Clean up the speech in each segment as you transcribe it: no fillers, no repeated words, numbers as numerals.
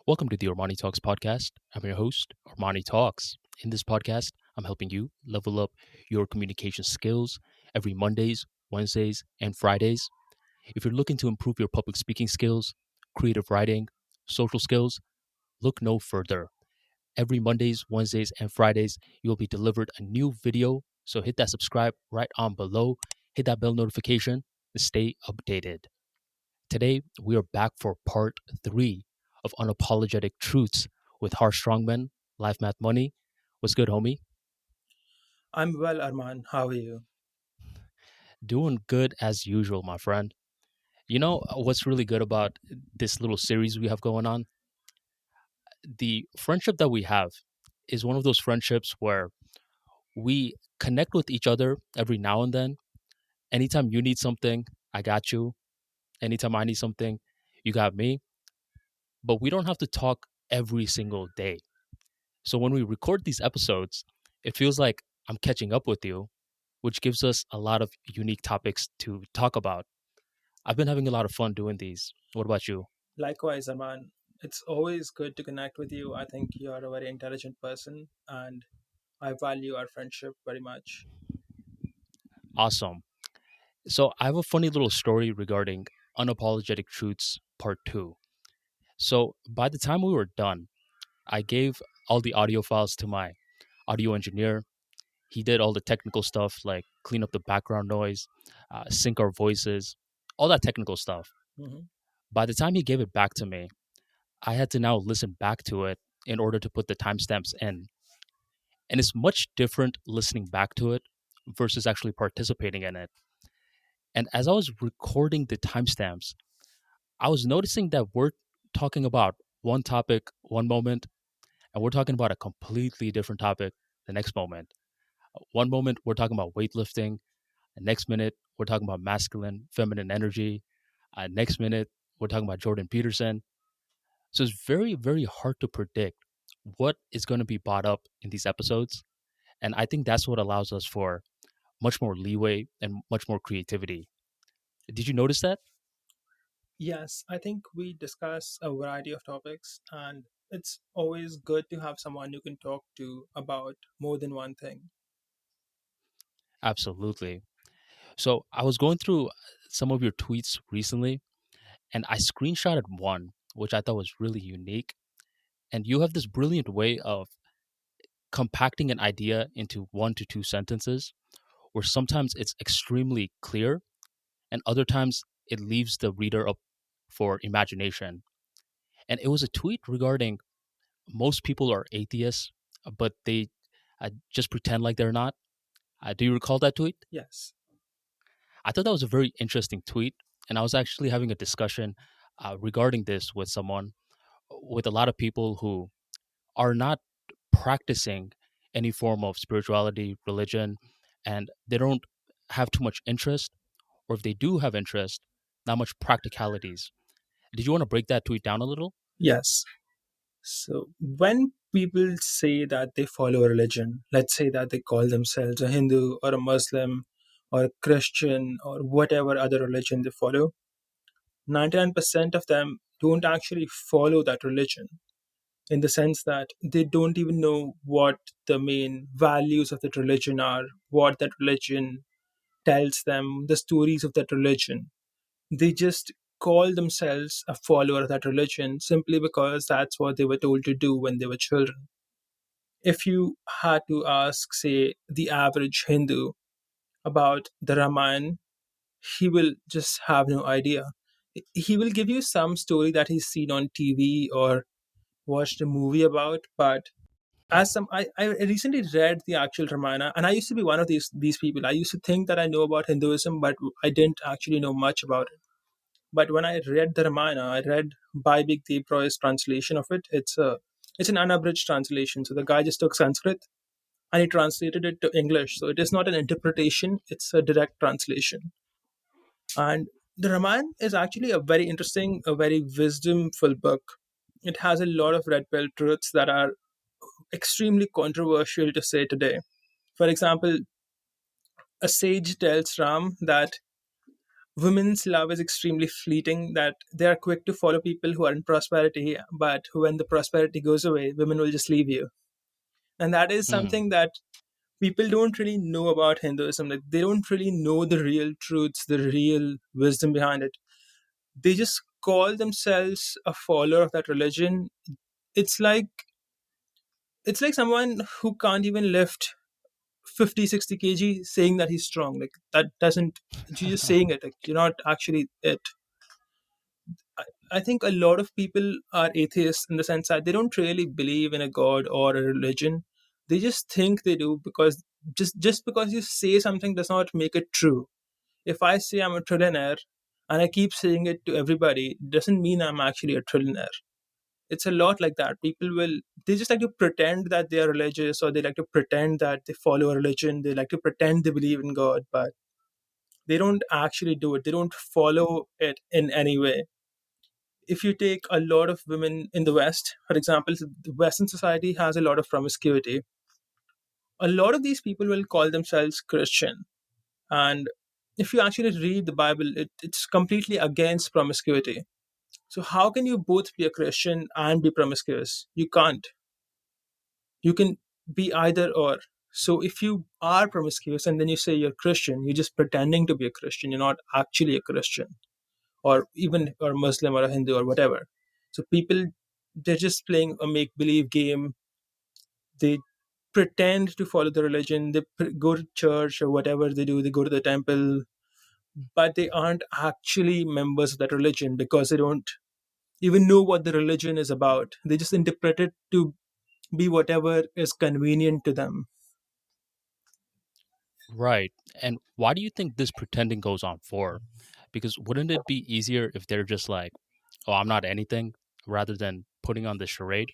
Welcome to the ArmaniTalks podcast. I'm your host, ArmaniTalks. In this podcast, I'm helping you level up your communication skills every Mondays, Wednesdays, and Fridays. If you're looking to improve your public speaking skills, creative writing, social skills, look no further. Every Mondays, Wednesdays, and Fridays, you'll be delivered a new video. So hit that subscribe right on below, hit that bell notification to stay updated. Today, we are back for part three of Unapologetic Truths with Strongman, LifeMathMoney. What's good, homie? I'm well, Arman. How are you? Doing good as usual, my friend. You know what's really good about this little series we have going on? The friendship that we have is one of those friendships where we connect with each other every now and then. Anytime you need something, I got you. Anytime I need something, you got me. But we don't have to talk every single day. So when we record these episodes, it feels like I'm catching up with you, which gives us a lot of unique topics to talk about. I've been having a lot of fun doing these. What about you? Likewise, Arman. It's always good to connect with you. I think you are a very intelligent person, and I value our friendship very much. Awesome. So I have a funny little story regarding Unapologetic Truths Part 2. So by the time we were done, I gave all the audio files to my audio engineer. He did all the technical stuff like clean up the background noise, sync our voices, all that technical stuff. hmm By the time he gave it back to me, I had to now listen back to it in order to put the timestamps in. And it's much different listening back to it versus actually participating in it. And as I was recording the timestamps, I was noticing that we're talking about one topic one moment, and we're talking about a completely different topic the next moment. One moment, we're talking about weightlifting. The next minute, we're talking about masculine, feminine energy. Next minute, we're talking about Jordan Peterson. So it's very, very hard to predict what is going to be brought up in these episodes. And I think that's what allows us for much more leeway and much more creativity. Did you notice that? Yes, I think we discuss a variety of topics, and it's always good to have someone you can talk to about more than one thing. Absolutely. So I was going through some of your tweets recently and I screenshotted one, which I thought was really unique. And you have this brilliant way of compacting an idea into 1 to 2 sentences, where sometimes it's extremely clear and other times it leaves the reader up for imagination. And it was a tweet regarding most people are atheists, but they just pretend like they're not. Do you recall that tweet? Yes. I thought that was a very interesting tweet. And I was actually having a discussion regarding this with someone, with a lot of people who are not practicing any form of spirituality, religion, and they don't have too much interest, or if they do have interest, not much practicalities. Did you want to break that tweet down a little? Yes. So when people say that they follow a religion, let's say that they call themselves a Hindu or a Muslim or a Christian or whatever other religion they follow, 99% of them don't actually follow that religion in the sense that they don't even know what the main values of that religion are, what that religion tells them, the stories of that religion. They just call themselves a follower of that religion simply because that's what they were told to do when they were children. If you had to ask, say, the average Hindu about the Ramayana, he will just have no idea. He will give you some story that he's seen on TV or watched a movie about, but as some I recently read the actual Ramayana, and I used to be one of these people. I used to think that I know about Hinduism, but I didn't actually know much about it. But when I read the Ramayana, I read Bibik Dev Roy's translation of it. It's an unabridged translation. So the guy just took Sanskrit and he translated it to English. So it is not an interpretation; it's a direct translation. And the Ramayana is actually a very interesting, a very wisdomful book. It has a lot of red pill truths that are extremely controversial to say today. For example, a sage tells Ram that women's love is extremely fleeting, that they are quick to follow people who are in prosperity, but when the prosperity goes away, women will just leave you. And that is Hmm. something that people don't really know about Hinduism. Like, they don't really know the real truths, the real wisdom behind it. They just call themselves a follower of that religion. It's like it's like someone who can't even lift 50, 60 kg saying that he's strong. Like, that doesn't, you're just saying it, like, you're not actually it. I, I think a lot of people are atheists in the sense that they don't really believe in a god or a religion. They just think they do because just because you say something does not make it true. If I say I'm a trillionaire and I keep saying it to everybody, it doesn't mean I'm actually a trillionaire. It's a lot like that. People will, they just like to pretend that they are religious, or they like to pretend that they follow a religion. They like to pretend they believe in God, but they don't actually do it. They don't follow it in any way. If you take a lot of women in the West, for example, the Western society has a lot of promiscuity. A lot of these people will call themselves Christian. And if you actually read the Bible, it's completely against promiscuity. So, how can you both be a Christian and be promiscuous? You can't. You can be either or. So, if you are promiscuous and then you say you're Christian, you're just pretending to be a Christian. You're not actually a Christian, or even or Muslim or a Hindu or whatever. So people, they're just playing a make believe game. They pretend to follow the religion. They go to church or whatever they do. They go to the temple, but they aren't actually members of that religion because they don't even know what the religion is about. They just interpret it to be whatever is convenient to them. Right. And why do you think this pretending goes on for? Because wouldn't it be easier if they're just like, oh, I'm not anything, rather than putting on the charade?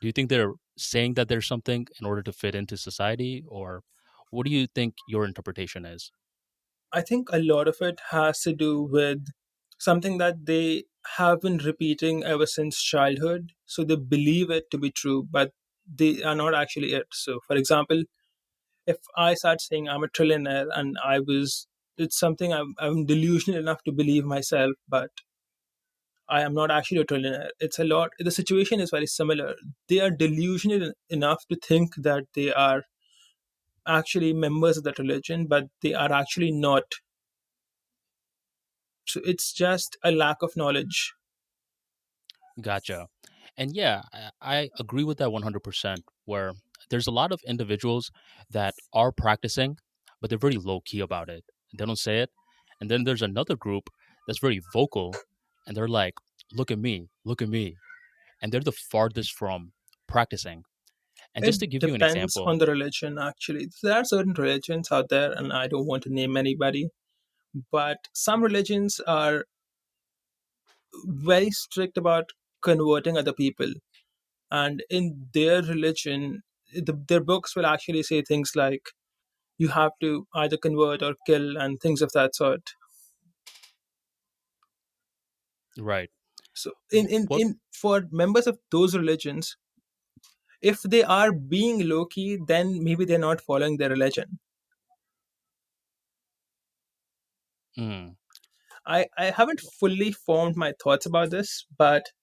Do you think they're saying that there's something in order to fit into society? Or what do you think your interpretation is? I think a lot of it has to do with something that they have been repeating ever since childhood. So they believe it to be true, but they are not actually it. So, for example, if I start saying I'm a trillionaire and it's something I'm delusional enough to believe myself, but I am not actually a trillionaire. It's a lot. The situation is very similar. They are delusional enough to think that they are actually members of that religion, but they are actually not. So it's just a lack of knowledge. Gotcha. And yeah, I agree with that 100%, where there's a lot of individuals that are practicing, but they're very low key about it. They don't say it. And then there's another group that's very vocal, and they're like, look at me, look at me. And they're the farthest from practicing. And just to It give you an depends example, on the religion, actually. There are certain religions out there, and I don't want to name anybody, but some religions are very strict about converting other people. And in their religion, their books will actually say things like, you have to either convert or kill, and things of that sort. right. So, in for members of those religions, if they are being low key, then maybe they're not following their religion. Mm, I haven't fully formed my thoughts about this, but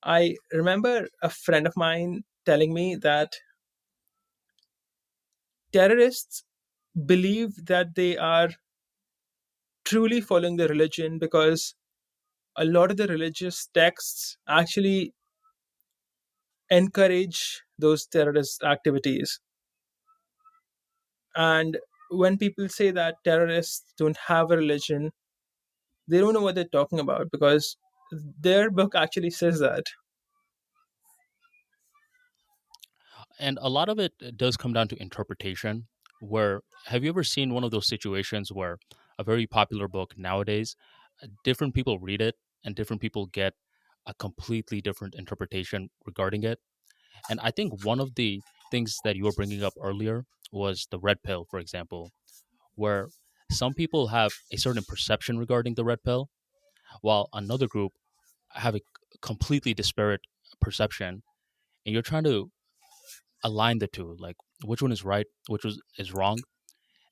I remember a friend of mine telling me that terrorists believe that they are truly following their religion because a lot of the religious texts actually encourage those terrorist activities. And when people say that terrorists don't have a religion, they don't know what they're talking about because their book actually says that. and a lot of it does come down to interpretation. Where have you ever seen one of those situations where a very popular book nowadays, different people read it and different people get a completely different interpretation regarding it? And I think one of the things that you were bringing up earlier was the red pill, for example, where some people have a certain perception regarding the red pill, while another group have a completely disparate perception. And you're trying to align the two, like which one is right, which is wrong.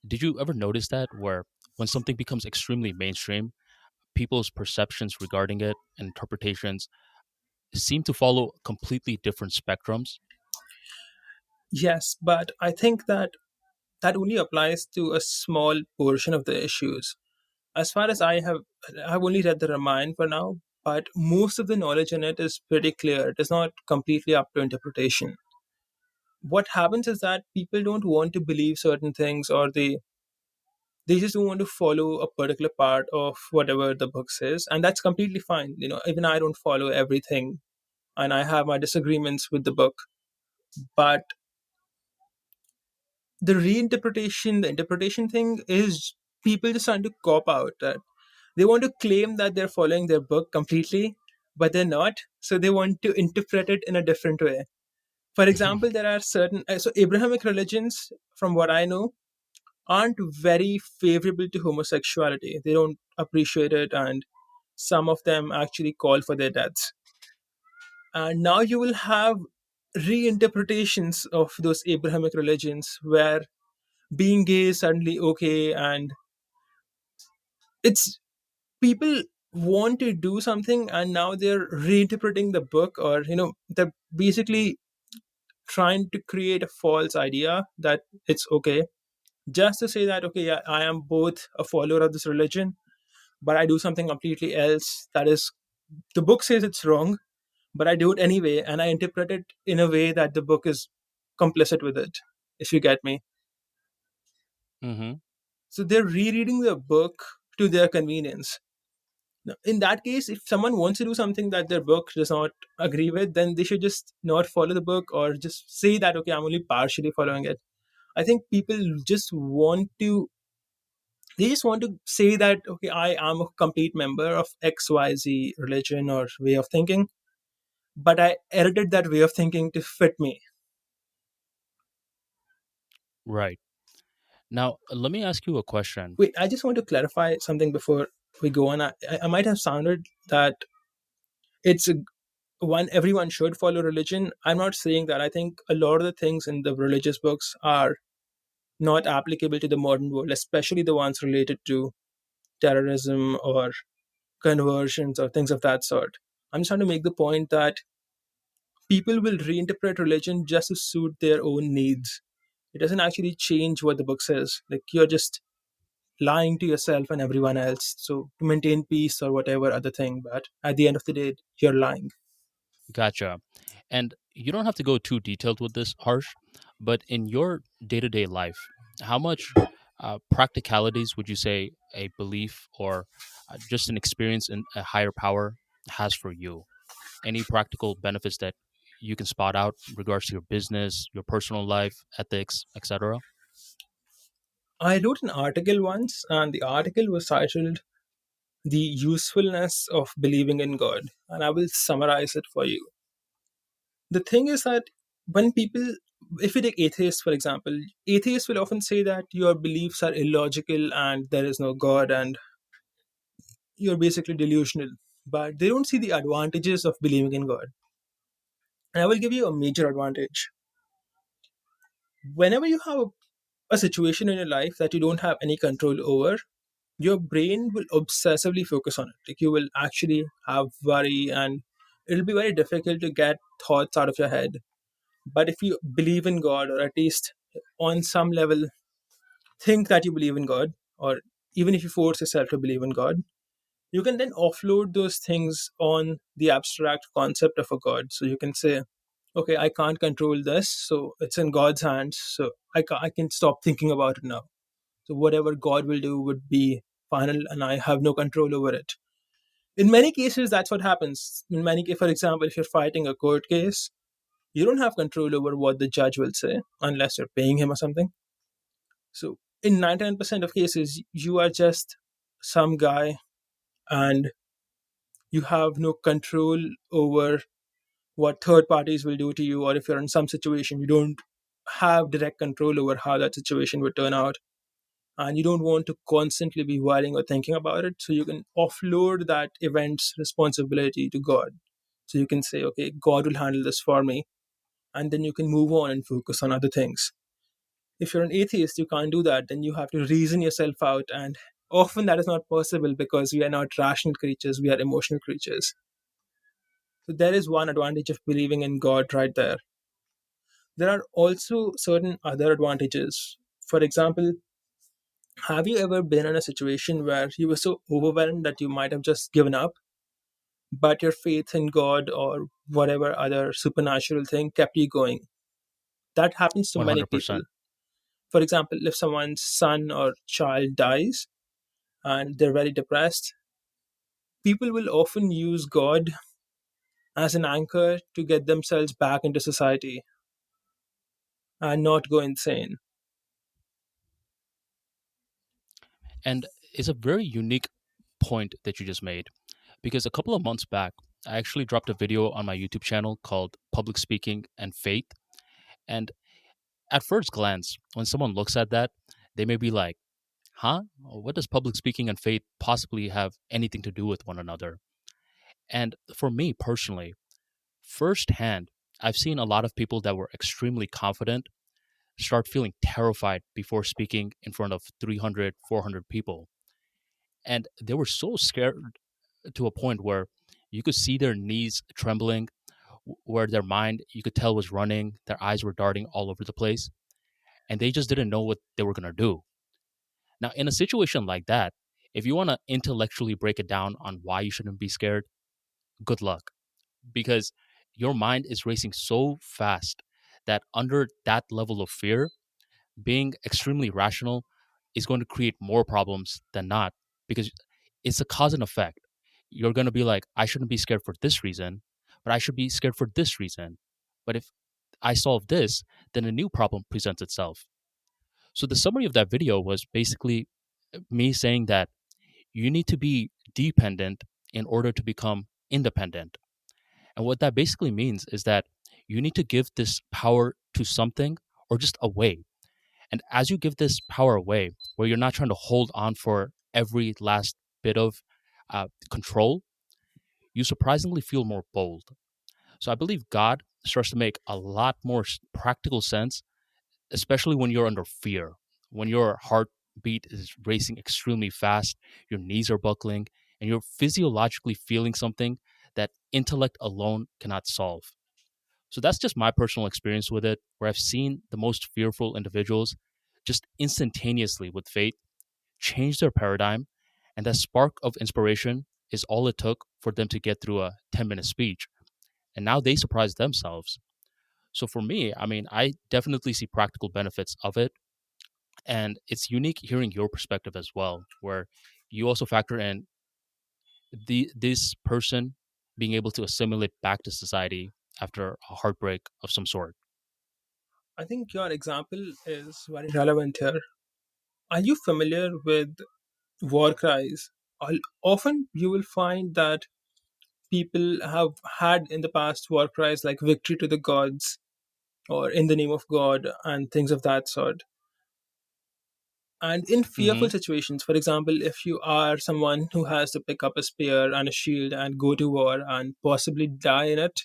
Did you ever notice that where When something becomes extremely mainstream, people's perceptions regarding it and interpretations seem to follow completely different spectrums. Yes, but I think that that only applies to a small portion of the issues. As far as I've only read the Ramayana for now, but most of the knowledge in it is pretty clear. It is not completely up to interpretation. What happens is that people don't want to believe certain things, or they just don't want to follow a particular part of whatever the book says, and that's completely fine. Even I don't follow everything, and I have my disagreements with the book. But the interpretation thing is people just trying to cop out that they want to claim that they're following their book completely, but they're not. So they want to interpret it in a different way. For example, there are certain so Abrahamic religions, from what I know, aren't very favorable to homosexuality. They don't appreciate it, and some of them actually call for their deaths. And now you will have reinterpretations of those Abrahamic religions where being gay is suddenly okay, and it's people want to do something, and now they're reinterpreting the book, or they're basically trying to create a false idea that it's okay, just to say that, okay, yeah, I am both a follower of this religion, but I do something completely else that is, the book says it's wrong, but I do it anyway, and I interpret it in a way that the book is complicit with it, if you get me. Hmm. So they're rereading the book to their convenience. Now, in that case, if someone wants to do something that their book does not agree with, then they should just not follow the book, or just say that, okay, I'm only partially following it. I think people just want to, they just want to say that, okay, I am a complete member of XYZ religion or way of thinking, but I edited that way of thinking to fit me. Right. Now, let me ask you a question. Wait, I just want to clarify something before we go on. I might have sounded that it's a, one everyone should follow religion. I'm not saying that. I think a lot of the things in the religious books are not applicable to the modern world, especially the ones related to terrorism or conversions or things of that sort. I'm just trying to make the point that people will reinterpret religion just to suit their own needs. It doesn't actually change what the book says. Like, you're just lying to yourself and everyone else. So to maintain peace or whatever other thing, but at the end of the day, you're lying. Gotcha. And you don't have to go too detailed with this, Harsh, but in your day to day life, how much practicalities would you say a belief or just an experience in a higher power has for you? Any practical benefits that you can spot out in regards to your business, your personal life, ethics, etc.? I wrote an article once, and the article was titled "The Usefulness of Believing in God," and I will summarize it for you. The thing is that when people, if you take atheists for example, atheists will often say that your beliefs are illogical and there is no God and you're basically delusional. But they don't see the advantages of believing in God. And I will give you a major advantage. Whenever you have a situation in your life that you don't have any control over, your brain will obsessively focus on it. Like, you will actually have worry, and it'll be very difficult to get thoughts out of your head. But if you believe in God, or at least on some level think that you believe in God, or even if you force yourself to believe in God, you can then offload those things on the abstract concept of a God. So you can say, okay, I can't control this, so it's in God's hands. So I can stop thinking about it now. So whatever God will do would be final, and I have no control over it. In many cases, that's what happens. In many cases, for example, if you're fighting a court case, you don't have control over what the judge will say unless you're paying him or something. So in 99% of cases, you are just some guy, and you have no control over what third parties will do to you, or if you're in some situation, you don't have direct control over how that situation would turn out, and you don't want to constantly be worrying or thinking about it. So you can offload that event's responsibility to God. So you can say, okay, God will handle this for me, and then you can move on and focus on other things. If you're an atheist, you can't do that. Then you have to reason yourself out and Often that is not possible because we are not rational creatures, we are emotional creatures. So there is one advantage of believing in God right there. There are also certain other advantages. For example, have you ever been in a situation where you were so overwhelmed that you might have just given up, but your faith in God or whatever other supernatural thing kept you going? That happens to many people. 100%. For example, if someone's son or child dies and they're very depressed, people will often use God as an anchor to get themselves back into society and not go insane. And it's a very unique point that you just made because a couple of months back, I actually dropped a video on my YouTube channel called Public Speaking and Faith. And at first glance, when someone looks at that, they may be like, huh? What does public speaking and faith possibly have anything to do with one another? And for me personally, firsthand, I've seen a lot of people that were extremely confident start feeling terrified before speaking in front of 300, 400 people. And they were so scared to a point where you could see their knees trembling, where their mind, you could tell, was running, their eyes were darting all over the place, and they just didn't know what they were going to do. Now, in a situation like that, if you want to intellectually break it down on why you shouldn't be scared, good luck. Because your mind is racing so fast that under that level of fear, being extremely rational is going to create more problems than not because it's a cause and effect. You're going to be like, I shouldn't be scared for this reason, but I should be scared for this reason. But if I solve this, then a new problem presents itself. So the summary of that video was basically me saying that you need to be dependent in order to become independent. And what that basically means is that you need to give this power to something or just away. And as you give this power away, where you're not trying to hold on for every last bit of control, you surprisingly feel more bold. So I believe God starts to make a lot more practical sense, especially when you're under fear, when your heartbeat is racing extremely fast, your knees are buckling, and you're physiologically feeling something that intellect alone cannot solve. So that's just my personal experience with it, where I've seen the most fearful individuals just instantaneously with faith change their paradigm. And that spark of inspiration is all it took for them to get through a 10-minute speech. And now they surprise themselves. So for me, I mean, I definitely see practical benefits of it. And it's unique hearing your perspective as well, where you also factor in this person being able to assimilate back to society after a heartbreak of some sort. I think your example is very relevant here. Are you familiar with war cries? Often you will find that people have had in the past war cries like victory to the gods or in the name of God and things of that sort. And in Hmm. fearful situations, for example, if you are someone who has to pick up a spear and a shield and go to war and possibly die in it,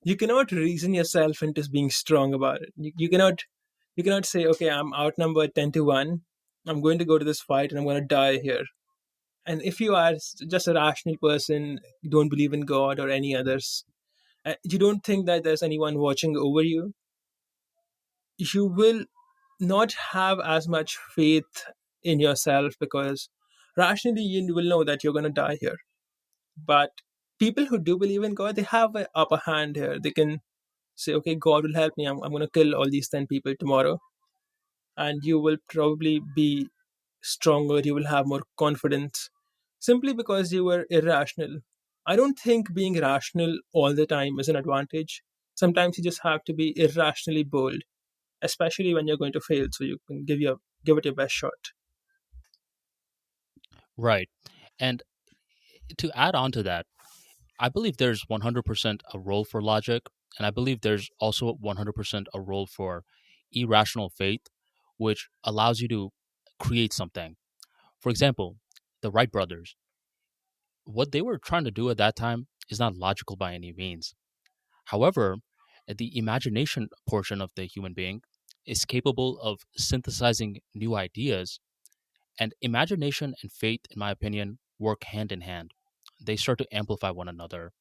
you cannot reason yourself into being strong about it. You cannot say, okay, I'm outnumbered 10-1. I'm going to go to this fight and I'm going to die here. And if you are just a rational person, you don't believe in God or any others, you don't think that there's anyone watching over you, you will not have as much faith in yourself because rationally you will know that you're going to die here. But people who do believe in God, they have an upper hand here. They can say, okay, God will help me. I'm going to kill all these 10 people tomorrow. And you will probably be stronger. You will have more confidence simply because you were irrational. I don't think being rational all the time is an advantage. Sometimes you just have to be irrationally bold, especially when you're going to fail, so you can give it your best shot. Right. And to add on to that, I believe there's 100% a role for logic, and I believe there's also 100% a role for irrational faith, which allows you to create something. For example, the Wright brothers, what they were trying to do at that time is not logical by any means. However, the imagination portion of the human being is capable of synthesizing new ideas And imagination and faith, in my opinion, work hand in hand. They start to amplify one another.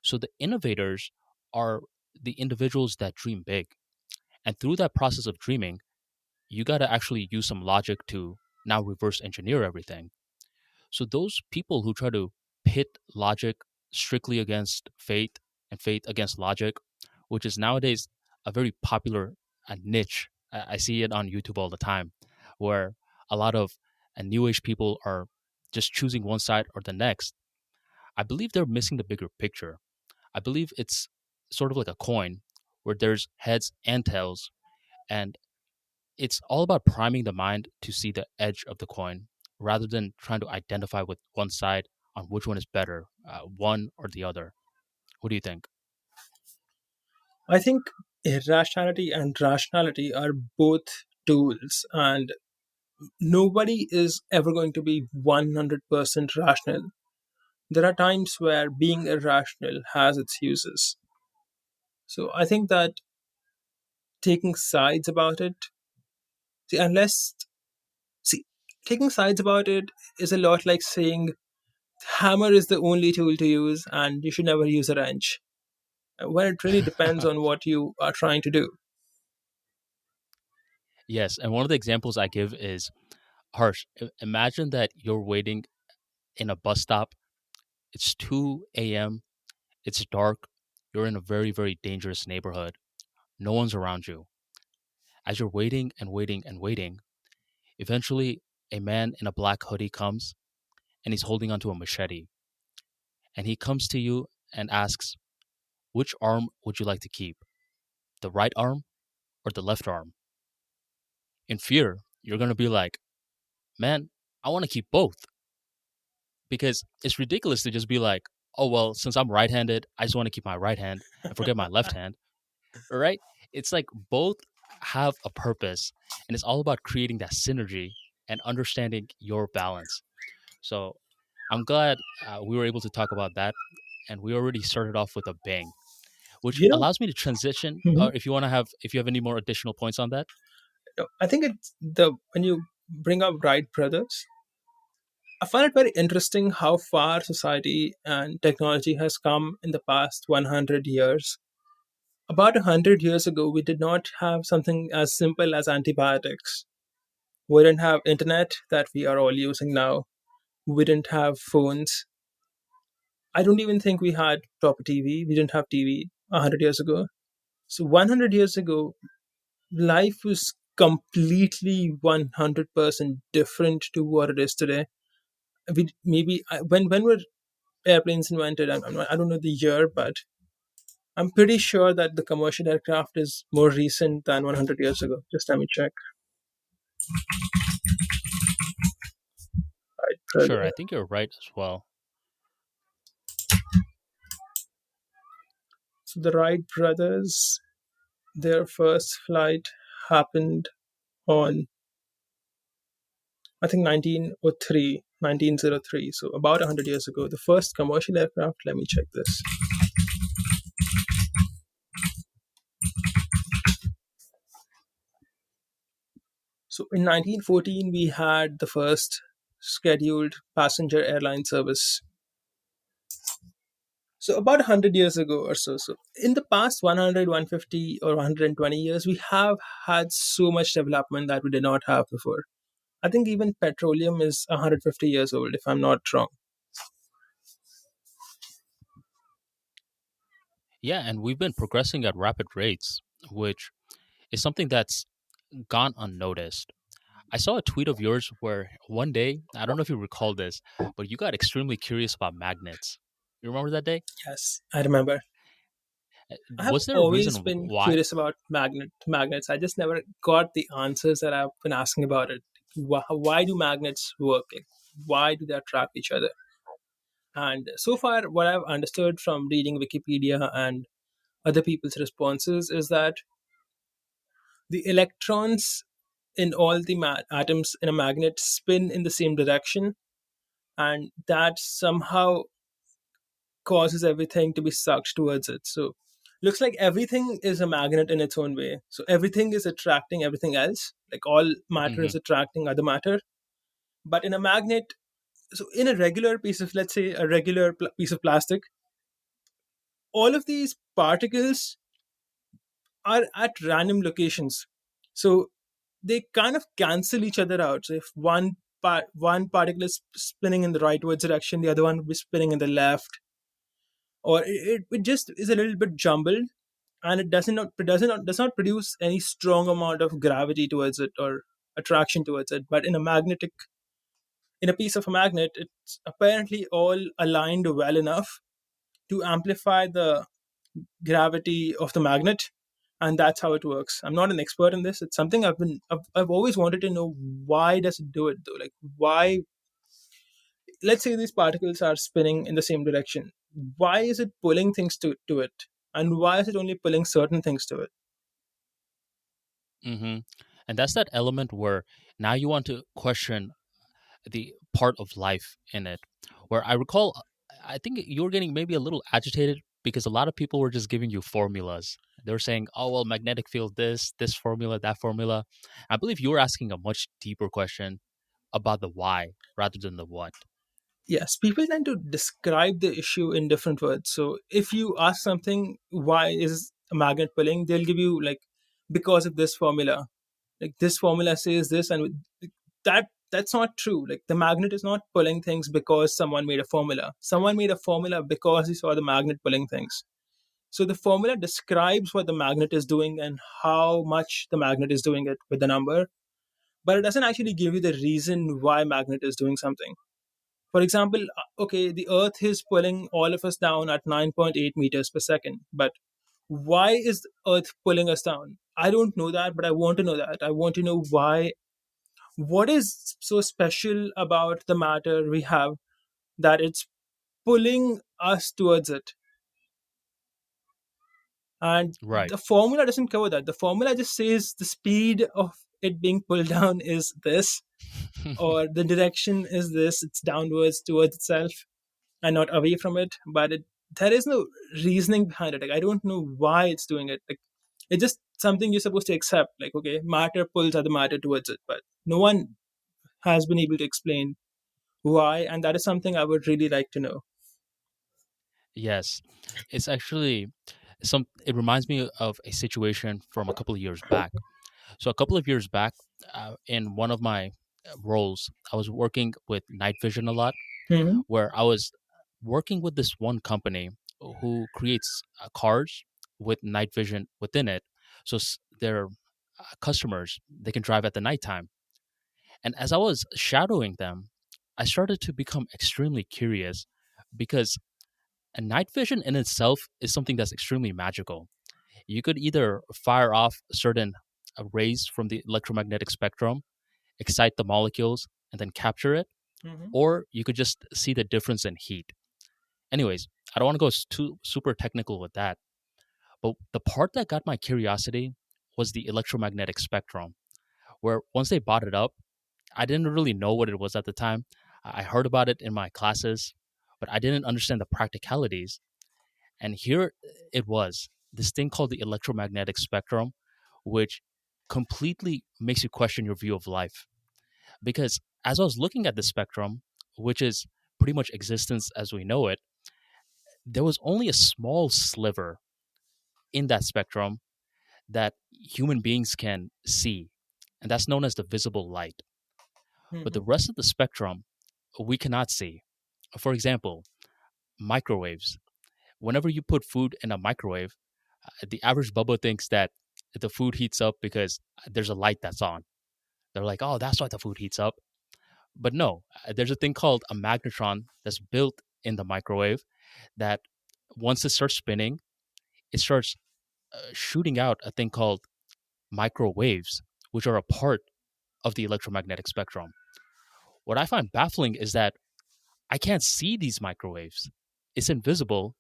So the innovators are the individuals that dream big. And through that process of dreaming, you got to actually use some logic to now reverse engineer everything. So those people who try to pit logic strictly against faith and faith against logic, which is nowadays a very popular niche. I see it on YouTube all the time, where a lot of new age people are just choosing one side or the next. I believe they're missing the bigger picture. I believe it's sort of like a coin where there's heads and tails, and it's all about priming the mind to see the edge of the coin rather than trying to identify with one side on which one is better, one or the other. What do you think? I think irrationality and rationality are both tools, and nobody is ever going to be 100% rational. There are times where being irrational has its uses. So I think that taking sides about it, see, unless, see, taking sides about it is a lot like saying hammer is the only tool to use and you should never use a wrench. Well, it really depends on what you are trying to do. Yes, and one of the examples I give is Harsh. Imagine that you're waiting in a bus stop. It's 2 a.m., it's dark, you're in a very, very dangerous neighborhood. No one's around you. As you're waiting and waiting and waiting, eventually a man in a black hoodie comes and he's holding onto a machete. And he comes to you and asks, which arm would you like to keep? The right arm or the left arm? In fear, you're going to be like, man, I want to keep both because it's ridiculous to just be like, oh, well, since I'm right handed, I just want to keep my right hand and forget my left hand, right? It's like both have a purpose and it's all about creating that synergy and understanding your balance. So I'm glad we were able to talk about that. And we already started off with a bang, which You know, allows me to transition. mhm. If you want to have, if you have any more additional points on that. I think it's the when you bring up Wright brothers, I find it very interesting how far society and technology has come in the past 100 years. About 100 years ago, we did not have something as simple as antibiotics. We didn't have internet that we are all using now. We didn't have phones. I don't even think we had proper TV. We didn't have TV 100 years ago. So 100 years ago, life was completely 100% different to what it is today. We maybe when were airplanes invented? I don't know the year, but I'm pretty sure that the commercial aircraft is more recent than 100 years ago. Just let me check. Right, Sure, brother. I think you're right as well. So the Wright brothers, their first flight happened on, I think, 1903, 1903. So about 100 years ago. The first commercial aircraft, let me check this. So in 1914, we had the first scheduled passenger airline service. So about 100 years ago or so. So in the past 100, 150, or 120 years, we have had so much development that we did not have before. I think even petroleum is 150 years old, if I'm not wrong. Yeah, and we've been progressing at rapid rates, which is something that's gone unnoticed. I saw a tweet of yours where one day, I don't know if you recall this, but you got extremely curious about magnets. You remember that day? Yes, I remember. I have Was there a always reason been why? curious about magnets. I just never got the answers that I've been asking about it. Why do magnets work? Like, why do they attract each other? And so far, what I've understood from reading Wikipedia and other people's responses is that the electrons in all the atoms in a magnet spin in the same direction, and that somehow causes everything to be sucked towards it. So looks like everything is a magnet in its own way. So everything is attracting everything else. Like all matter Hmm. is attracting other matter. But in a magnet, so in a regular piece of, let's say, a regular piece of plastic, all of these particles are at random locations. So they kind of cancel each other out. So if one particle is spinning in the rightwards direction, the other one will be spinning in the left, or it just is a little bit jumbled, and it does not produce any strong amount of gravity towards it or attraction towards it. But in a piece of a magnet, it's apparently all aligned well enough to amplify the gravity of the magnet, and that's how it works. I'm not an expert in this. It's something I've always wanted to know. Why does it do it though? Like, why? Let's say these particles are spinning in the same direction. Why is it pulling things to it, and why is it only pulling certain things to it? Hmm. And that's that element where now you want to question the part of life in it. Where I recall, I think you were getting maybe a little agitated because a lot of people were just giving you formulas. They were saying, oh, well, magnetic field, this formula, that formula. I believe you were asking a much deeper question about the why rather than the what. Yes, people tend to describe the issue in different words. So if you ask something, why is a magnet pulling, they'll give you like, because of this formula. Like, this formula says this, and that's not true. Like, the magnet is not pulling things because someone made a formula. Someone made a formula because he saw the magnet pulling things. So the formula describes what the magnet is doing and how much the magnet is doing it with the number, but it doesn't actually give you the reason why magnet is doing something. For example, okay, the Earth is pulling all of us down at 9.8 meters per second, but why is the Earth pulling us down? I don't know that, but I want to know that. I want to know why. What is so special about the matter we have that it's pulling us towards it? And Right. the formula doesn't cover that. The formula just says the speed of it being pulled down is this, or the direction is this. It's downwards towards itself and not away from it. But there is no reasoning behind it. Like, I don't know why it's doing it. Like, it's just something you're supposed to accept. Like, okay, matter pulls other matter towards it, but no one has been able to explain why, and that is something I would really like to know. Yes. It's actually it reminds me of a situation from a couple of years back. So a couple of years back, in one of my roles, I was working with night vision a lot, Hmm. where I was working with this one company who creates cars with night vision within it. So their customers, they can drive at the nighttime. And as I was shadowing them, I started to become extremely curious because a night vision in itself is something that's extremely magical. You could either fire off certain rays from the electromagnetic spectrum, excite the molecules, and then capture it, Hmm. or you could just see the difference in heat. Anyways, I don't want to go too super technical with that, but the part that got my curiosity was the electromagnetic spectrum, where once they brought it up, I didn't really know what it was at the time. I heard about it in my classes, but I didn't understand the practicalities. And here it was, this thing called the electromagnetic spectrum, which completely makes you question your view of life. Because as I was looking at the spectrum, which is pretty much existence as we know it, there was only a small sliver in that spectrum that human beings can see, and that's known as the visible light. But Hmm. the rest of the spectrum we cannot see. For example, microwaves. Whenever you put food in a microwave, the average bubba thinks that the food heats up because there's a light that's on. They're like, oh, that's why the food heats up. But no, there's a thing called a magnetron that's built in the microwave that once it starts spinning, it starts shooting out a thing called microwaves, which are a part of the electromagnetic spectrum. What I find baffling is that I can't see these microwaves. It's invisible,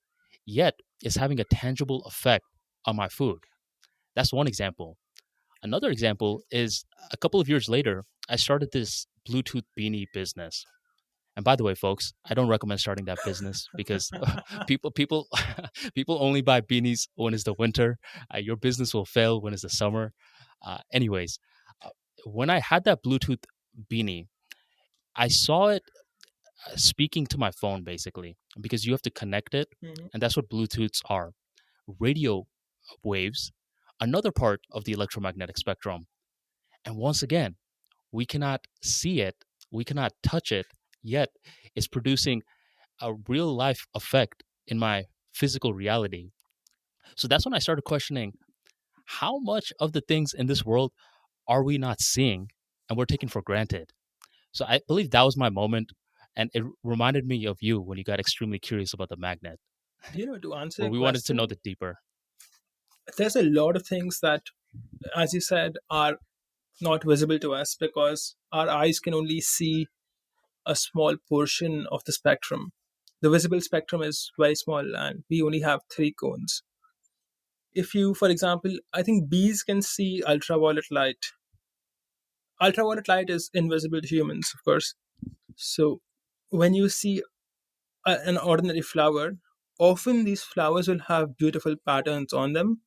yet it's having a tangible effect on my food. That's one example. Another example is a couple of years later, I started this Bluetooth beanie business. And by the way, folks, I don't recommend starting that business because people people only buy beanies when it's the winter. Your business will fail when it's the summer. Anyways, uh, when I had that Bluetooth beanie, I saw it speaking to my phone basically because you have to connect it, Mhm. and that's what Bluetooths are. Radio waves, another part of the electromagnetic spectrum. And once again, we cannot see it, we cannot touch it, yet it's producing a real life effect in my physical reality. So that's when I started questioning how much of the things in this world are we not seeing and we're taking for granted. So I believe that was my moment. And it reminded me of you when you got extremely curious about the magnet, To answer where your we wanted to know question, the deeper. there's a lot of things that, as you said, are not visible to us because our eyes can only see a small portion of the spectrum. The visible spectrum is very small, and we only have three cones. If you, for example, I think bees can see ultraviolet light. Ultraviolet light is invisible to humans, of course. So when you see an ordinary flower, often these flowers will have beautiful patterns on them,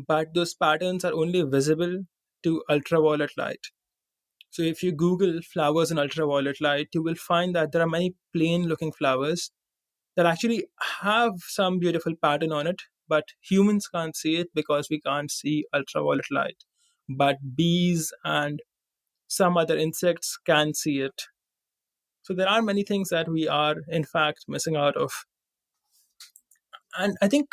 but those patterns are only visible to ultraviolet light. So if you Google flowers in ultraviolet light, you will find that there are many plain looking flowers that actually have some beautiful pattern on it, but humans can't see it because we can't see ultraviolet light. But bees and some other insects can see it. So there are many things that we are in fact missing out of. And I think,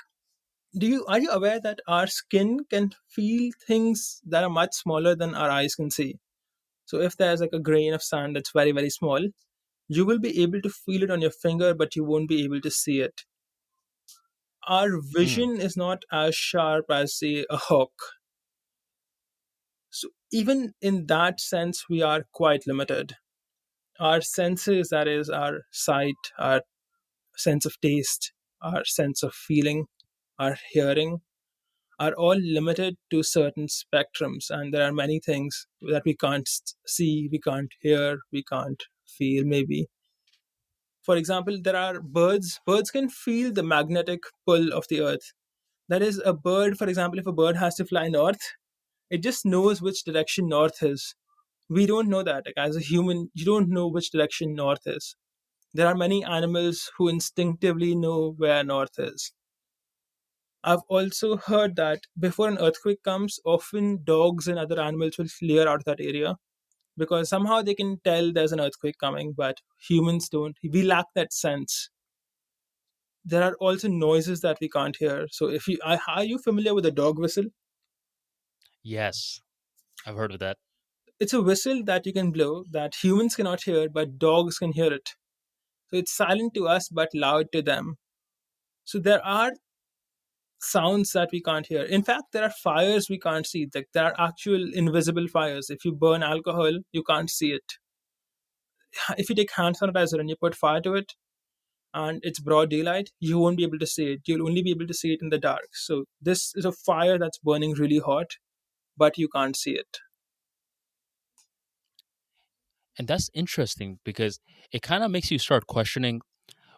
do you are you aware that our skin can feel things that are much smaller than our eyes can see? So if there's like a grain of sand that's very, very small, you will be able to feel it on your finger, but you won't be able to see it. Our Hmm. vision is not as sharp as, say, a hawk. So even in that sense, we are quite limited. Our senses, that is, our sight, our sense of taste, our sense of feeling, our hearing, are all limited to certain spectrums. And there are many things that we can't see, we can't hear, we can't feel, maybe. For example, there are birds. Birds can feel the magnetic pull of the earth. That is, a bird, for example, if a bird has to fly north, it just knows which direction north is. We don't know that. Like, as a human, you don't know which direction north is. There are many animals who instinctively know where north is. I've also heard that before an earthquake comes, often dogs and other animals will clear out of that area because somehow they can tell there's an earthquake coming, but humans don't. We lack that sense. There are also noises that we can't hear. So, if you are you familiar with a dog whistle? Yes, I've heard of that. It's a whistle that you can blow that humans cannot hear, but dogs can hear it. So it's silent to us but loud to them. So there are sounds that we can't hear. In fact, there are fires we can't see. Like, there are actual invisible fires. If you burn alcohol, you can't see it. If you take hand sanitizer and you put fire to it and it's broad daylight, you won't be able to see it. You'll only be able to see it in the dark. So this is a fire that's burning really hot, but you can't see it. And that's interesting because it kind of makes you start questioning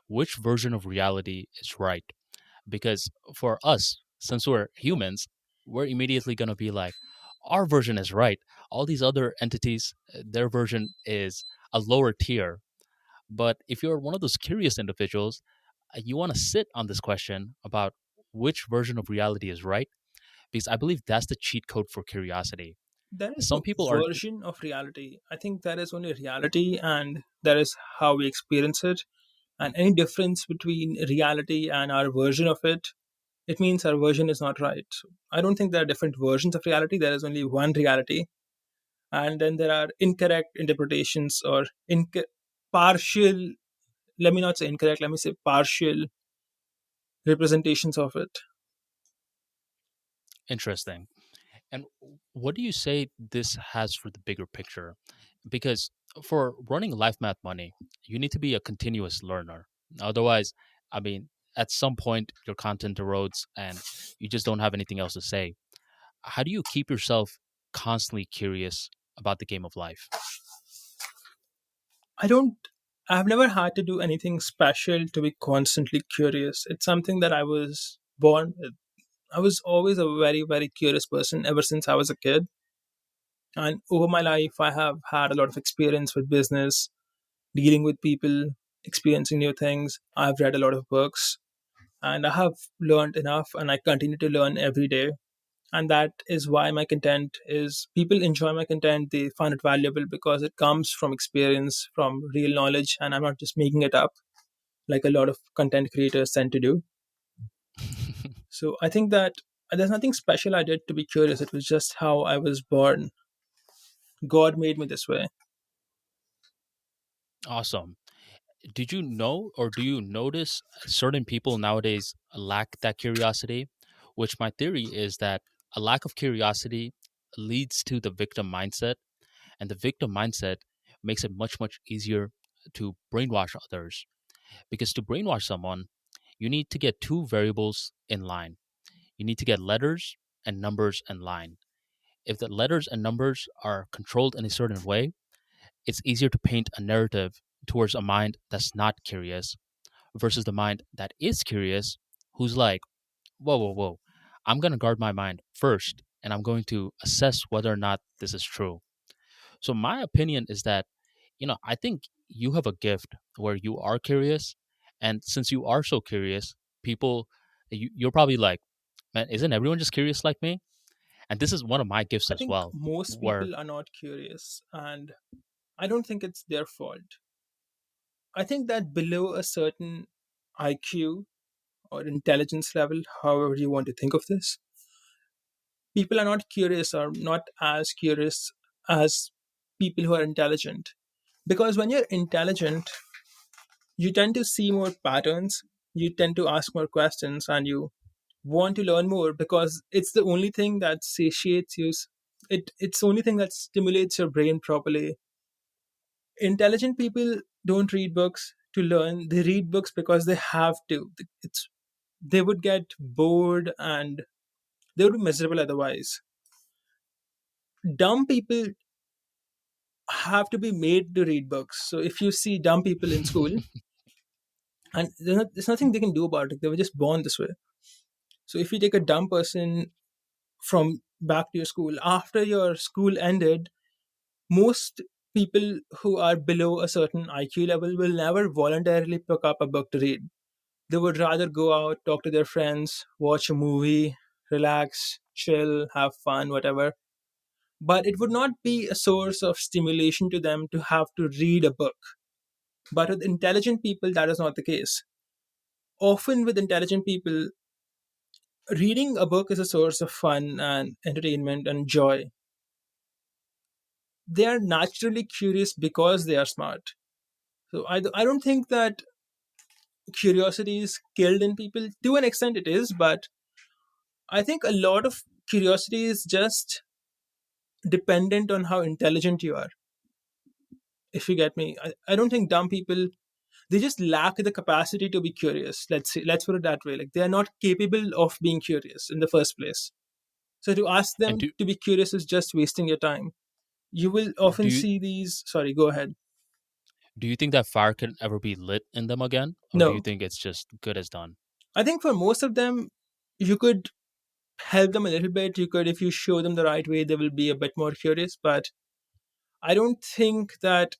which version of reality is right. Because for us, since we're humans, we're immediately going to be like, our version is right. All these other entities, their version is a lower tier. But if you're one of those curious individuals, you want to sit on this question about which version of reality is right, because I believe that's the cheat code for curiosity. There is Some no people are, version of reality. I think there is only reality, and that is how we experience it. And any difference between reality and our version of it, it means our version is not right. So I don't think there are different versions of reality. There is only one reality, and then there are incorrect interpretations or partial. Let me not say incorrect. Let me say partial representations of it. interesting. And what do you say this has for the bigger picture? Because for running Life Math Money, you need to be a continuous learner. Otherwise, I mean, at some point your content erodes and you just don't have anything else to say. How do you keep yourself constantly curious about the game of life? I don't. I've never had to do anything special to be constantly curious. It's something that I was born with. I was always a very, very curious person ever since I was a kid. And over my life, I have had a lot of experience with business. dealing with people, experiencing new things. I've read a lot of books and I have learned enough and I continue to learn every day. And that is why my content is people enjoy my content. They find it valuable because it comes from experience, from real knowledge, and I'm not just making it up like a lot of content creators tend to do. So I think that there's nothing special I did to be curious. It was just how I was born. God made me this way. Awesome. Did you know or do you notice certain people nowadays lack that curiosity? Which my theory is that a lack of curiosity leads to the victim mindset, and the victim mindset makes it much, much easier to brainwash others. Because to brainwash someone, you need to get two variables in line. You need to get letters and numbers in line. If the letters and numbers are controlled in a certain way, it's easier to paint a narrative towards a mind that's not curious versus the mind that is curious, who's like, whoa, whoa, whoa, I'm going to guard my mind first and I'm going to assess whether or not this is true. So, my opinion is that, I think you have a gift where you are curious. And since you are so curious, people, you're probably like, man, isn't everyone just curious like me? And this is one of my gifts I as think well, most where people are not curious, and I don't think it's their fault. I think that below a certain IQ or intelligence level, however you want to think of this, people are not curious or not as curious as people who are intelligent. Because when you're intelligent, you tend to see more patterns, you tend to ask more questions, and you want to learn more because it's the only thing that satiates you. It's the only thing that stimulates your brain properly. Intelligent people don't read books to learn, they read books because they have to. They would get bored and they would be miserable otherwise. Dumb people have to be made to read books. So if you see dumb people in school, and there's nothing they can do about it, they were just born this way. So if you take a dumb person from back to your school, after your school ended, most people who are below a certain IQ level will never voluntarily pick up a book to read. They would rather go out, talk to their friends, watch a movie, relax, chill, have fun, whatever. But it would not be a source of stimulation to them to have to read a book. But with intelligent people, that is not the case. Often, with intelligent people, reading a book is a source of fun and entertainment and joy. They are naturally curious because they are smart. So I don't think that curiosity is killed in people. To an extent, it is, but I think a lot of curiosity is just dependent on how intelligent you are. If you get me, I don't think dumb people, they just lack the capacity to be curious. Let's put it that way. Like they are not capable of being curious in the first place. So to ask and them do to be curious is just wasting your time. You will do often you see these. Sorry, go ahead. do you think that fire can ever be lit in them again, or do you No, think it's just good as done? I think for most of them, you could help them a little bit. You could, if you show them the right way, they will be a bit more curious. But I don't think that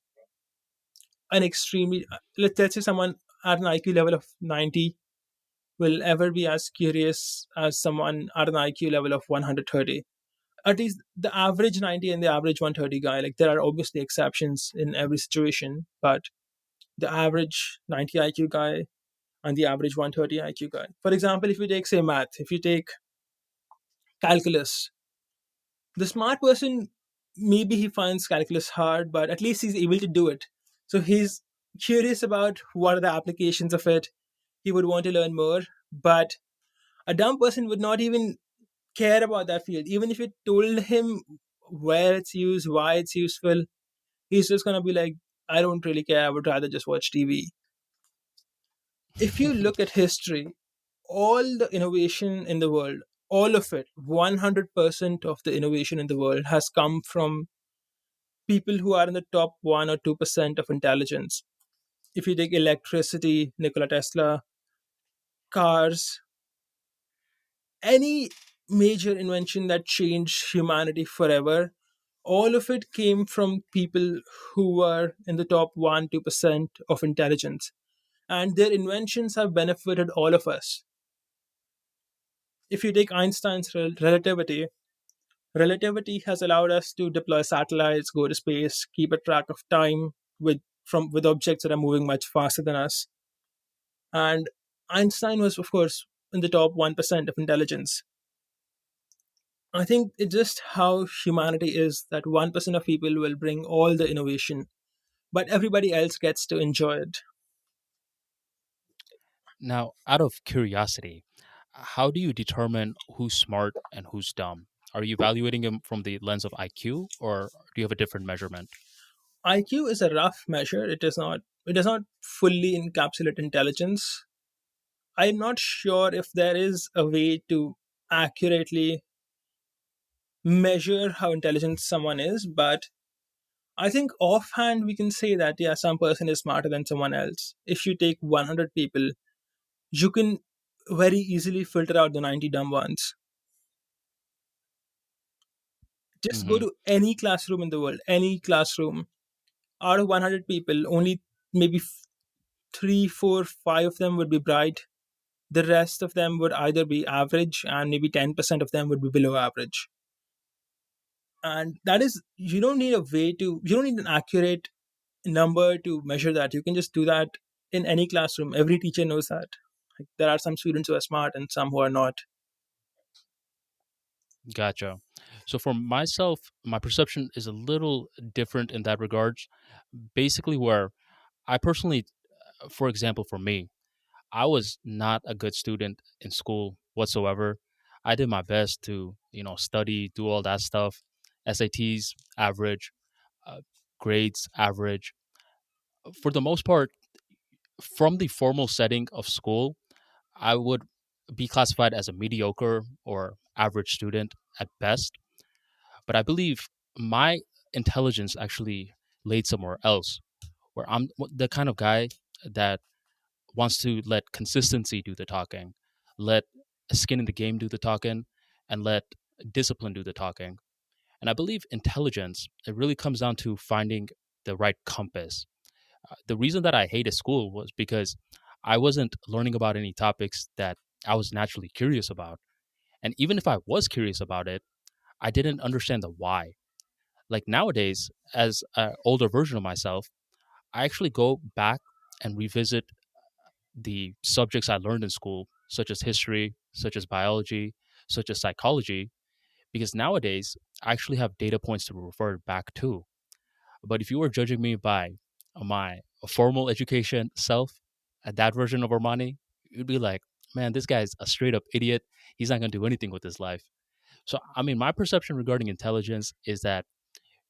an extremely let's say someone at an IQ level of 90 will ever be as curious as someone at an IQ level of 130. At least the average 90 and the average 130 guy, like there are obviously exceptions in every situation, but the average 90 IQ guy and the average 130 IQ guy. For example, if you take, say, math, if you take calculus, the smart person, maybe he finds calculus hard, but at least he's able to do it. So he's curious about what are the applications of it. He would want to learn more, but a dumb person would not even care about that field. Even if you told him where it's used, why it's useful, he's just gonna be like, I don't really care. I would rather just watch TV. If you look at history, all the innovation in the world, all of it, 100% of the innovation in the world has come from people who are in the top 1 or 2% of intelligence. If you take electricity, Nikola Tesla, cars, any major invention that changed humanity forever, all of it came from people who were in the top 1 2% of intelligence, and their inventions have benefited all of us. If you take Einstein's relativity has allowed us to deploy satellites, go to space, keep a track of time with objects that are moving much faster than us. And Einstein was, of course, in the top 1% of intelligence. I think it's just how humanity is, that 1% of people will bring all the innovation, but everybody else gets to enjoy it. Now, out of curiosity, how do you determine who's smart and who's dumb? Are you evaluating them from the lens of IQ, or do you have a different measurement? IQ is a rough measure. It does not fully encapsulate intelligence. I'm not sure if there is a way to accurately measure how intelligent someone is, but I think offhand we can say that yeah, some person is smarter than someone else. If you take 100 people, you can very easily filter out the 90 dumb ones. Just go Hmm. to any classroom in the world, any classroom. Out of 100 people, only maybe three, four, five of them would be bright. The rest of them would either be average, and maybe 10% of them would be below average. And that is, you don't need an accurate number to measure that. You can just do that in any classroom. Every teacher knows that. Like, there are some students who are smart and some who are not. Gotcha. So for myself, my perception is a little different in that regards. Basically, where I personally, for example, for me, I was not a good student in school whatsoever. I did my best to, study, do all that stuff. SATs, average, uh, grades, average. For the most part, from the formal setting of school, I would be classified as a mediocre or average student at best. But I believe my intelligence actually laid somewhere else, where I'm the kind of guy that wants to let consistency do the talking, let skin in the game do the talking, and let discipline do the talking. And I believe intelligence, it really comes down to finding the right compass. The reason that I hated school was because I wasn't learning about any topics that I was naturally curious about. And even if I was curious about it, I didn't understand the why. Like nowadays, as an older version of myself, I actually go back and revisit the subjects I learned in school, such as history, such as biology, such as psychology, because nowadays I actually have data points to refer back to. But if you were judging me by my formal education self, at that version of Armani, you'd be like, man, this guy's a straight up idiot. He's not going to do anything with his life. So, I mean, my perception regarding intelligence is that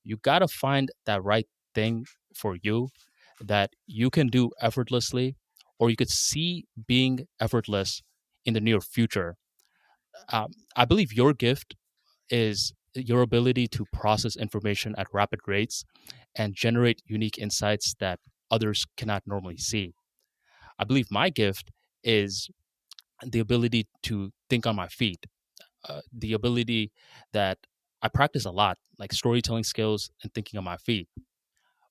you got to find that right thing for you that you can do effortlessly, or you could see being effortless in the near future. I believe your gift is your ability to process information at rapid rates and generate unique insights that others cannot normally see. I believe my gift is the ability to think on my feet, the ability that I practice a lot, like storytelling skills and thinking on my feet.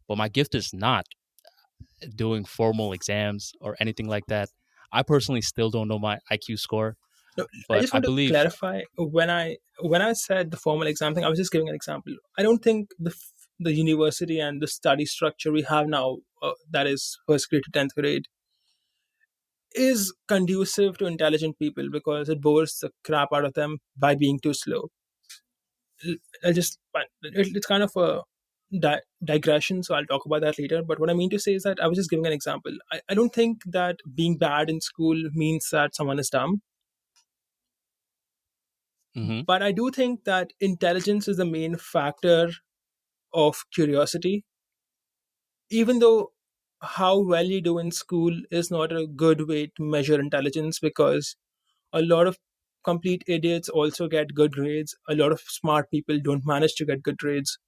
But my gift is not doing formal exams or anything like that. I personally still don't know my IQ score, No, I but just I want to believe. clarify, when I said the formal exam thing, I was just giving an example. I don't think the university and the study structure we have now, that is first grade to 10th grade, is conducive to intelligent people because it bores the crap out of them by being too slow. I just it's kind of a digression, so I'll talk about that later. But what I mean to say is that I was just giving an example. I don't think that being bad in school means that someone is dumb, Hmm. but I do think that intelligence is the main factor of curiosity. Even though how well you do in school is not a good way to measure intelligence, because a lot of complete idiots also get good grades. A lot of smart people don't manage to get good grades,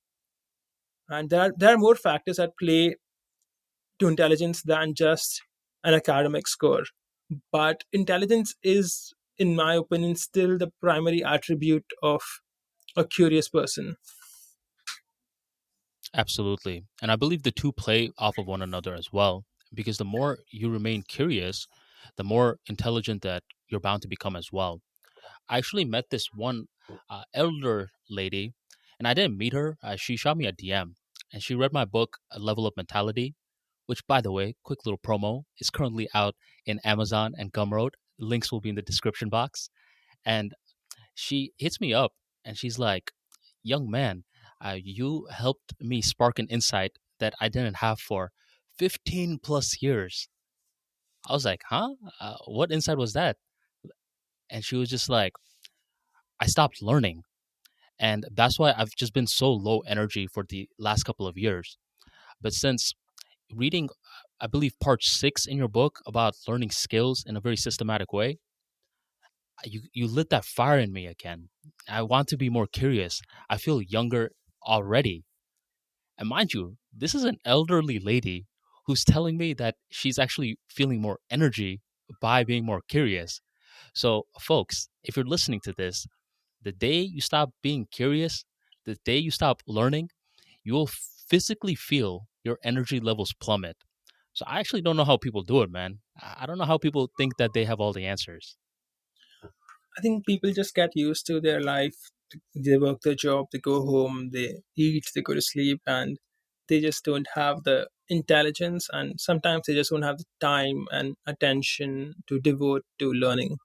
and there are more factors at play to intelligence than just an academic score. But intelligence is, in my opinion, still the primary attribute of a curious person. Absolutely. And I believe the two play off of one another as well, because the more you remain curious, the more intelligent that you're bound to become as well. I actually met this one elder lady, and I didn't meet her. She shot me a DM, and she read my book, A Level of Mentality, which, by the way, quick little promo, is currently out in Amazon and Gumroad. Links will be in the description box. And she hits me up, and she's like, "Young man, you helped me spark an insight that I didn't have for 15 plus years." I was like, "Huh? What insight was that?" And she was just like, "I stopped learning." And that's why I've just been so low energy for the last couple of years. But since reading, I believe, part six in your book about learning skills in a very systematic way, you lit that fire in me again. I want to be more curious. I feel younger already. And mind you, this is an elderly lady who's telling me that she's actually feeling more energy by being more curious. So, folks, if you're listening to this, the day you stop being curious, the day you stop learning, you will physically feel your energy levels plummet. So I actually don't know how people do it, man. I don't know how people think that they have all the answers. I think people just get used to their life. They work their job, they go home, they eat, they go to sleep, and they just don't have the intelligence, and sometimes they just don't have the time and attention to devote to learning.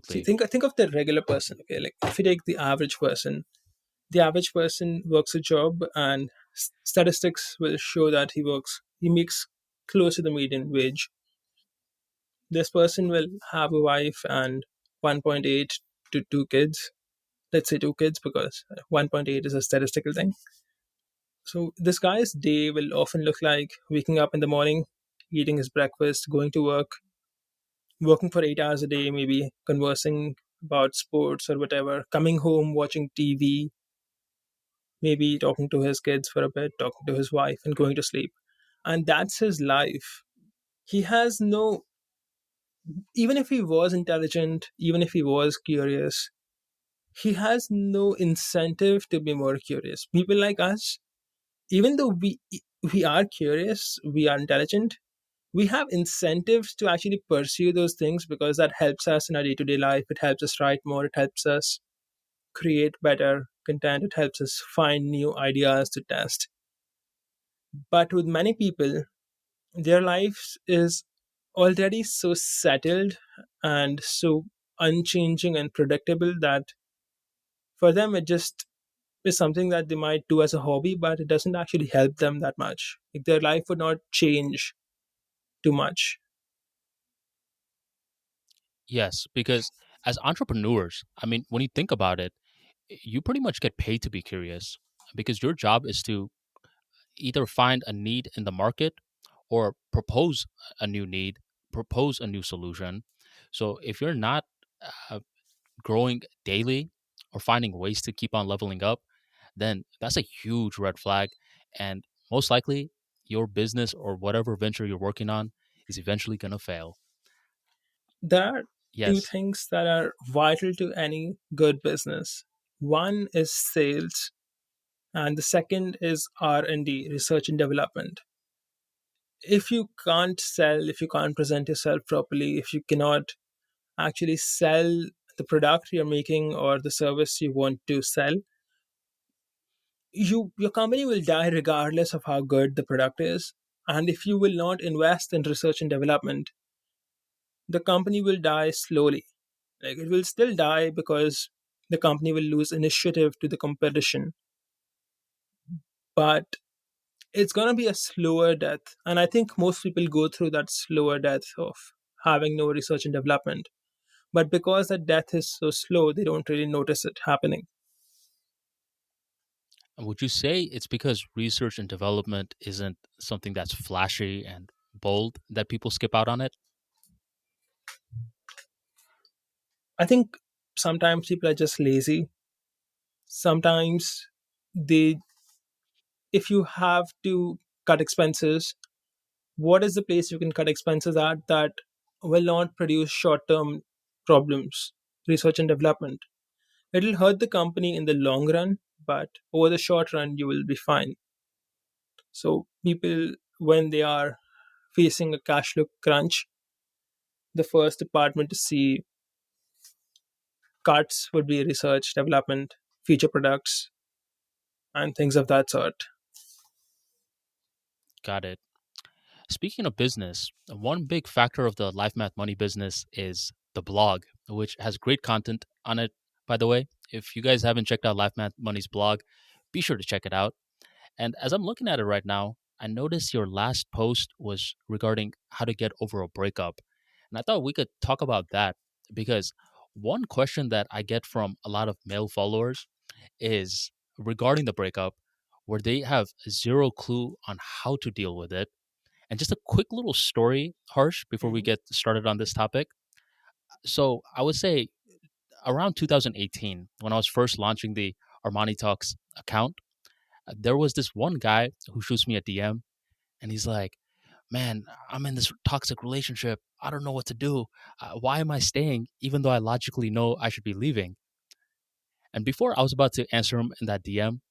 See, Absolutely. think of the regular person. Okay, like if you take the average person works a job, and statistics will show that he makes close to the median wage. This person will have a wife and 1.8 to 2 kids. Let's say 2 kids because 1.8 is a statistical thing. So this guy's day will often look like waking up in the morning, eating his breakfast, going to work, working for 8 hours a day, maybe conversing about sports or whatever, coming home, watching TV, maybe talking to his kids for a bit, talking to his wife, and going to sleep. And that's his life. He has no, even if he was intelligent, even if he was curious, he has no incentive to be more curious. People like us, even though we are curious, we are intelligent, we have incentives to actually pursue those things because that helps us in our day-to-day life. It helps us write more, it helps us create better content, it helps us find new ideas to test. But with many people, their life is already so settled and so unchanging and predictable that for them it just is something that they might do as a hobby, but it doesn't actually help them that much. Like their life would not change too much. Yes, because as entrepreneurs, I mean, when you think about it, you pretty much get paid to be curious because your job is to either find a need in the market or propose a new need, propose a new solution. So if you're not uh, growing daily or finding ways to keep on leveling up, then that's a huge red flag. And most likely, your business or whatever venture you're working on is eventually going to fail. There are two Yes. things that are vital to any good business. One is sales, and the second is R&D, research and development. If you can't sell, if you can't present yourself properly, if you cannot actually sell the product you're making or the service you want to sell, your company will die regardless of how good the product is. And if you will not invest in research and development, the company will die slowly. Like it will still die because the company will lose initiative to the competition, but it's going to be a slower death. And I think most people go through that slower death of having no research and development. But because that death is so slow, they don't really notice it happening. Would you say it's because research and development isn't something that's flashy and bold that people skip out on it? I think sometimes people are just lazy. Sometimes they, if you have to cut expenses, what is the place you can cut expenses at that will not produce short term problems? Research and development. It'll hurt the company in the long run, but over the short run, you will be fine. So, people, when they are facing a cash flow crunch, the first department to see cuts would be research, development, future products, and things of that sort. Got it. Speaking of business, one big factor of the Life Math Money business is the blog, which has great content on it, by the way. If you guys haven't checked out Life Math Money's blog, be sure to check it out. And as I'm looking at it right now, I noticed your last post was regarding how to get over a breakup. And I thought we could talk about that because one question that I get from a lot of male followers is regarding the breakup, where they have zero clue on how to deal with it. And just a quick little story, Harsh, before we Mhm. get started on this topic. So I would say around 2018, when I was first launching the ArmaniTalks account, there was this one guy who shoots me a DM and he's like, "Man, I'm in this toxic relationship. I don't know what to do. Why am I staying even though I logically know I should be leaving?" And before I was about to answer him in that DM,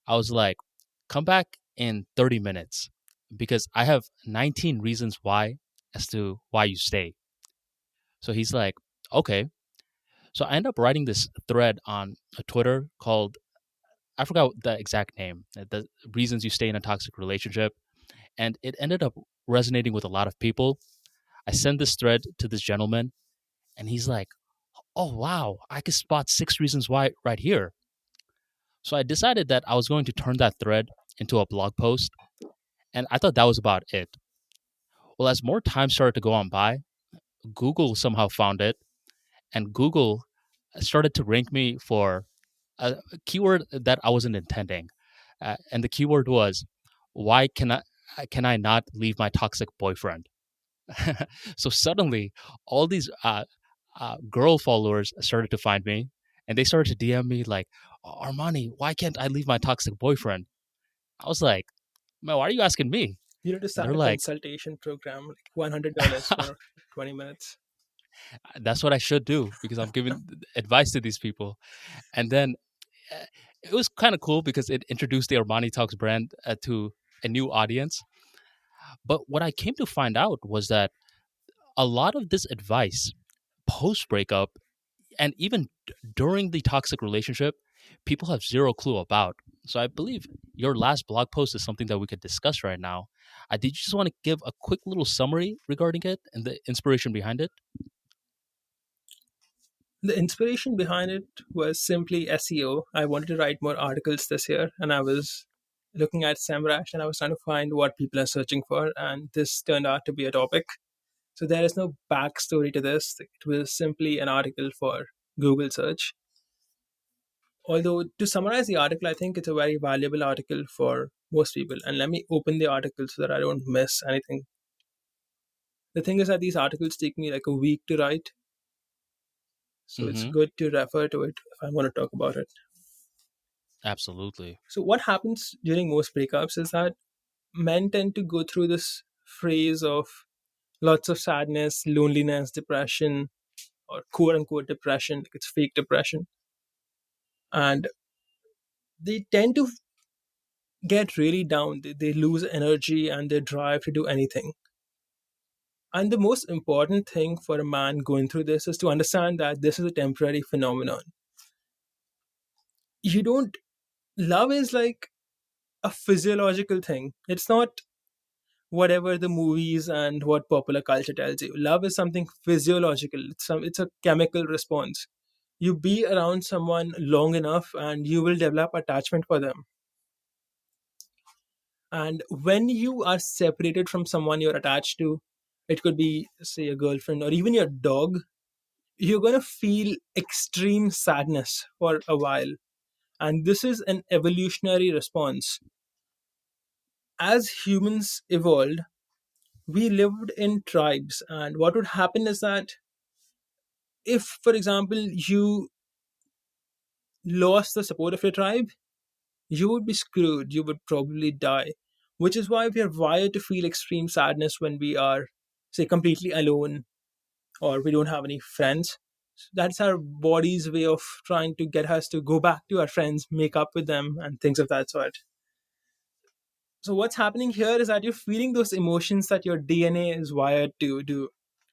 I was like, "Come back in 30 minutes because I have 19 reasons why as to why you stay." So he's like, "Okay." So I end up writing this thread on a Twitter called, I forgot the exact name, the reasons you stay in a toxic relationship. And it ended up resonating with a lot of people. I sent this thread to this gentleman, and he's like, "Oh, wow, I could spot 6 reasons why right here." So I decided that I was going to turn that thread into a blog post, and I thought that was about it. Well, as more time started to go on by, Google somehow found it, and Google started to rank me for a keyword that I wasn't intending. And the keyword was, "Why can I not leave my toxic boyfriend?" So suddenly, all these girl followers started to find me, and they started to DM me like, "Armani, why can't I leave my toxic boyfriend?" I was like, "Man, why are you asking me?" You need to And start they're a like, consultation program, like $100 for 20 minutes. "That's what I should do because I'm giving advice to these people." And then uh, it was kind of cool because it introduced the Armani Talks brand to a new audience. But what I came to find out was that a lot of this advice post breakup and even during the toxic relationship, people have zero clue about. So I believe your last blog post is something that we could discuss right now. Did you just want to give a quick little summary regarding it and the inspiration behind it? The inspiration behind it was simply SEO. I wanted to write more articles this year, and I was looking at SEMrush and I was trying to find what people are searching for, and this turned out to be a topic. So there is no backstory to this. It was simply an article for Google search. Although, to summarize the article, I think it's a very valuable article for most people. And let me open the article so that I don't miss anything. The thing is that these articles take me like a week to write, so it's Mm-hmm. good to refer to it if I want to talk about it. Absolutely. So, what happens during most breakups is that men tend to go through this phase of lots of sadness, loneliness, depression, or quote unquote depression, like it's fake depression. And they tend to get really down. They lose energy and their drive to do anything. And the most important thing for a man going through this is to understand that this is a temporary phenomenon. You don't, love is like a physiological thing. It's not whatever the movies and what popular culture tells you. Love is something physiological. It's a chemical response. You be around someone long enough and you will develop attachment for them. And when you are separated from someone you're attached to, it could be, say, a girlfriend or even your dog, you're going to feel extreme sadness for a while. And this is an evolutionary response. As humans evolved, we lived in tribes. And what would happen is that if, for example, you lost the support of your tribe, you would be screwed. You would probably die. Which is why we are wired to feel extreme sadness when we are, say, completely alone or we don't have any friends. That's our body's way of trying to get us to go back to our friends, make up with them, and things of that sort. So what's happening here is that you're feeling those emotions that your DNA is wired to do,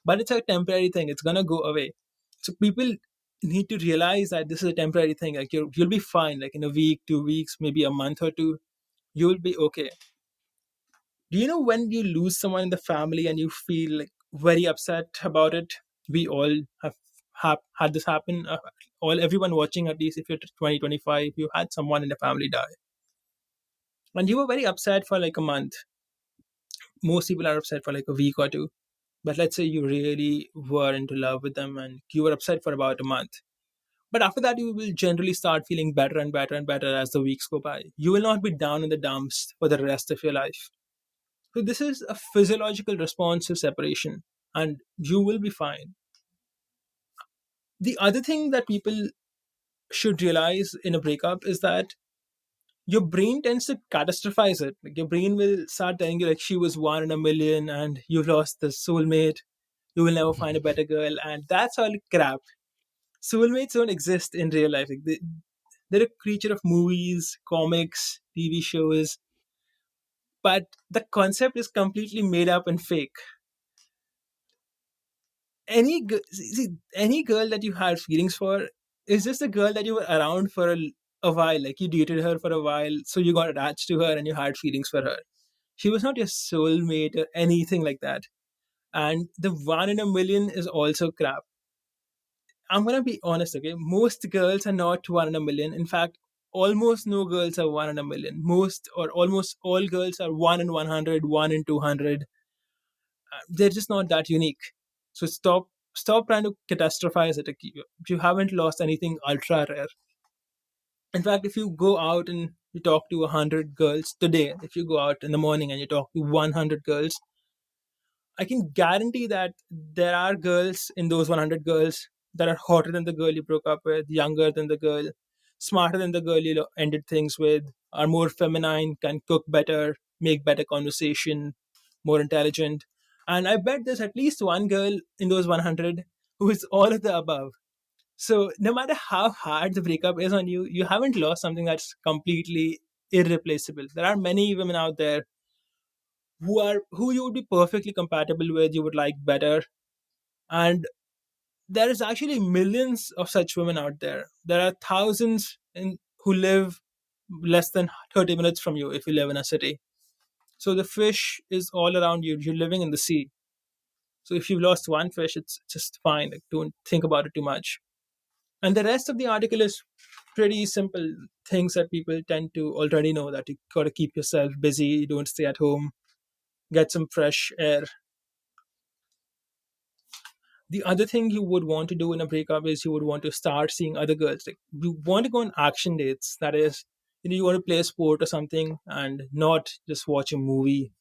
but it's a temporary thing. It's gonna go away. So people need to realize that this is a temporary thing. Like you'll be fine. Like in a week, 2 weeks, maybe a month or two, you'll be okay. Do you know when you lose someone in the family and you feel like very upset about it? We all have had this happen. All everyone watching, at least if you're 20, 25, you had someone in the family die, and you were very upset for like a month. Most people are upset for like a week or two. But let's say you really were into love with them and you were upset for about a month. But after that, you will generally start feeling better and better and better as the weeks go by. You will not be down in the dumps for the rest of your life. So, this is a physiological response to separation, and you will be fine. The other thing that people should realize in a breakup is that your brain tends to catastrophize it. Like your brain will start telling you, like, she was one in a million and you've lost the soulmate, you will never find a better girl, and that's all crap. Soulmates don't exist in real life. Like they're a creature of movies, comics, TV shows, but the concept is completely made up and fake. Any girl that you had feelings for is just a girl that you were around for a while. Like you dated her for a while, so you got attached to her and you had feelings for her. She was not your soulmate or anything like that. And the one in a million is also crap. I'm gonna be honest, okay? Most girls are not one in a million. In fact, almost no girls are one in a million. Most or almost all girls are one in 100, one in 200. They're just not that unique. So stop trying to catastrophize it. Like, you haven't lost anything ultra rare. In fact, if you go out and you talk to 100 girls today, if you go out in the morning and you talk to 100 girls, I can guarantee that there are girls in those 100 girls that are hotter than the girl you broke up with, younger than the girl, smarter than the girl you ended things with, are more feminine, can cook better, make better conversation, more intelligent. And I bet there's at least one girl in those 100 who is all of the above. So no matter how hard the breakup is on you, you haven't lost something that's completely irreplaceable. There are many women out there who you would be perfectly compatible with, you would like better, and there is actually millions of such women out there. There are thousands who live less than 30 minutes from you if you live in a city. So the fish is all around you. You're living in the sea. So if you've lost one fish, it's just fine. Like, don't think about it too much. And the rest of the article is pretty simple things that people tend to already know, that you got to keep yourself busy, don't stay at home, get some fresh air. The other thing you would want to do in a breakup is you would want to start seeing other girls. Like you want to go on action dates. That is, you want to play a sport or something and not just watch a movie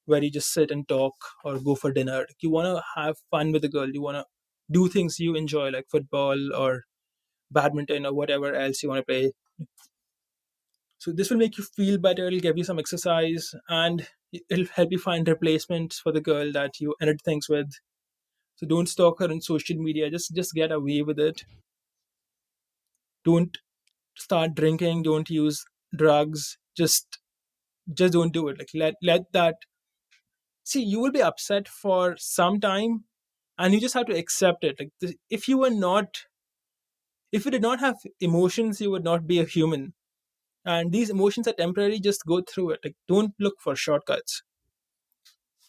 where you just sit and talk or go for dinner. Like, you want to have fun with the girl. You want to do things you enjoy, like football or badminton or whatever else you want to play. So this will make you feel better. It'll give you some exercise and it'll help you find replacements for the girl that you ended things with. So don't stalk her on social media. Just get away with it. Don't start drinking. Don't use drugs. Just don't do it. Like let that. See, you will be upset for some time, and you just have to accept it. Like if you were not, if you did not have emotions, you would not be a human. And these emotions are temporary. Just go through it. Like don't look for shortcuts.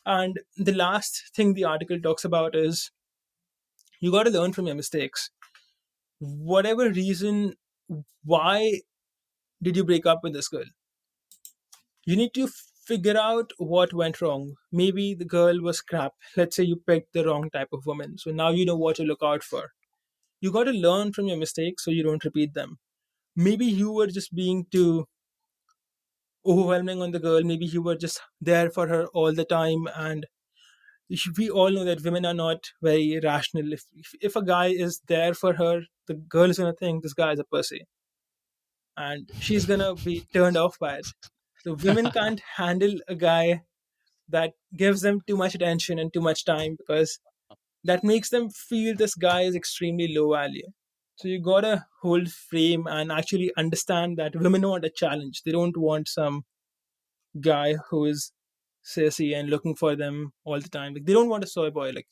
And the last thing the article talks about is you got to learn from your mistakes. Whatever reason, why did you break up with this girl? You need to figure out what went wrong. Maybe the girl was crap. Let's say you picked the wrong type of woman. So now you know what to look out for. You got to learn from your mistakes so you don't repeat them. Maybe you were just being too overwhelming on the girl. Maybe you were just there for her all the time. And we all know that women are not very rational. If a guy is there for her, the girl is going to think this guy is a pussy. And she's going to be turned off by it. So women can't handle a guy that gives them too much attention and too much time because that makes them feel this guy is extremely low value. So you gotta hold frame and actually understand that women want a challenge. They don't want some guy who is sassy and looking for them all the time. Like they don't want a soy boy. Like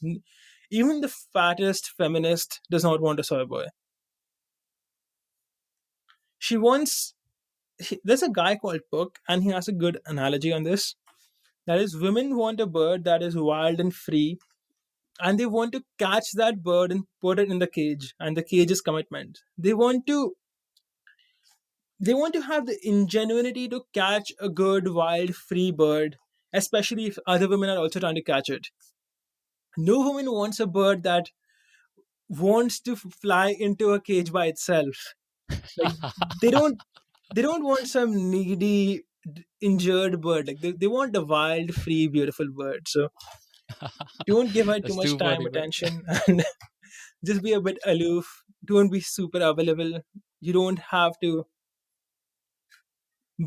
even the fattest feminist does not want a soy boy. She wants. There's a guy called Book, and he has a good analogy on this. That is, women want a bird that is wild and free, and they want to catch that bird and put it in the cage, and the cage is commitment. They want to have the ingenuity to catch a good wild free bird, especially if other women are also trying to catch it. No woman wants a bird that wants to fly into a cage by itself. Like they don't they don't want some needy injured bird. Like they want a wild free beautiful bird. So don't give her too That's much too time funny, man. attention and just be a bit aloof. Don't be super available. You don't have to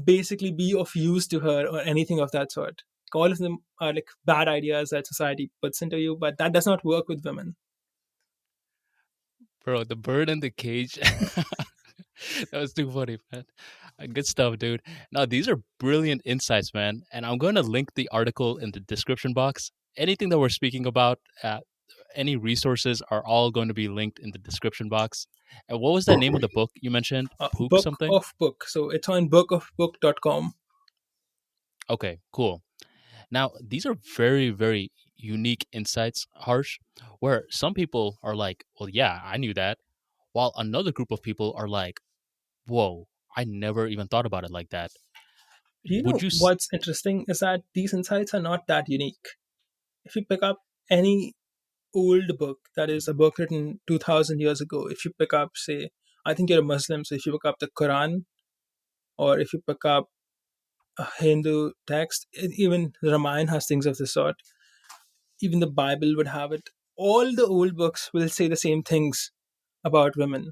basically be of use to her or anything of that sort. All of them are like bad ideas that society puts into you, but that does not work with women. Bro, the bird in the cage. That was too funny, man. Good stuff, dude. Now, these are brilliant insights, man. And I'm going to link the article in the description box. Anything that we're speaking about, any resources are all going to be linked in the description box. And what was that name of the book you mentioned? Pook Book something? of Book. So it's on bookofbook.com. Okay, cool. Now, these are very, very unique insights, Harsh, where some people are like, well, yeah, I knew that. While another group of people are like, whoa, I never even thought about it like that. You Would know you? what's interesting is that these insights are not that unique. If you pick up any old book that is a book written 2000 years ago, if you pick up, say, I think you're a Muslim, so if you pick up the Quran, or if you pick up a Hindu text, even Ramayana has things of this sort, even the Bible would have it. All the old books will say the same things about women.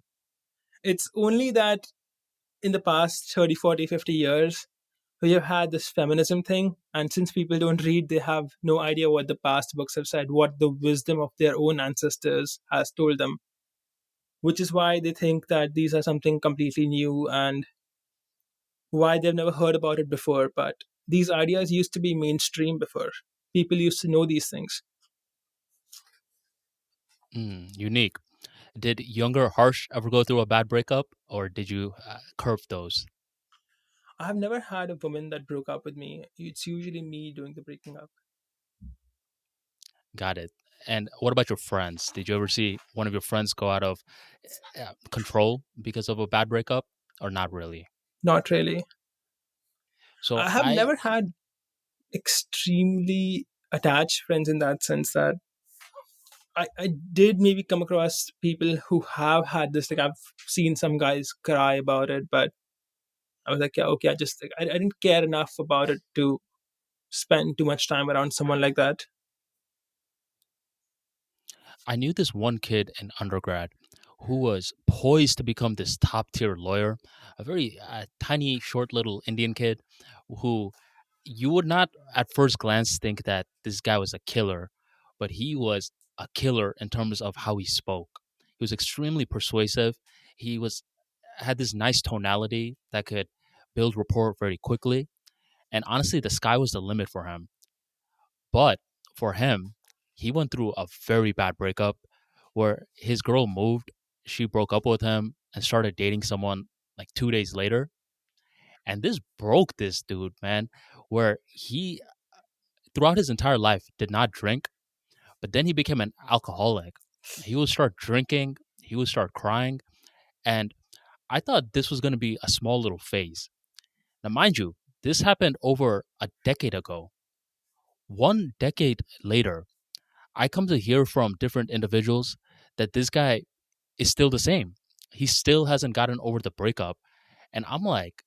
It's only that in the past 30, 40, 50 years, we have had this feminism thing, and since people don't read, they have no idea what the past books have said, what the wisdom of their own ancestors has told them, which is why they think that these are something completely new and why they've never heard about it before. But these ideas used to be mainstream before. People used to know these things. Unique. Did younger Harsh ever go through a bad breakup, or did you curve those? I've never had a woman that broke up with me. It's usually me doing the breaking up. Got it. And what about your friends? Did you ever see one of your friends go out of control because of a bad breakup, or not really? Not really. So I have I never had extremely attached friends in that sense that I did maybe come across people who have had this. Like I've seen some guys cry about it, but I was like, yeah, okay. I just like, I didn't care enough about it to spend too much time around someone like that. I knew this one kid in undergrad who was poised to become this top tier lawyer, a very tiny, short little Indian kid who you would not at first glance think that this guy was a killer, but he was a killer in terms of how he spoke. He was extremely persuasive. He was had this nice tonality that could build rapport very quickly. And honestly, the sky was the limit for him. But for him, he went through a very bad breakup where his girl moved, she broke up with him and started dating someone like 2 days later. And this broke this dude, man, where he, throughout his entire life, did not drink, but then he became an alcoholic. He would start drinking, he would start crying. And I thought this was going to be a small little phase. Now, mind you, this happened over a decade ago. 1 decade later, I come to hear from different individuals that this guy is still the same. He still hasn't gotten over the breakup. And I'm like,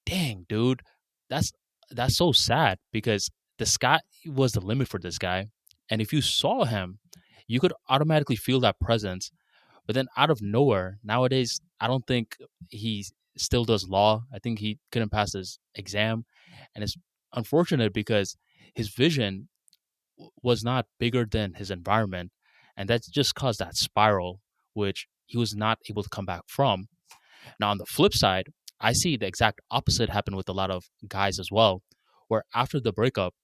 dang, dude, that's that's so sad because the sky was the limit for this guy. And if you saw him, you could automatically feel that presence. But then out of nowhere, nowadays, I don't think he still does law. I think he couldn't pass his exam. And it's unfortunate because his vision was not bigger than his environment. And that just caused that spiral, which he was not able to come back from. Now, on the flip side, I see the exact opposite happen with a lot of guys as well, where after the breakup,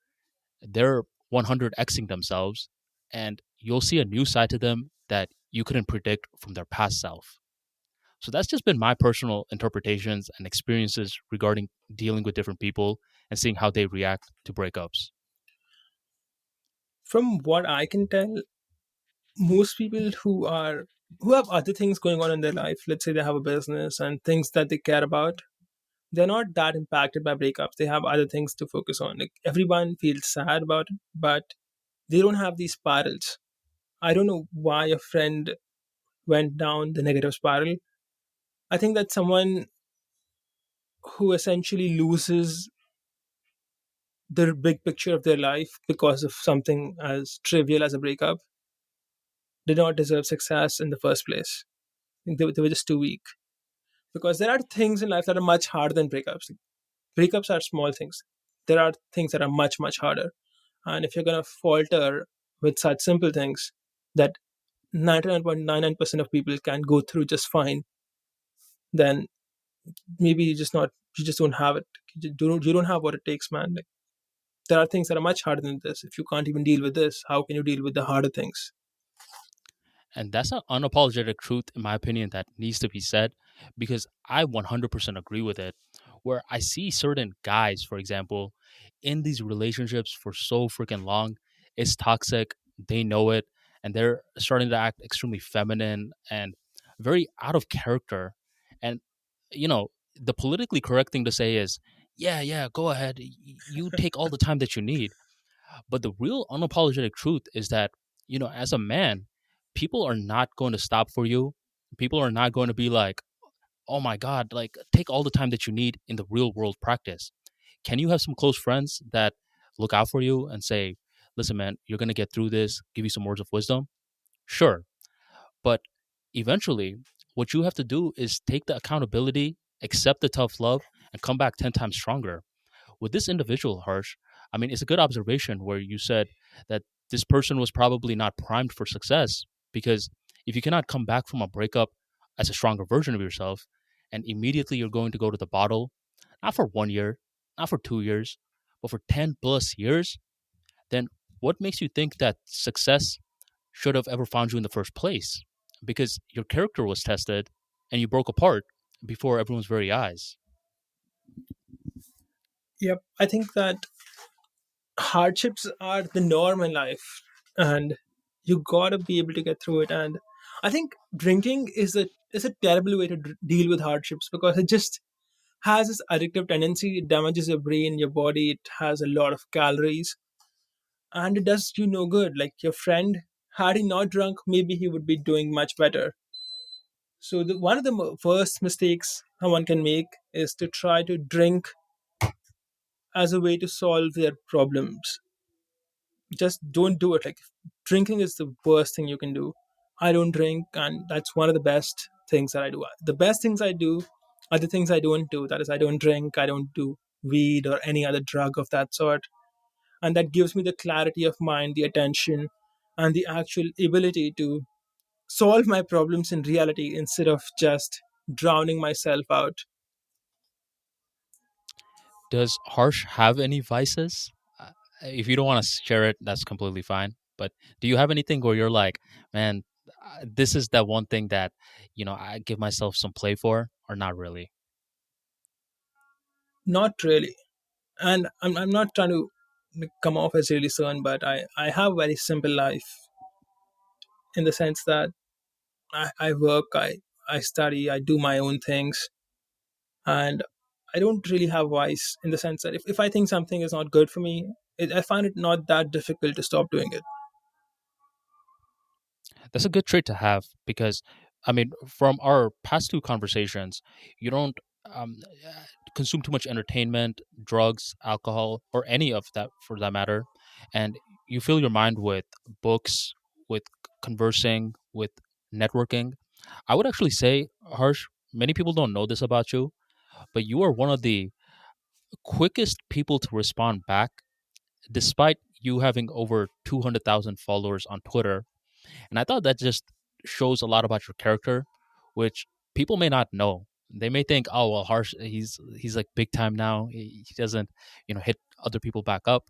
they're 100xing themselves, and you'll see a new side to them that you couldn't predict from their past self. So that's just been my personal interpretations and experiences regarding dealing with different people and seeing how they react to breakups. From what I can tell, most people who have other things going on in their life, let's say they have a business and things that they care about, they're not that impacted by breakups. They have other things to focus on. Like everyone feels sad about it, but they don't have these spirals. I don't know why a friend went down the negative spiral. I think that someone who essentially loses the big picture of their life because of something as trivial as a breakup did not deserve success in the first place. I think they were just too weak. Because there are things in life that are much harder than breakups. Breakups are small things. There are things that are much, much harder. And if you're going to falter with such simple things that 99.99% of people can go through just fine, then maybe you just don't have it. You don't have what it takes, man. Like, there are things that are much harder than this. If you can't even deal with this, how can you deal with the harder things? And that's an unapologetic truth, in my opinion, that needs to be said because I 100% agree with it. Where I see certain guys, for example, in these relationships for so freaking long, it's toxic. They know it, and they're starting to act extremely feminine and very out of character. And, you know, the politically correct thing to say is, yeah, yeah, go ahead. You take all the time that you need. But the real unapologetic truth is that, as a man, people are not going to stop for you. People are not going to be like, oh my God, like take all the time that you need in the real world practice. Can you have some close friends that look out for you and say, listen, man, you're going to get through this, give you some words of wisdom? Sure. But eventually, what you have to do is take the accountability, accept the tough love, and come back 10 times stronger. With this individual, Harsh, I mean, it's a good observation where you said that this person was probably not primed for success because if you cannot come back from a breakup as a stronger version of yourself and immediately you're going to go to the bottle, not for 1 year, not for 2 years, but for 10 plus years, then what makes you think that success should have ever found you in the first place? Because your character was tested and you broke apart before everyone's very eyes. Yep. I think that hardships are the norm in life, and you gotta be able to get through it. And I think drinking is a terrible way to deal with hardships because it just has this addictive tendency. It damages your brain, your body. It has a lot of calories, and it does you no good. Like your friend, had he not drunk, maybe he would be doing much better. So one of the worst mistakes someone can make is to try to drink as a way to solve their problems. Just don't do it. Like drinking is the worst thing you can do. I don't drink, and that's one of the best things that I do. The best things I do are the things I don't do. That is, I don't drink, I don't do weed or any other drug of that sort. And that gives me the clarity of mind, the attention, and the actual ability to solve my problems in reality instead of just drowning myself out. Does Harsh have any vices? If you don't want to share it, that's completely fine. But do you have anything where you're like, man, this is that one thing that, I give myself some play for, or not really? Not really. And I'm not trying to come off as really stern, but I have a very simple life in the sense that I work, I study, I do my own things, and I don't really have vice in the sense that if I think something is not good for me, I find it not that difficult to stop doing it. That's a good trait to have because, I mean, from our past two conversations, you don't um, uh, consume too much entertainment, drugs, alcohol, or any of that for that matter. And you fill your mind with books, with conversing, with networking. I would actually say, Harsh, many people don't know this about you, but you are one of the quickest people to respond back, despite you having over 200,000 followers on Twitter. And I thought that just shows a lot about your character, which people may not know. They may think, oh well, Harsh, he's like big time now. He doesn't, hit other people back up.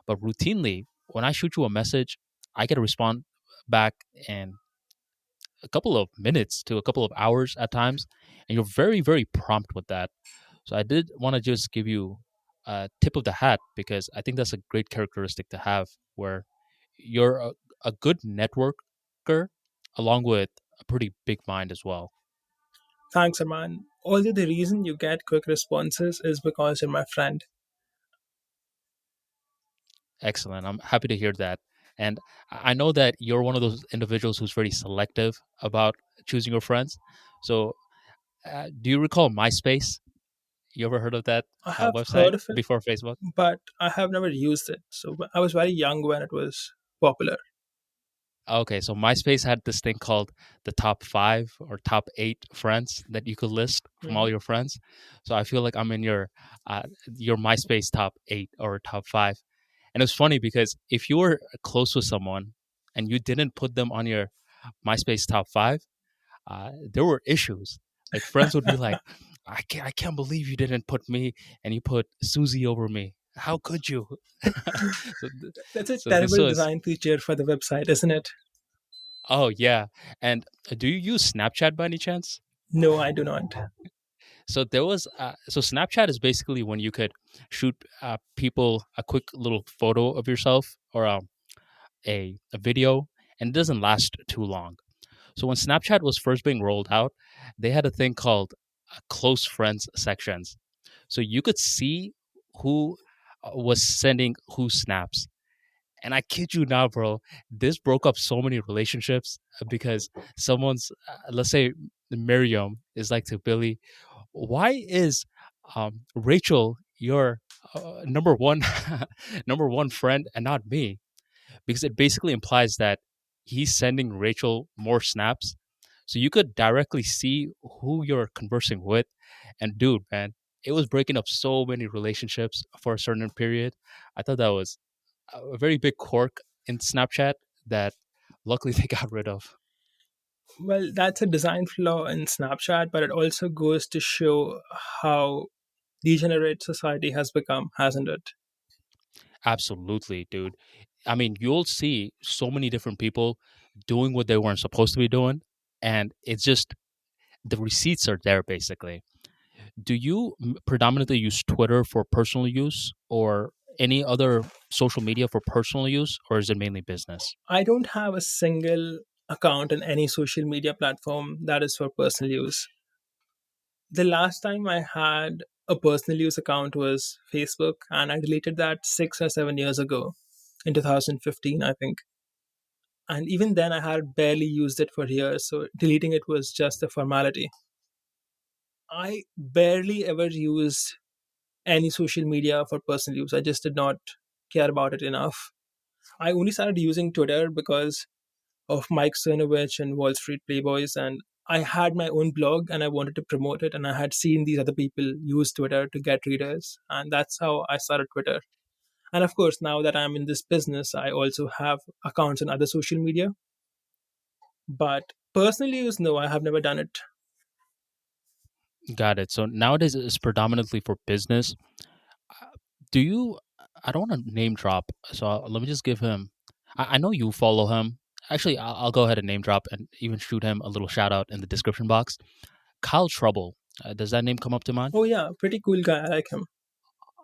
But routinely, when I shoot you a message, I get a response back in a couple of minutes to a couple of hours at times, and you're very, very prompt with that. So I did want to just give you a tip of the hat because I think that's a great characteristic to have, where you're a good networker along with a pretty big mind as well. Thanks, Arman. Although the reason you get quick responses is because you're my friend. Excellent. I'm happy to hear that. And I know that you're one of those individuals who's very selective about choosing your friends. So, do you recall MySpace? You ever heard of that I have website heard of it, before Facebook? but I have never used it. So I was very young when it was popular. Okay, so MySpace had this thing called the top 5 or top 8 friends that you could list from all Mhm. your friends. So I feel like I'm in your MySpace top 8 or top 5. And it's funny because if you were close with someone and you didn't put them on your MySpace top 5, there were issues. Like friends would be like, I can't believe you didn't put me and you put Susie over me. How could you? so, That's a so this terrible was design feature for the website, isn't it? Oh yeah. And do you use Snapchat by any chance? No, I do not. So Snapchat is basically when you could shoot people a quick little photo of yourself or a video, and it doesn't last too long. So when Snapchat was first being rolled out, they had a thing called close friends sections. So you could see who was sending who snaps. And I kid you not, bro, this broke up so many relationships because let's say Miriam is like to Billy, why is Rachel your number one number one friend and not me? Because it basically implies that he's sending Rachel more snaps. So you could directly see who you're conversing with. And dude, man, it was breaking up so many relationships for a certain period. I thought that was a very big quirk in Snapchat that luckily they got rid of. Well, that's a design flaw in Snapchat, but it also goes to show how degenerate society has become, hasn't it? Absolutely, dude. I mean, you'll see so many different people doing what they weren't supposed to be doing, and it's just the receipts are there basically. Do you predominantly use Twitter for personal use or any other social media for personal use, or is it mainly business? I don't have a single account in any social media platform that is for personal use. The last time I had a personal use account was Facebook, and I deleted that 6 or 7 years ago in 2015, I think. And even then, I had barely used it for years, so deleting it was just a formality. I barely ever used any social media for personal use. I just did not care about it enough. I only started using Twitter because of Mike Cernovich and Wall Street Playboys, and I had my own blog and I wanted to promote it, and I had seen these other people use Twitter to get readers, and that's how I started Twitter. And of course, now that I'm in this business, I also have accounts on other social media, but personally use, no, I have never done it. Got it. So nowadays it's predominantly for business. Uh, Do you? I don't want to name drop, so let me just give him. I know you follow him. Actually, I'll go ahead and name drop and even shoot him a little shout out in the description box. Kyle Trouble. Does that name come up to mind? Oh yeah, pretty cool guy. I like him.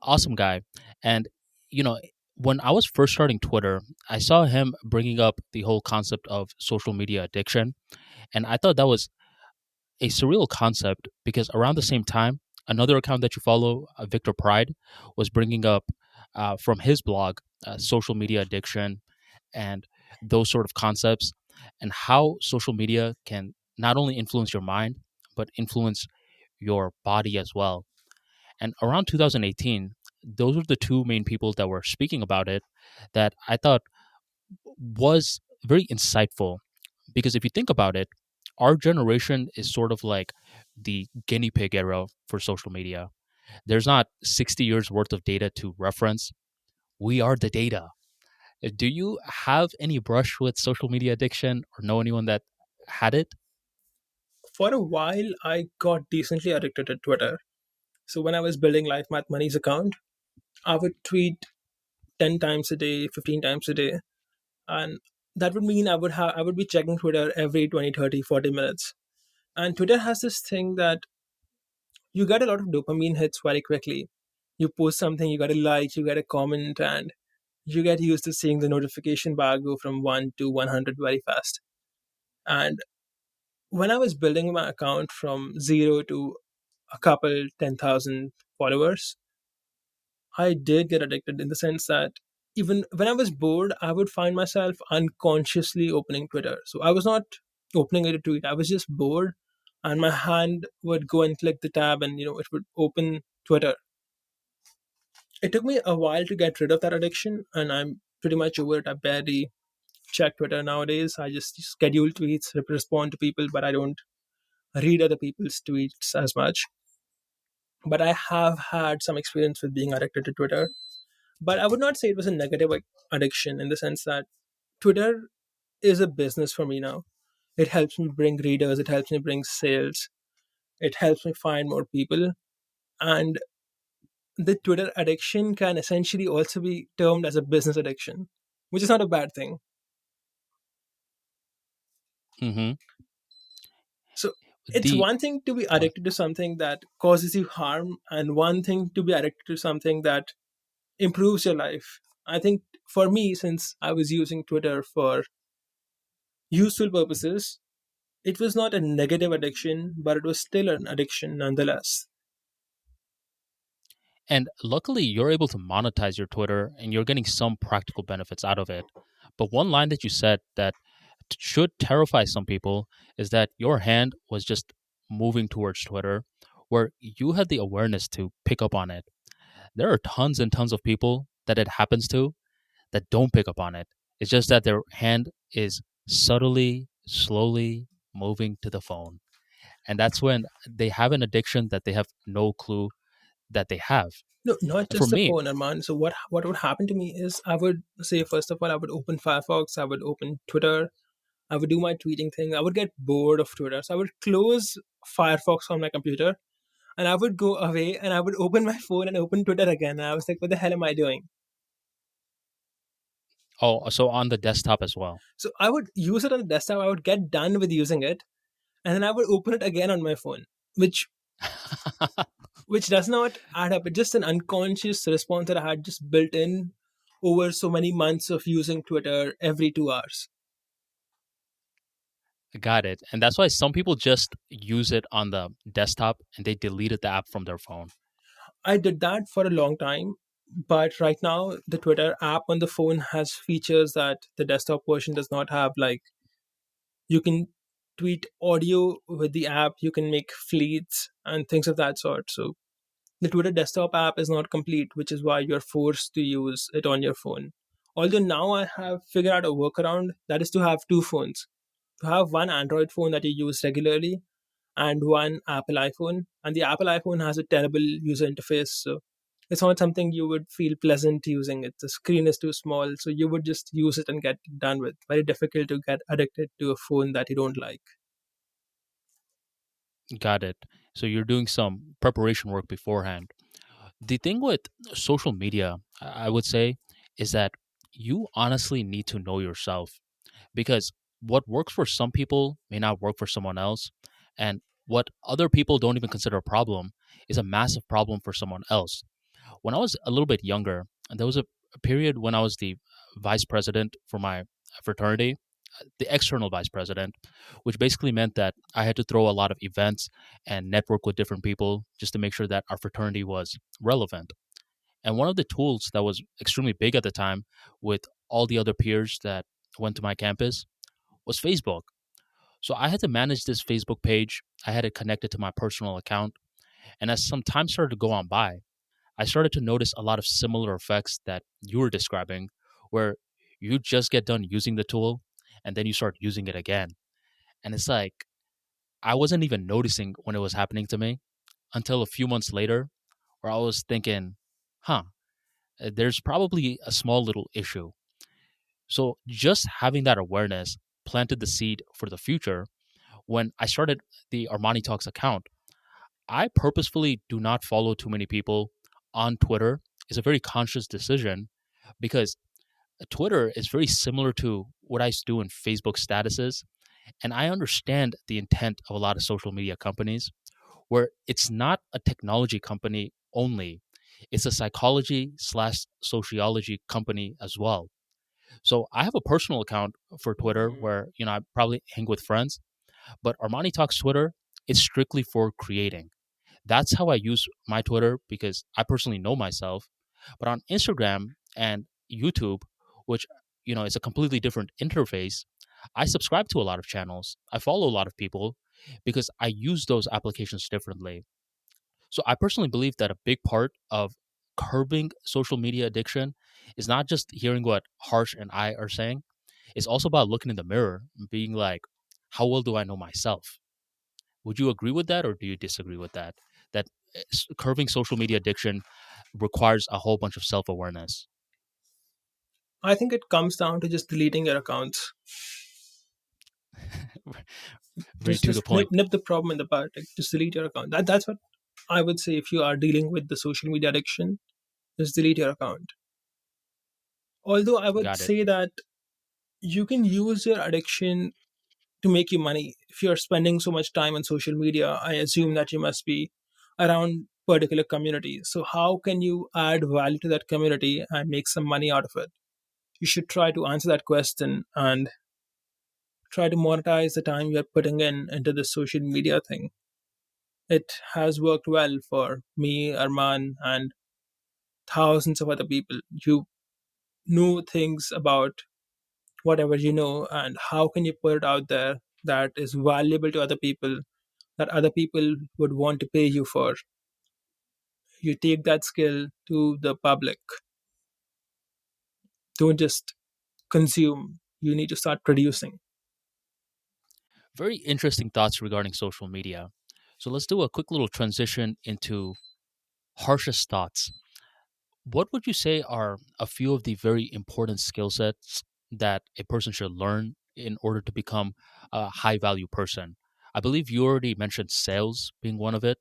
Awesome guy. And, you know, when I was first starting Twitter, I saw him bringing up the whole concept of social media addiction. And I thought that was a surreal concept because around the same time, another account that you follow, Victor Pride, was bringing up from his blog social media addiction and those sort of concepts and how social media can not only influence your mind, but influence your body as well. And around 2018, those were the two main people that were speaking about it that I thought was very insightful. Because if you think about it, our generation is sort of like the guinea pig era for social media. There's not 60 years worth of data to reference. We are the data. Do you have any brush with social media addiction or know anyone that had it? For a while, I got decently addicted to Twitter. So when I was building LifeMathMoney's account, I would tweet 10 times a day, 15 times a day. And that would mean I would be checking Twitter every 20, 30, 40 minutes. And Twitter has this thing that you get a lot of dopamine hits very quickly. You post something, you get a like, you get a comment, and you get used to seeing the notification bar go from 1 to 100 very fast. And when I was building my account from zero to a couple 10,000 followers, I did get addicted in the sense that even when I was bored, I would find myself unconsciously opening Twitter. So I was not opening it to tweet, I was just bored, and my hand would go and click the tab, and it would open Twitter. It took me a while to get rid of that addiction, and I'm pretty much over it. I barely check Twitter nowadays. I just schedule tweets, respond to people, but I don't read other people's tweets as much. But I have had some experience with being addicted to Twitter. But I would not say it was a negative addiction in the sense that Twitter is a business for me now. It helps me bring readers, it helps me bring sales, it helps me find more people. And the Twitter addiction can essentially also be termed as a business addiction, which is not a bad thing. Hmm. So it's The one thing to be uh, addicted to something that causes you harm, and one thing to be addicted to something that improves your life. I think for me, since I was using Twitter for useful purposes, it was not a negative addiction, but it was still an addiction nonetheless. and luckily you're able to monetize your Twitter and you're getting some practical benefits out of it. But one line that you said that should terrify some people is that your hand was just moving towards Twitter where you had the awareness to pick up on it. There are tons and tons of people that it happens to that don't pick up on it. It's just that their hand is subtly, slowly moving to the phone. And that's when they have an addiction that they have no clue that they have. No, not For just the me, phone, Arman. So what would happen to me is I would say first of all I would open Firefox, I would open Twitter, I would do my tweeting thing. I would get bored of Twitter, so I would close Firefox on my computer, and I would go away and I would open my phone and open Twitter again. And I was like, what the hell am I doing? oh, so on the desktop as well. So I would use it on the desktop. I would get done with using it, and then I would open it again on my phone, which does not add up. It's just an unconscious response that I had just built in over so many months of using Twitter every 2 hours. Got it. And that's why some people just use it on the desktop and they deleted the app from their phone. I did that for a long time, but right now the Twitter app on the phone has features that the desktop version does not have. Like you can tweet audio with the app, you can make fleets and things of that sort. So the Twitter desktop app is not complete, which is why you're forced to use it on your phone. Although now I have figured out a workaround that is to have two phones. To have one Android phone that you use regularly and one Apple iPhone. And the Apple iPhone has a terrible user interface. So it's not something you would feel pleasant using it. The screen is too small. So you would just use it and get it done with. Very difficult to get addicted to a phone that you don't like. Got it. So you're doing some preparation work beforehand. The thing with social media, I would say, is that you honestly need to know yourself because what works for some people may not work for someone else. And what other people don't even consider a problem is a massive problem for someone else. When I was a little bit younger, there was a period when I was the vice president for my fraternity, the external vice president, which basically meant that I had to throw a lot of events and network with different people just to make sure that our fraternity was relevant. And one of the tools that was extremely big at the time with all the other peers that went to my campus was Facebook. So I had to manage this Facebook page. I had it connected to my personal account. And as some time started to go on by, I started to notice a lot of similar effects that you were describing, where you just get done using the tool and then you start using it again. And it's like, I wasn't even noticing when it was happening to me until a few months later, where I was thinking, huh, there's probably a small little issue. So just having that awareness planted the seed for the future. When I started the Armani Talks account, I purposefully do not follow too many people on Twitter. It's a very conscious decision because Twitter is very similar to what I used to do in Facebook statuses. And I understand the intent of a lot of social media companies where it's not a technology company only, it's a psychology slash sociology company as well. So I have a personal account for Twitter where, I probably hang with friends, but Armani Talks Twitter is strictly for creating. That's how I use my Twitter because I personally know myself. But on Instagram and YouTube, which is a completely different interface, I subscribe to a lot of channels. I follow a lot of people because I use those applications differently. So I personally believe that a big part of curbing social media addiction is not just hearing what Harsh and I are saying. It's also about looking in the mirror and being like, how well do I know myself? Would you agree with that or do you disagree with that? That curbing social media addiction requires a whole bunch of self awareness. I think it comes down to just deleting your accounts. Very Just to the just nip, point. nip the problem in the bud. Like, just delete your account. That's what I would say if you are dealing with the social media addiction. Just delete your account. Although I would Got it. say that you can use your addiction to make you money. If you're spending so much time on social media, I assume that you must be around particular communities. So how can you add value to that community and make some money out of it? You should try to answer that question and try to monetize the time you're putting in into the social media thing. It has worked well for me, Arman, and thousands of other people. You know things about whatever you know, and how can you put it out there that is valuable to other people, that other people would want to pay you for. You take that skill to the public. Don't just consume. You need to start producing. Very interesting thoughts regarding social media. So let's do a quick little transition into harshest thoughts. What would you say are a few of the very important skill sets that a person should learn in order to become a high value person? I believe you already mentioned sales being one of it.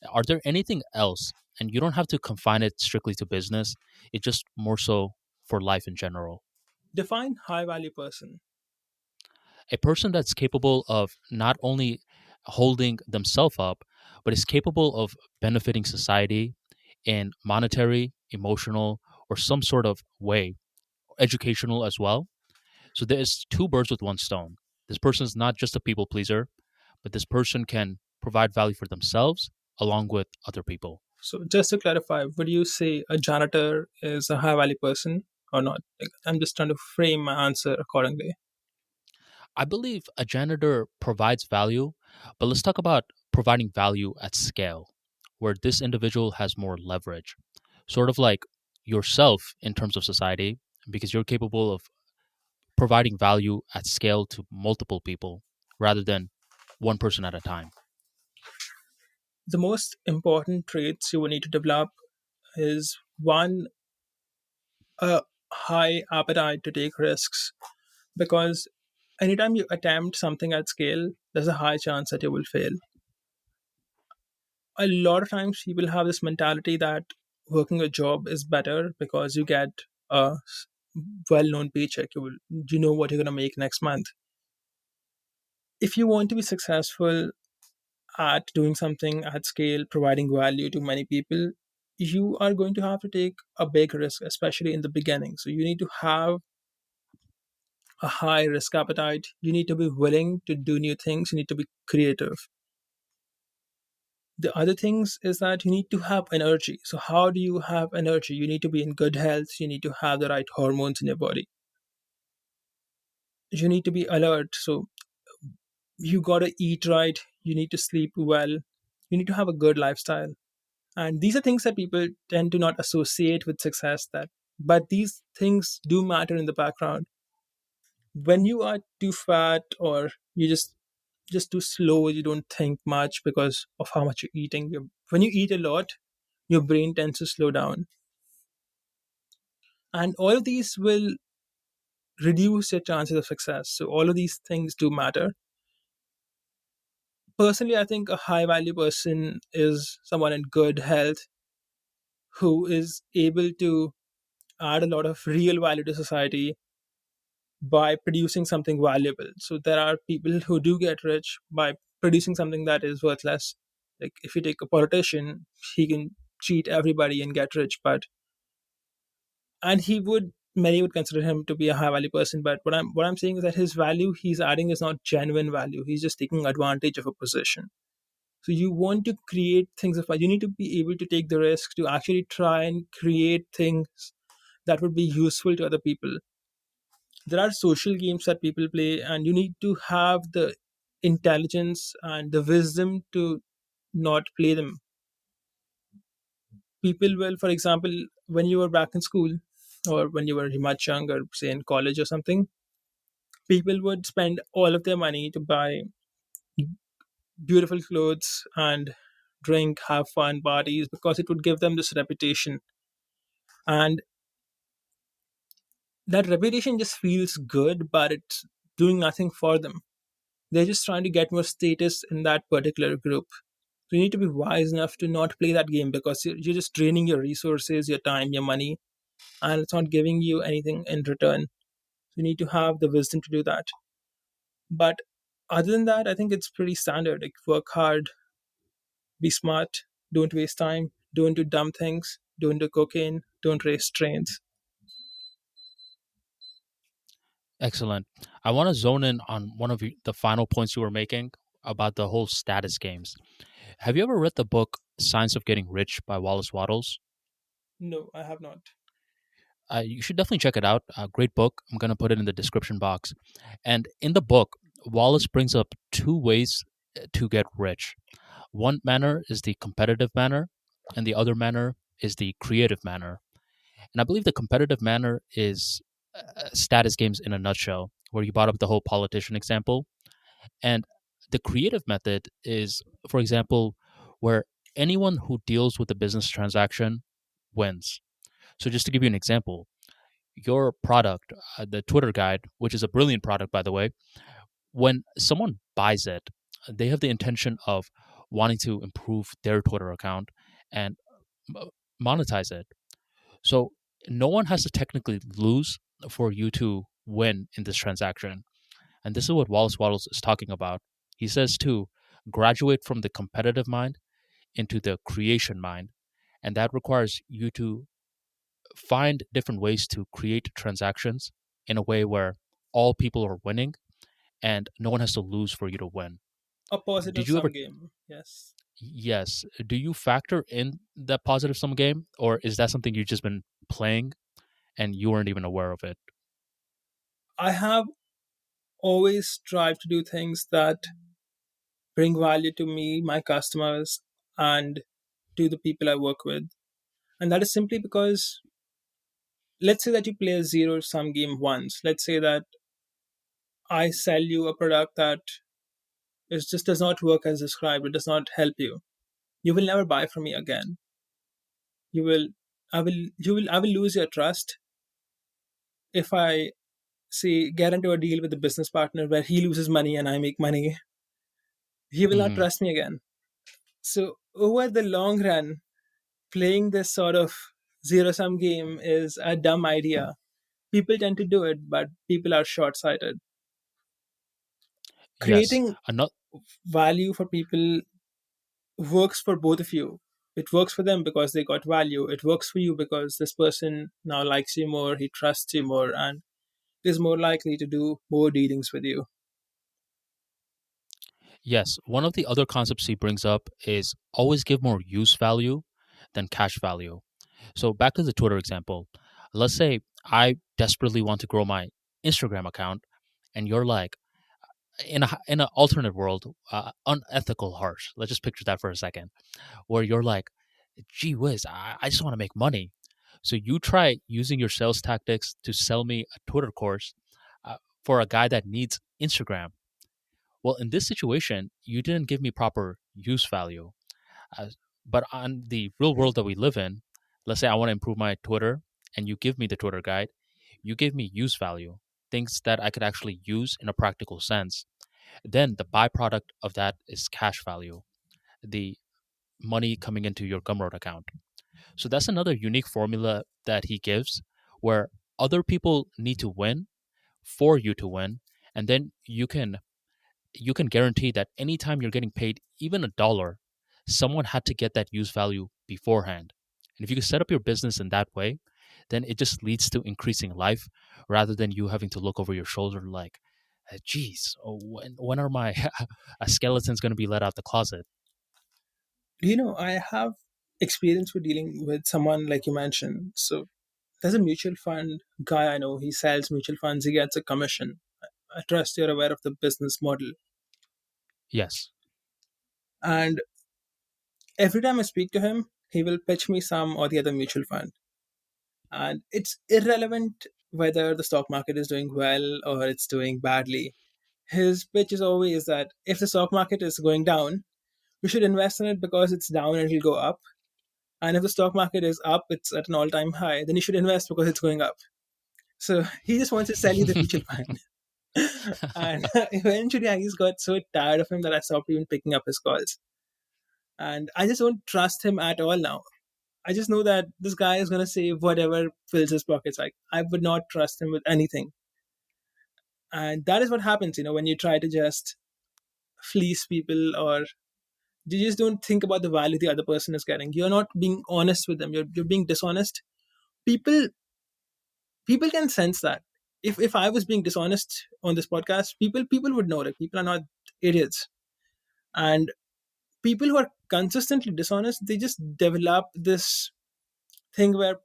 Are there anything else? And you don't have to confine it strictly to business, it's just more so for life in general. Define high value person. A person that's capable of not only holding themselves up, but is capable of benefiting society in monetary, emotional, or some sort of way, educational as well. So there's two birds with one stone. This person is not just a people pleaser, but this person can provide value for themselves along with other people. So just to clarify, would you say a janitor is a high value person or not? Like, I'm just trying to frame my answer accordingly. I believe a janitor provides value, but let's talk about providing value at scale, where this individual has more leverage, sort of like yourself in terms of society, because you're capable of providing value at scale to multiple people rather than one person at a time. The most important traits you will need to develop is one, a high appetite to take risks, because anytime you attempt something at scale, there's a high chance that you will fail. A lot of times people have this mentality that working a job is better because you get a well-known paycheck. You know what you're going to make next month. If you want to be successful at doing something at scale, providing value to many people, you are going to have to take a big risk, especially in the beginning. So you need to have a high risk appetite. You need to be willing to do new things. You need to be creative. The other things is that you need to have energy. So how do you have energy? You need to be in good health. You need to have the right hormones in your body. You need to be alert. So you got to eat right. You need to sleep well. You need to have a good lifestyle. And these are things that people tend to not associate with success, that but these things do matter in the background. When you are too fat, or you just too slow, you don't think much because of how much you're eating. When you eat a lot, your brain tends to slow down, and all of these will reduce your chances of success. So all of these things do matter. Personally, I think a high value person is someone in good health who is able to add a lot of real value to society by producing something valuable. So there are people who do get rich by producing something that is worthless. Like if you take a politician, he can cheat everybody and get rich, but and he would many would consider him to be a high value person. But what I'm saying is that his value he's adding is not genuine value. He's just taking advantage of a position. So you want to create things of you need to be able to take the risk to actually try and create things that would be useful to other people. There are social games that people play, and you need to have the intelligence and the wisdom to not play them. People will, for example, when you were back in school or when you were much younger, say in college or something, people would spend all of their money to buy beautiful clothes and drink, have fun parties because it would give them this reputation. And that reputation just feels good, but it's doing nothing for them. They're just trying to get more status in that particular group. So you need to be wise enough to not play that game because you're just draining your resources, your time, your money, and it's not giving you anything in return. So you need to have the wisdom to do that. But other than that, I think it's pretty standard. Like work hard, be smart, don't waste time, don't do dumb things, don't do cocaine, don't race trains. Excellent. I want to zone in on one of the final points you were making about the whole status games. Have you ever read the book Science of Getting Rich by Wallace Wattles? No, I have not. You should definitely check it out. A great book. I'm going to put it in the description box. And in the book, Wallace brings up two ways to get rich. One manner is the competitive manner, and the other manner is the creative manner. And I believe the competitive manner is status games in a nutshell, where you brought up the whole politician example. And the creative method is, for example, where anyone who deals with a business transaction wins. So, just to give you an example, your product, the Twitter guide, which is a brilliant product, by the way, when someone buys it, they have the intention of wanting to improve their Twitter account and monetize it. So no one has to technically lose for you to win in this transaction. And this is what Wallace Wattles is talking about. He says to graduate from the competitive mind into the creation mind. And that requires you to find different ways to create transactions in a way where all people are winning and no one has to lose for you to win. A positive Did you sum ever? game, yes. Yes. Do you factor in that positive sum game, or is that something you've just been playing and you weren't even aware of it? I have always strived to do things that bring value to me, my customers, and to the people I work with. And that is simply because, let's say that you play a zero sum game once. Let's say that I sell you a product that just does not work as described, it does not help you. You will never buy from me again. You will, I will lose your trust if I say get into a deal with a business partner where he loses money and I make money. He will not Hmm. trust me again. So over the long run, playing this sort of zero sum game is a dumb idea. People tend to do it, but people are short sighted. Yes. Creating Another. value for people works for both of you. It works for them because they got value. It works for you because this person now likes you more, he trusts you more, and is more likely to do more dealings with you. Yes. One of the other concepts he brings up is always give more use value than cash value. So back to the Twitter example. Let's say I desperately want to grow my Instagram account, and you're like, in an alternate world, unethical harsh. Let's just picture that for a second, where you're like, gee whiz, I just want to make money. So you try using your sales tactics to sell me a Twitter course for a guy that needs Instagram. Well, in this situation, you didn't give me proper use value. Uh, but on the real world that we live in, let's say I want to improve my Twitter and you give me the Twitter guide, you give me use value. things that I could actually use in a practical sense, then the byproduct of that is cash value, the money coming into your Gumroad account. So that's another unique formula that he gives where other people need to win for you to win, and then you can guarantee that anytime you're getting paid even $1, someone had to get that use value beforehand. And if you can set up your business in that way, then it just leads to increasing life rather than you having to look over your shoulder like, geez, oh, when are my skeletons going to be let out the closet? I have experience with dealing with someone like you mentioned. So there's a mutual fund guy I know. He sells mutual funds. He gets a commission. I trust you're aware of the business model. Yes. And every time I speak to him, he will pitch me some or the other mutual fund. And it's irrelevant whether the stock market is doing well or it's doing badly. His pitch is always that if the stock market is going down, we should invest in it because it's down and it'll go up. And if the stock market is up, it's at an all time high, then you should invest because it's going up. So he just wants to sell you the mutual fund. And eventually, I just got so tired of him that I stopped even picking up his calls. And I just don't trust him at all now. I just know that this guy is going to say whatever fills his pockets. Like, I would not trust him with anything. And that is what happens, when you try to just fleece people, or you just don't think about the value the other person is getting. You're not being honest with them. You're being dishonest. People people can sense that. If I was being dishonest on this podcast, people would know. Like, people are not idiots. And people who are consistently dishonest, they just develop this thing where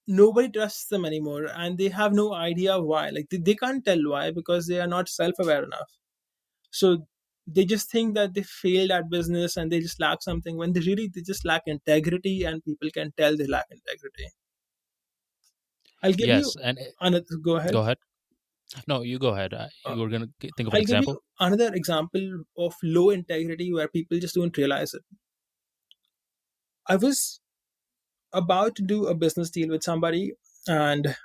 nobody trusts them anymore, and they have no idea why. Like, they can't tell why because they are not self-aware enough. So they just think that they failed at business and they just lack something, when they just lack integrity, and people can tell they lack integrity. I'll give you Yes. And another. Go ahead. go ahead. No, you go ahead. Uh, You were going to think of an I'll give example? you another example of low integrity where people just don't realize it. I was about to do a business deal with somebody, and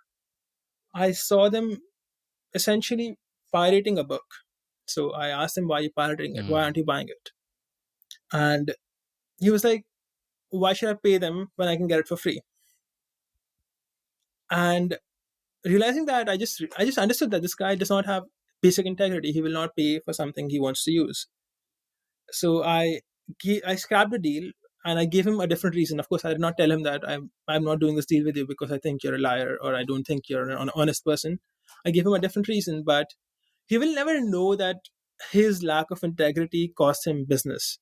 I saw them essentially pirating a book. So I asked him, why are you pirating it? Why Mm. aren't you buying it? And he was like, why should I pay them when I can get it for free? And realizing that, I just understood that this guy does not have basic integrity. He will not pay for something he wants to use. So I scrapped the deal, and I gave him a different reason. Of course, I did not tell him that I'm not doing this deal with you because I think you're a liar or I don't think you're an honest person. I gave him a different reason, but he will never know that his lack of integrity cost him business.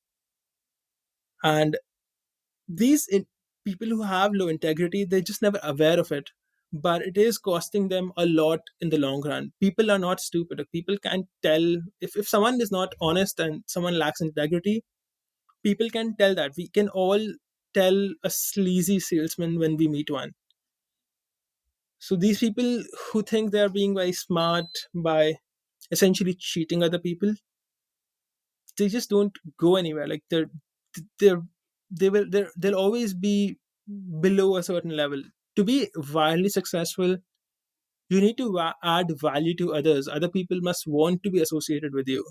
And people who have low integrity, they're just never aware of it, but it is costing them a lot in the long run. People are not stupid. People can tell if someone is not honest and someone lacks integrity. People can tell that. We can all tell a sleazy salesman when we meet one. So these people who think they're being very smart by essentially cheating other people, they just don't go anywhere. Like, they're they'll always be below a certain level. To be wildly successful, you need to add value to others. Other people must want to be associated with you.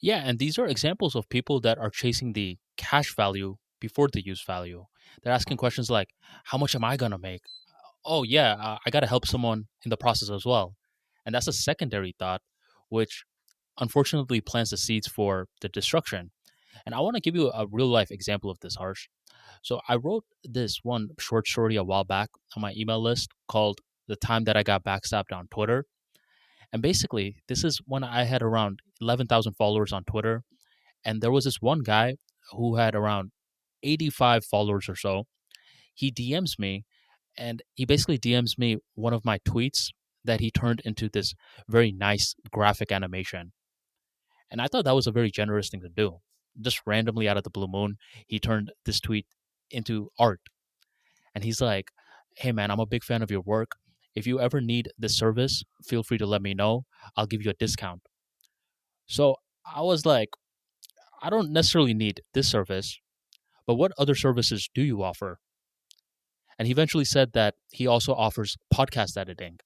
Yeah, and these are examples of people that are chasing the cash value before the use value. They're asking questions like, how much am I going to make? Oh, yeah, I got to help someone in the process as well. And that's a secondary thought, which unfortunately plants the seeds for the destruction. And I want to give you a real life example of this, Harsh. So I wrote this one short story a while back on my email list called The Time That I Got Backstabbed on Twitter. And basically, this is when I had around 11,000 followers on Twitter. And there was this one guy who had around 85 followers or so. He DMs me, and he basically DMs me one of my tweets that he turned into this very nice graphic animation. And I thought that was a very generous thing to do. Just randomly out of the blue moon, he turned this tweet into art. And he's like, hey man, I'm a big fan of your work. If you ever need this service, feel free to let me know. I'll give you a discount. So I was like, I don't necessarily need this service, but what other services do you offer? And he eventually said that he also offers podcast editing.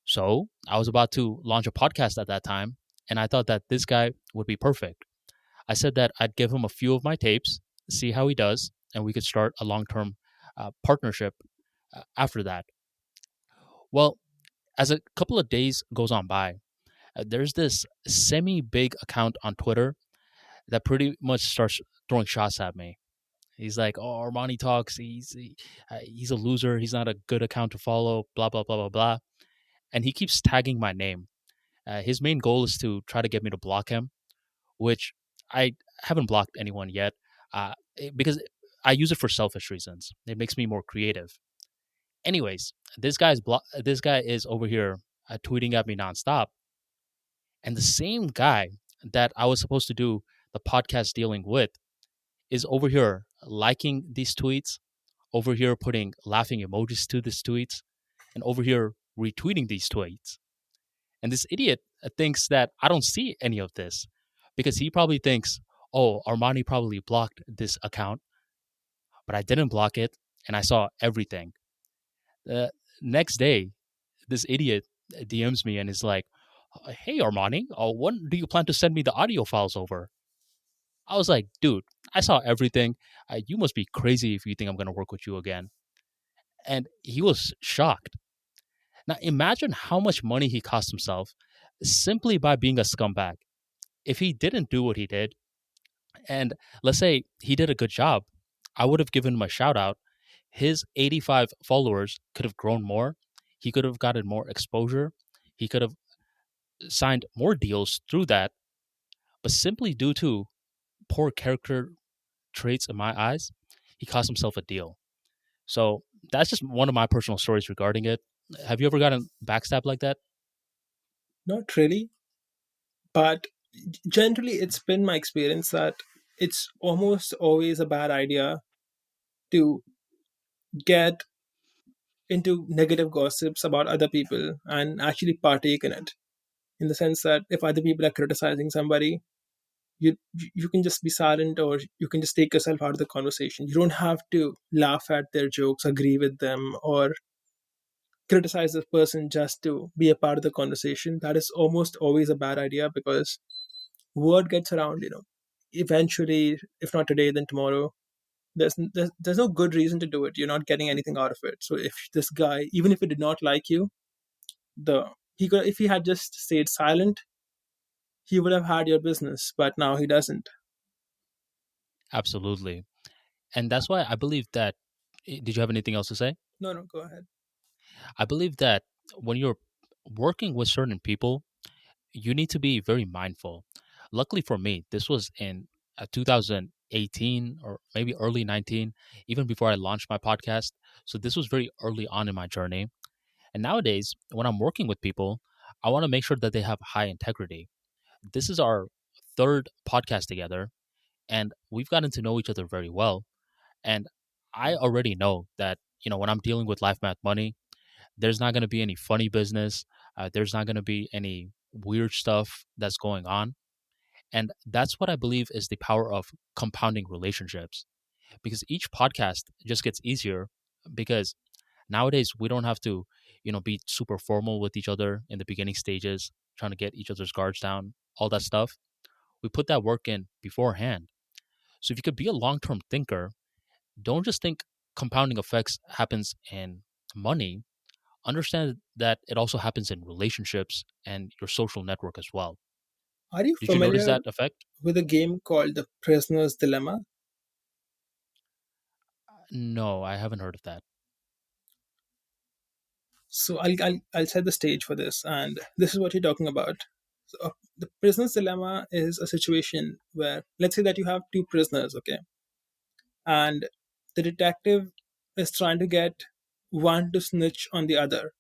So I was about to launch a podcast at that time, and I thought that this guy would be perfect. I said that I'd give him a few of my tapes, see how he does, and we could start a long term partnership after that. Well, as a couple of days goes on by, there's this semi big account on Twitter that pretty much starts throwing shots at me. He's like, "Oh, Armani talks. He's a loser. He's not a good account to follow." Blah blah blah blah blah. And he keeps tagging my name. His main goal is to try to get me to block him, which I haven't blocked anyone yet, because I use it for selfish reasons. It makes me more creative. Anyways, this guy is over here tweeting at me nonstop, and the same guy that I was supposed to do the podcast dealing with is over here liking these tweets, over here putting laughing emojis to these tweets, and over here retweeting these tweets. And this idiot thinks that I don't see any of this because he probably thinks, oh, Armani probably blocked this account, but I didn't block it and I saw everything. The next day, this idiot DMs me and is like, hey, Armani, when do you plan to send me the audio files over? I was like, dude, I saw everything. You must be crazy if you think I'm going to work with you again. And he was shocked. Now, imagine how much money he cost himself simply by being a scumbag. If he didn't do what he did, and let's say he did a good job, I would have given him a shout out. His 85 followers could have grown more. He could have gotten more exposure. He could have signed more deals through that. But simply due to poor character traits in my eyes, he cost himself a deal. So that's just one of my personal stories regarding it. Have you ever gotten backstabbed like that? Not really, but generally, it's been my experience that it's almost always a bad idea to get into negative gossips about other people and actually partake in it. In the sense that if other people are criticizing somebody, you can just be silent, or you can just take yourself out of the conversation. You don't have to laugh at their jokes, agree with them, or criticize this person just to be a part of the conversation. That is almost always a bad idea, because word gets around, eventually, if not today, then tomorrow. There's no good reason to do it. You're not getting anything out of it. So if this guy, even if he did not like you, the he could, if he had just stayed silent, he would have had your business, but now he doesn't. Absolutely. And that's why I believe that. Did you have anything else to say? No, no, go ahead. I believe that when you're working with certain people, you need to be very mindful. Luckily for me, this was in 2018 or maybe early 19, even before I launched my podcast. So this was very early on in my journey. And nowadays, when I'm working with people, I want to make sure that they have high integrity. This is our third podcast together, and we've gotten to know each other very well. And I already know that, when I'm dealing with Life Math Money, there's not going to be any funny business. There's not going to be any weird stuff that's going on. And that's what I believe is the power of compounding relationships, because each podcast just gets easier because nowadays we don't have to, be super formal with each other in the beginning stages, trying to get each other's guards down, all that stuff. We put that work in beforehand. So if you could be a long term thinker, don't just think compounding effects happens in money. Understand that it also happens in relationships and your social network as well. Are you Did you notice familiar that effect? with a game called The Prisoner's Dilemma? No, I haven't heard of that. So I'll set the stage for this, and this is what you're talking about. So, the prisoner's dilemma is a situation where, let's say that you have two prisoners, okay, and the detective is trying to get one to snitch on the other.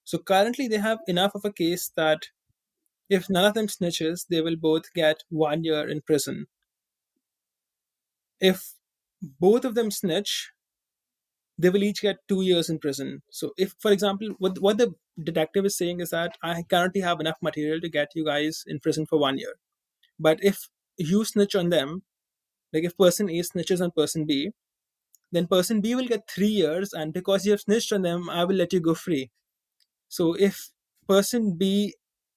So currently, they have enough of a case that if none of them snitches, they will both get 1 year in prison. If both of them snitch, they will each get 2 years in prison. So, if, for example, what the detective is saying is that I currently have enough material to get you guys in prison for 1 year. But if you snitch on them, like if person A snitches on person B, then person B will get 3 years, and because you have snitched on them, I will let you go free. So if person B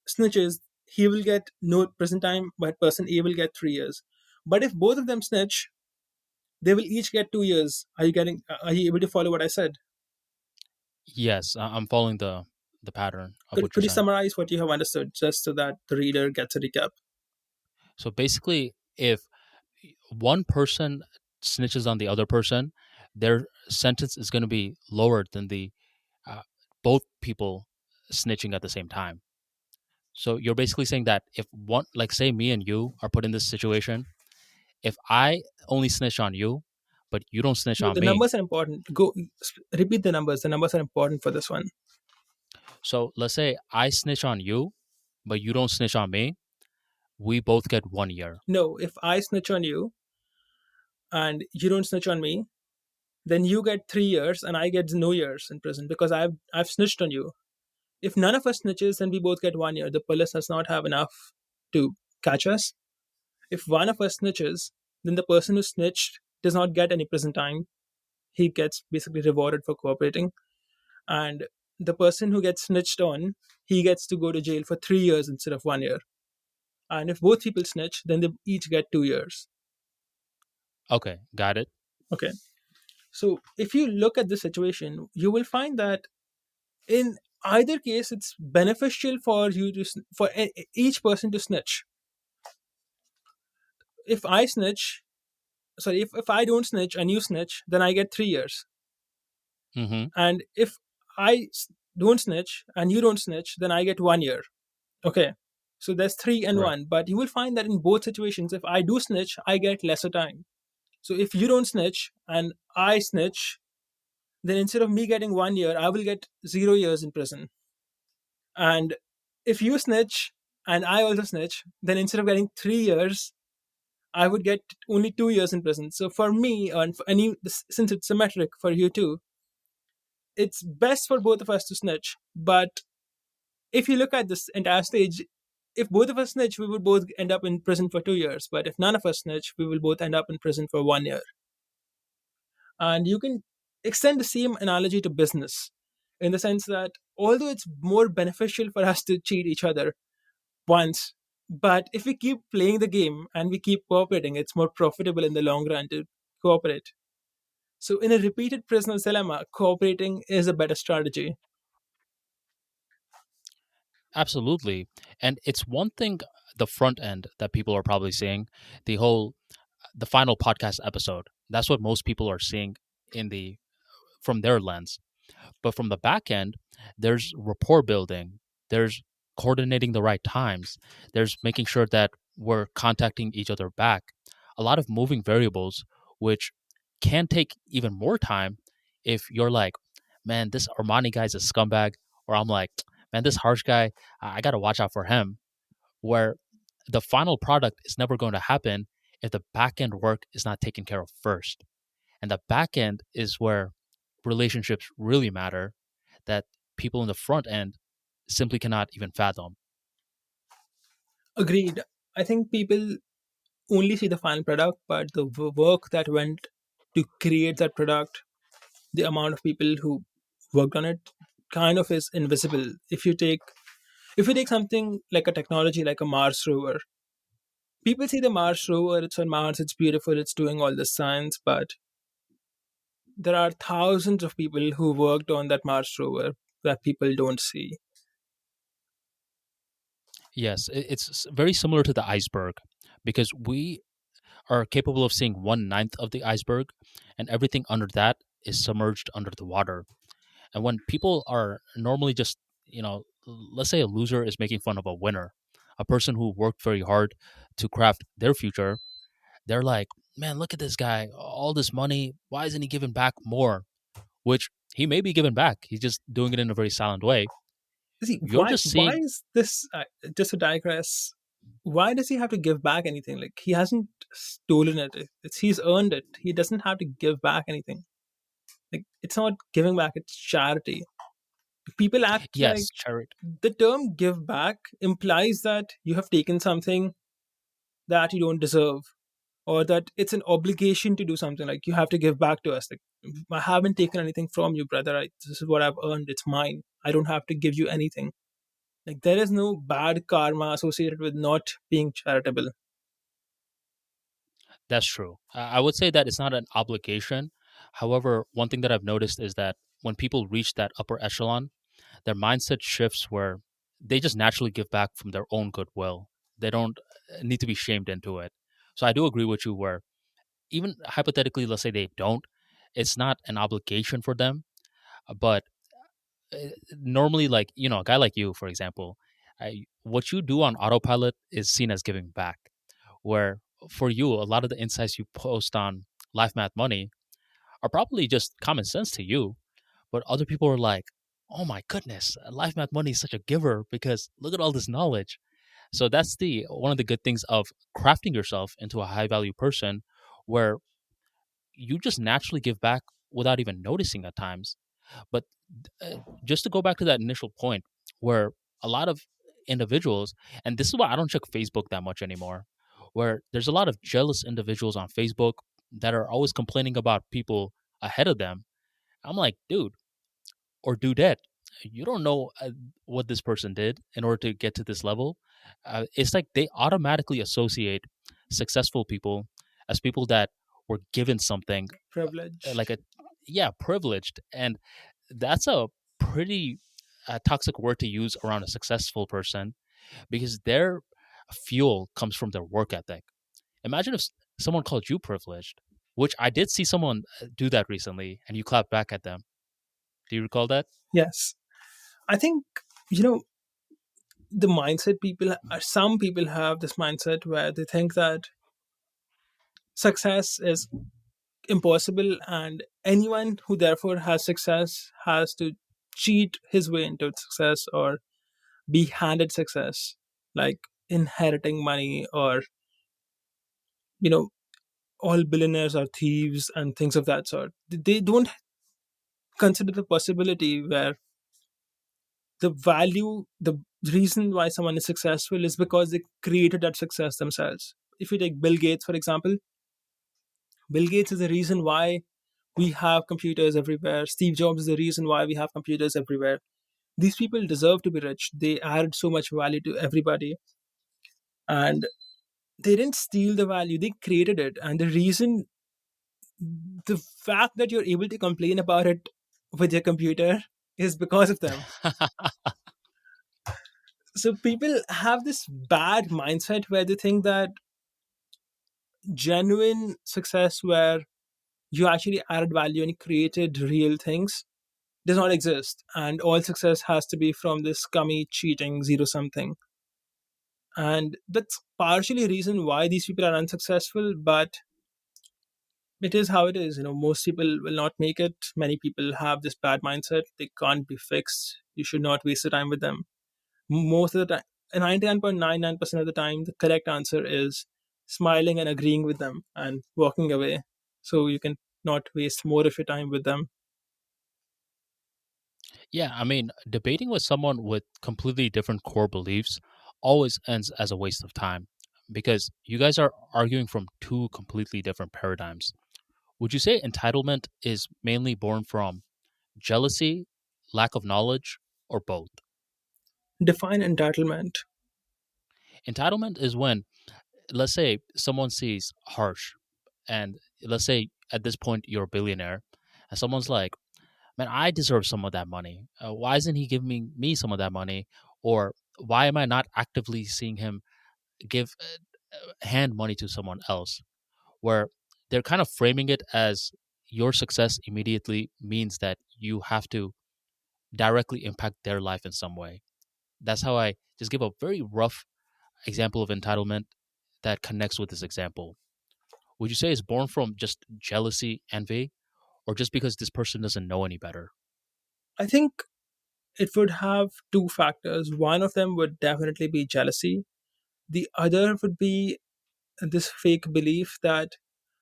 snitches, he will get no prison time, but person A will get 3 years. But if both of them snitch, they will each get 2 years. Are you getting? Are you able to follow what I said? Yes, I'm following the pattern of what Could you're you saying. summarize what you have understood, just so that the reader gets a recap? So basically, if one person snitches on the other person, their sentence is going to be lower than the uh, both people snitching at the same time. So you're basically saying that if one, like say me and you are put in this situation, if I only snitch on you, but you don't snitch No, on the me, numbers are important. Repeat the numbers. The numbers are important for this one. so let's say I snitch on you, but you don't snitch on me, we both get 1 year. No, if I snitch on you and you don't snitch on me, then you get 3 years and I get no years in prison because I've snitched on you. If none of us snitches, then we both get 1 year. The police does not have enough to catch us. If one of us snitches, then the person who snitched does not get any prison time. He gets basically rewarded for cooperating. And the person who gets snitched on, he gets to go to jail for 3 years instead of 1 year. And if both people snitch, then they each get 2 years. Okay, got it. Okay. So if you look at the situation, you will find that in either case, it's beneficial for you to for each person to snitch. If I snitch, sorry, if I don't snitch and you snitch, then I get 3 years. Mm-hmm. And if I don't snitch and you don't snitch, then I get 1 year. Okay. So there's three and Right. one. But you will find that in both situations, if I do snitch, I get lesser time. So if you don't snitch and I snitch, then instead of me getting 1 year, I will get 0 years in prison. And if you snitch and I also snitch, then instead of getting 3 years, I would get only 2 years in prison. So for me, and you, since it's symmetric for you too, it's best for both of us to snitch. But if you look at this entire stage, if both of us snitch, we would both end up in prison for 2 years. But if none of us snitch, we will both end up in prison for 1 year. And you can extend the same analogy to business in the sense that although it's more beneficial for us to cheat each other once, but if we keep playing the game and we keep cooperating, it's more profitable in the long run to cooperate. So, in a repeated prisoner's dilemma, cooperating is a better strategy. Absolutely. And it's one thing, the front end that people are probably seeing, the whole the final podcast episode. That's what most people are seeing in the from their lens. But from the back end, there's rapport building, there's coordinating the right times, there's making sure that we're contacting each other back. A lot of moving variables, which can take even more time if you're like, man, this Armani guy's a scumbag, or I'm like, man, this harsh guy, I got to watch out for him. Where the final product is never going to happen if the back end work is not taken care of first. And the back end is where relationships really matter, that people in the front end simply cannot even fathom. Agreed. I think people only see the final product, but the work that went to create that product, the amount of people who worked on it, kind of is invisible. If you take something like a technology like a Mars rover, people see the Mars rover, it's on Mars, it's beautiful, it's doing all this science, but there are thousands of people who worked on that Mars rover that people don't see. Yes, it's very similar to the iceberg because we are capable of seeing 1/9 of the iceberg, and everything under that is submerged under the water. And when people are normally just, let's say a loser is making fun of a winner, a person who worked very hard to craft their future, they're like, man, look at this guy, all this money. Why isn't he giving back more? Which he may be giving back. He's just doing it in a very silent way. See, You're why just why seeing, is this, just to digress, why does he have to give back anything? Like, he hasn't stolen it. He's earned it. He doesn't have to give back anything. Like, it's not giving back, it's charity. People act like yes, charity. the term give back implies that you have taken something that you don't deserve. or that it's an obligation to do something, like you have to give back to us. Like, I haven't taken anything from you, brother. This is what I've earned. It's mine. I don't have to give you anything. Like, there is no bad karma associated with not being charitable. That's true. I would say that it's not an obligation. However, one thing that I've noticed is that when people reach that upper echelon, their mindset shifts where they just naturally give back from their own goodwill. They don't need to be shamed into it. So I do agree with you where even hypothetically, let's say they don't, it's not an obligation for them. But normally, like, a guy like you, for example, what you do on autopilot is seen as giving back. Where for you, a lot of the insights you post on LifeMathMoney are probably just common sense to you, but other people are like, "Oh my goodness, LifeMathMoney is such a giver because look at all this knowledge." So that's the one of the good things of crafting yourself into a high value person, where you just naturally give back without even noticing at times. But just to go back to that initial point, where a lot of individuals, and this is why I don't check Facebook that much anymore, where there's a lot of jealous individuals on Facebook that are always complaining about people ahead of them. I'm like, dude or dudette, you don't know what this person did in order to get to this level. It's like they automatically associate successful people as people that were given something, like Privilege. a, yeah, privileged. And that's a pretty toxic word to use around a successful person, because their fuel comes from their work ethic. Imagine if someone called you privileged, which I did see someone do that recently, and you clapped back at them. Do you recall that? Yes. I think, you know, the mindset people are, some people have this mindset where they think that success is impossible, and anyone who therefore has success has to cheat his way into success or be handed success, like inheriting money, or, you know, all billionaires are thieves and things of that sort. They don't consider the possibility where the value, the reason why someone is successful is because they created that success themselves. If you take Bill Gates, for example, Bill Gates is the reason why we have computers everywhere. Steve Jobs is the reason why we have computers everywhere. These people deserve to be rich. They added so much value to everybody, and they didn't steal the value, they created it. And the reason, the fact that you're able to complain about it with your computer is because of them. So people have this bad mindset where they think that genuine success, where you actually added value and created real things, does not exist, and all success has to be from this scummy cheating zero something. And that's partially a reason why these people are unsuccessful, but it is how it is. Most people will not make it. Many people have this bad mindset. They can't be fixed. You should not waste your time with them. Most of the time, 99.99% of the time, the correct answer is smiling and agreeing with them and walking away, so you can not waste more of your time with them. Yeah, I mean, debating with someone with completely different core beliefs always ends as a waste of time, because you guys are arguing from two completely different paradigms. Would you say entitlement is mainly born from jealousy, lack of knowledge, or both? Define entitlement. Entitlement is when, let's say, someone sees Harsh, and let's say at this point you're a billionaire, and someone's like, man, I deserve some of that money. Why isn't he giving me some of that money? Or why am I not actively seeing him give hand money to someone else? Where they're kind of framing it as your success immediately means that you have to directly impact their life in some way. That's how I just give a very rough example of entitlement that connects with this example. Would you say it's born from just jealousy, envy, or just because this person doesn't know any better? I think it would have two factors. One of them would definitely be jealousy. The other would be this fake belief that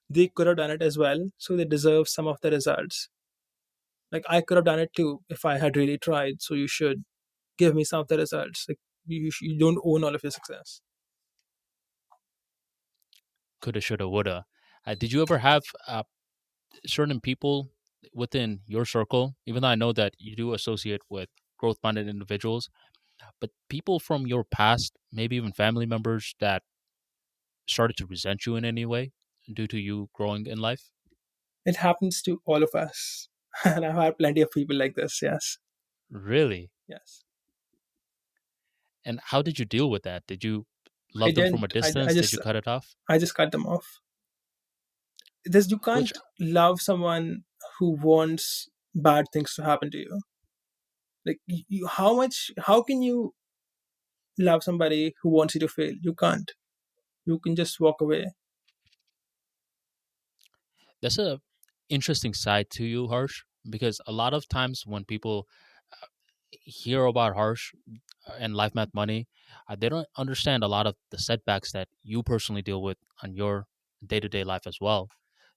they could have done it as well, so they deserve some of the results. Like, I could have done it too if I had really tried, so you should give me some of the results. Like, you don't own all of your success. coulda, shoulda, woulda. Did you ever have certain people within your circle, even though I know that you do associate with growth minded individuals, but people from your past, maybe even family members that started to resent you in any way due to you growing in life? It happens to all of us. And I've had plenty of people like this, yes. Really? Yes. And how did you deal with that? Did you I love them from a didn't. distance? Did you cut it off? I just cut them off. This You Which can't love someone who wants bad things to happen to you. Like how can you love somebody who wants you to fail? You can't. You can just walk away. That's a interesting side to you, Harsh, because a lot of times when people hear about Harsh and Life Math Money, they don't understand a lot of the setbacks that you personally deal with on your day to day life as well.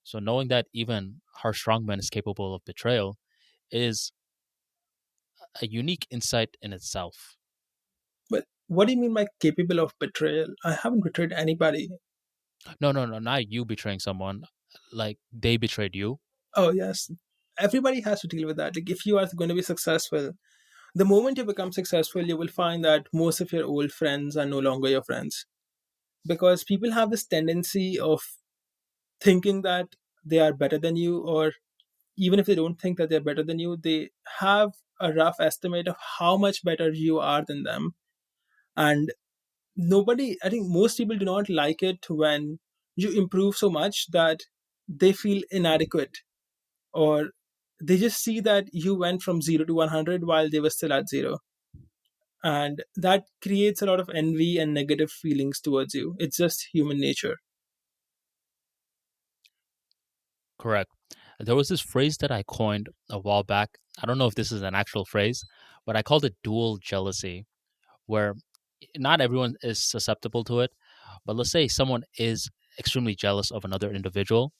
So knowing that even Harsh Strongman is capable of betrayal is a unique insight in itself. But what do you mean by capable of betrayal? I haven't betrayed anybody. No, no, no, not you betraying someone. Like they betrayed you. Oh yes. Everybody has to deal with that. Like if you are going to be successful, the moment you become successful, you will find that most of your old friends are no longer your friends. Because people have this tendency of thinking that they are better than you, or even if they don't think that they're better than you, they have a rough estimate of how much better you are than them. And I think most people do not like it when you improve so much that they feel inadequate, or they just see that you went from 0 to 100 while they were still at 0. And that creates a lot of envy and negative feelings towards you. It's just human nature. Correct. There was this phrase that I coined a while back. I don't know if this is an actual phrase, but I called it dual jealousy, where not everyone is susceptible to it. But let's say someone is extremely jealous of another individual.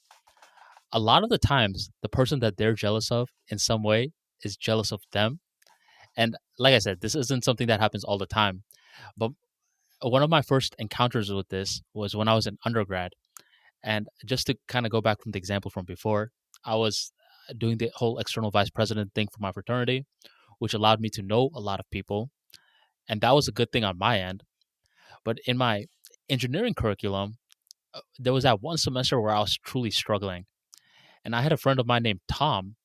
A lot of the times, the person that they're jealous of in some way is jealous of them. And like I said, this isn't something that happens all the time. But one of my first encounters with this was when I was in undergrad. And just to kind of go back from the example from before, I was doing the whole external vice president thing for my fraternity, which allowed me to know a lot of people. And that was a good thing on my end. But in my engineering curriculum, there was that one semester where I was truly struggling. And I had a friend of mine named Tom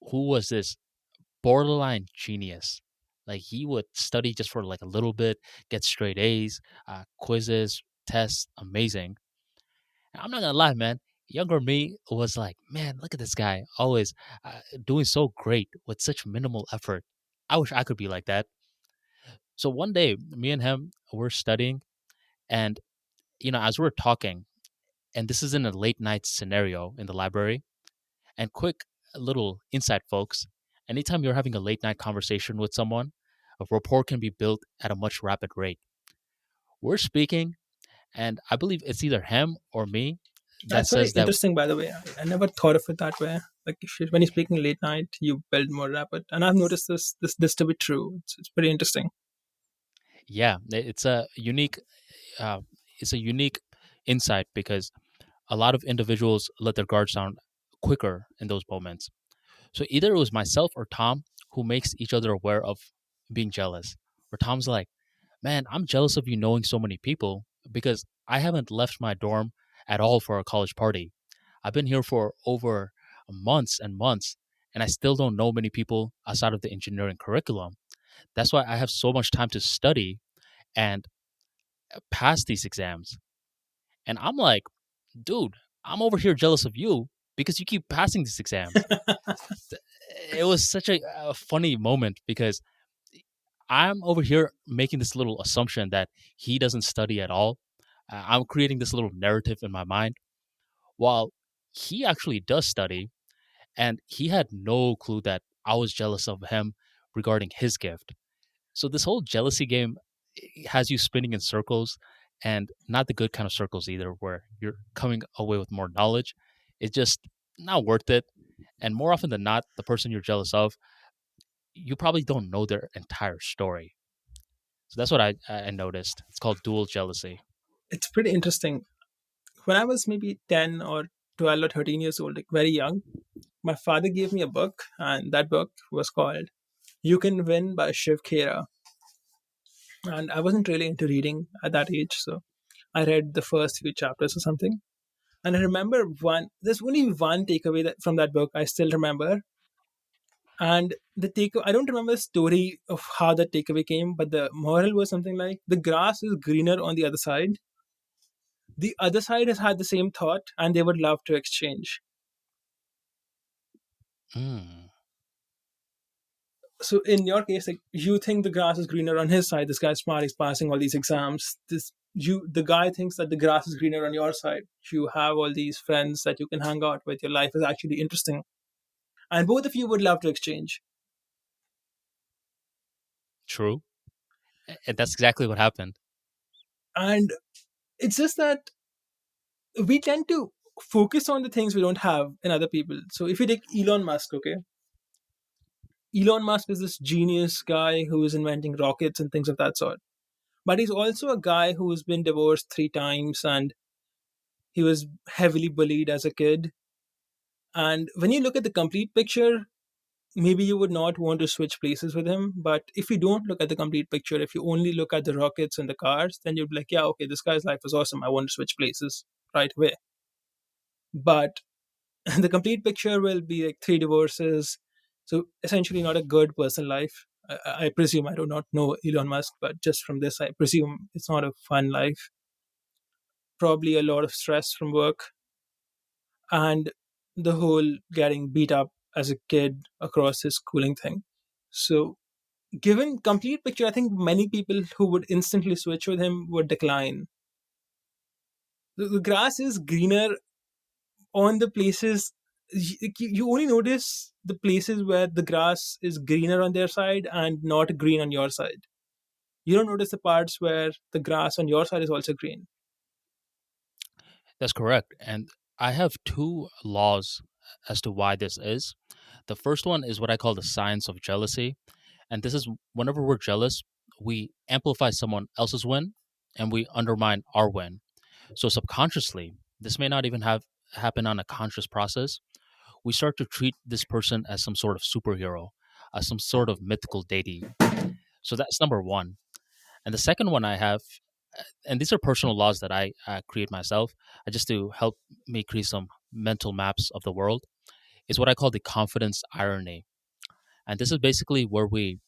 who was this borderline genius. Like he would study just for like a little bit, get straight A's, quizzes, tests, amazing. I'm not gonna lie, man. Younger me was like, man, look at this guy, always doing so great with such minimal effort. I wish I could be like that. So one day, me and him were studying, and as we're talking, and this is in a late night scenario in the library. And quick little insight, folks. Anytime you're having a late night conversation with someone, a rapport can be built at a much rapid rate. We're speaking, and I believe it's either him or me that That's very says that, interesting, by the way. I never thought of it that way. Like when you're speaking late night, you build more rapid, and I've noticed this to be true. It's pretty interesting. yeah, uh, it's a unique insight because a lot of individuals let their guards down quicker in those moments. So either it was myself or Tom who makes each other aware of being jealous. Where Tom's like, man, I'm jealous of you knowing so many people because I haven't left my dorm at all for a college party. I've been here for over months and months, and I still don't know many people outside of the engineering curriculum. That's why I have so much time to study and pass these exams. And I'm like, dude, I'm over here jealous of you because you keep passing these exams. It was such a funny moment because I'm over here making this little assumption that he doesn't study at all. I'm creating this little narrative in my mind while he actually does study, and he had no clue that I was jealous of him regarding his gift. So this whole jealousy game has you spinning in circles, and not the good kind of circles either, where you're coming away with more knowledge. It's just not worth it. And more often than not, the person you're jealous of, you probably don't know their entire story. So that's what I noticed. It's called dual jealousy. It's pretty interesting. When I was maybe 10 or 12 or 13 years old, like very young, my father gave me a book, and that book was called You Can Win by Shiv Khera. And I wasn't really into reading at that age, so I read the first few chapters or something. And I remember there's only one takeaway from that book I still remember. And I don't remember the story of how the takeaway came, but the moral was something like the grass is greener on the other side. The other side has had the same thought and they would love to exchange. Mm, So in your case, like you think the grass is greener on his side, this guy's smart, he's passing all these exams. The guy thinks that the grass is greener on your side. You have all these friends that you can hang out with, your life is actually interesting. And both of you would love to exchange. true. And that's exactly what happened. And it's just that we tend to focus on the things we don't have in other people. So if you take Elon Musk, okay, Elon Musk is this genius guy who is inventing rockets and things of that sort. But he's also a guy who's been divorced 3 times, and he was heavily bullied as a kid. And when you look at the complete picture, maybe you would not want to switch places with him. But if you don't look at the complete picture, if you only look at the rockets and the cars, then you'd be like, yeah, okay, this guy's life is awesome. I want to switch places right away. But the complete picture will be like 3 divorces. So essentially, not a good personal life. I presume, I do not know Elon Musk, but just from this, I presume it's not a fun life. Probably a lot of stress from work, and the whole getting beat up as a kid across his schooling thing. So, given complete picture, I think many people who would instantly switch with him would decline. The grass is greener on the places you only notice the places where the grass is greener on their side and not green on your side. You don't notice the parts where the grass on your side is also green. That's correct. And I have two laws as to why this is. The first one is what I call the science of jealousy. And this is whenever we're jealous, we amplify someone else's win and we undermine our win. So subconsciously, this may not even have happen on a conscious process. We start to treat this person as some sort of superhero, as some sort of mythical deity. So that's number one. And the second one I have, and these are personal laws that I create myself, just to help me create some mental maps of the world, is what I call the confidence irony. And this is basically where we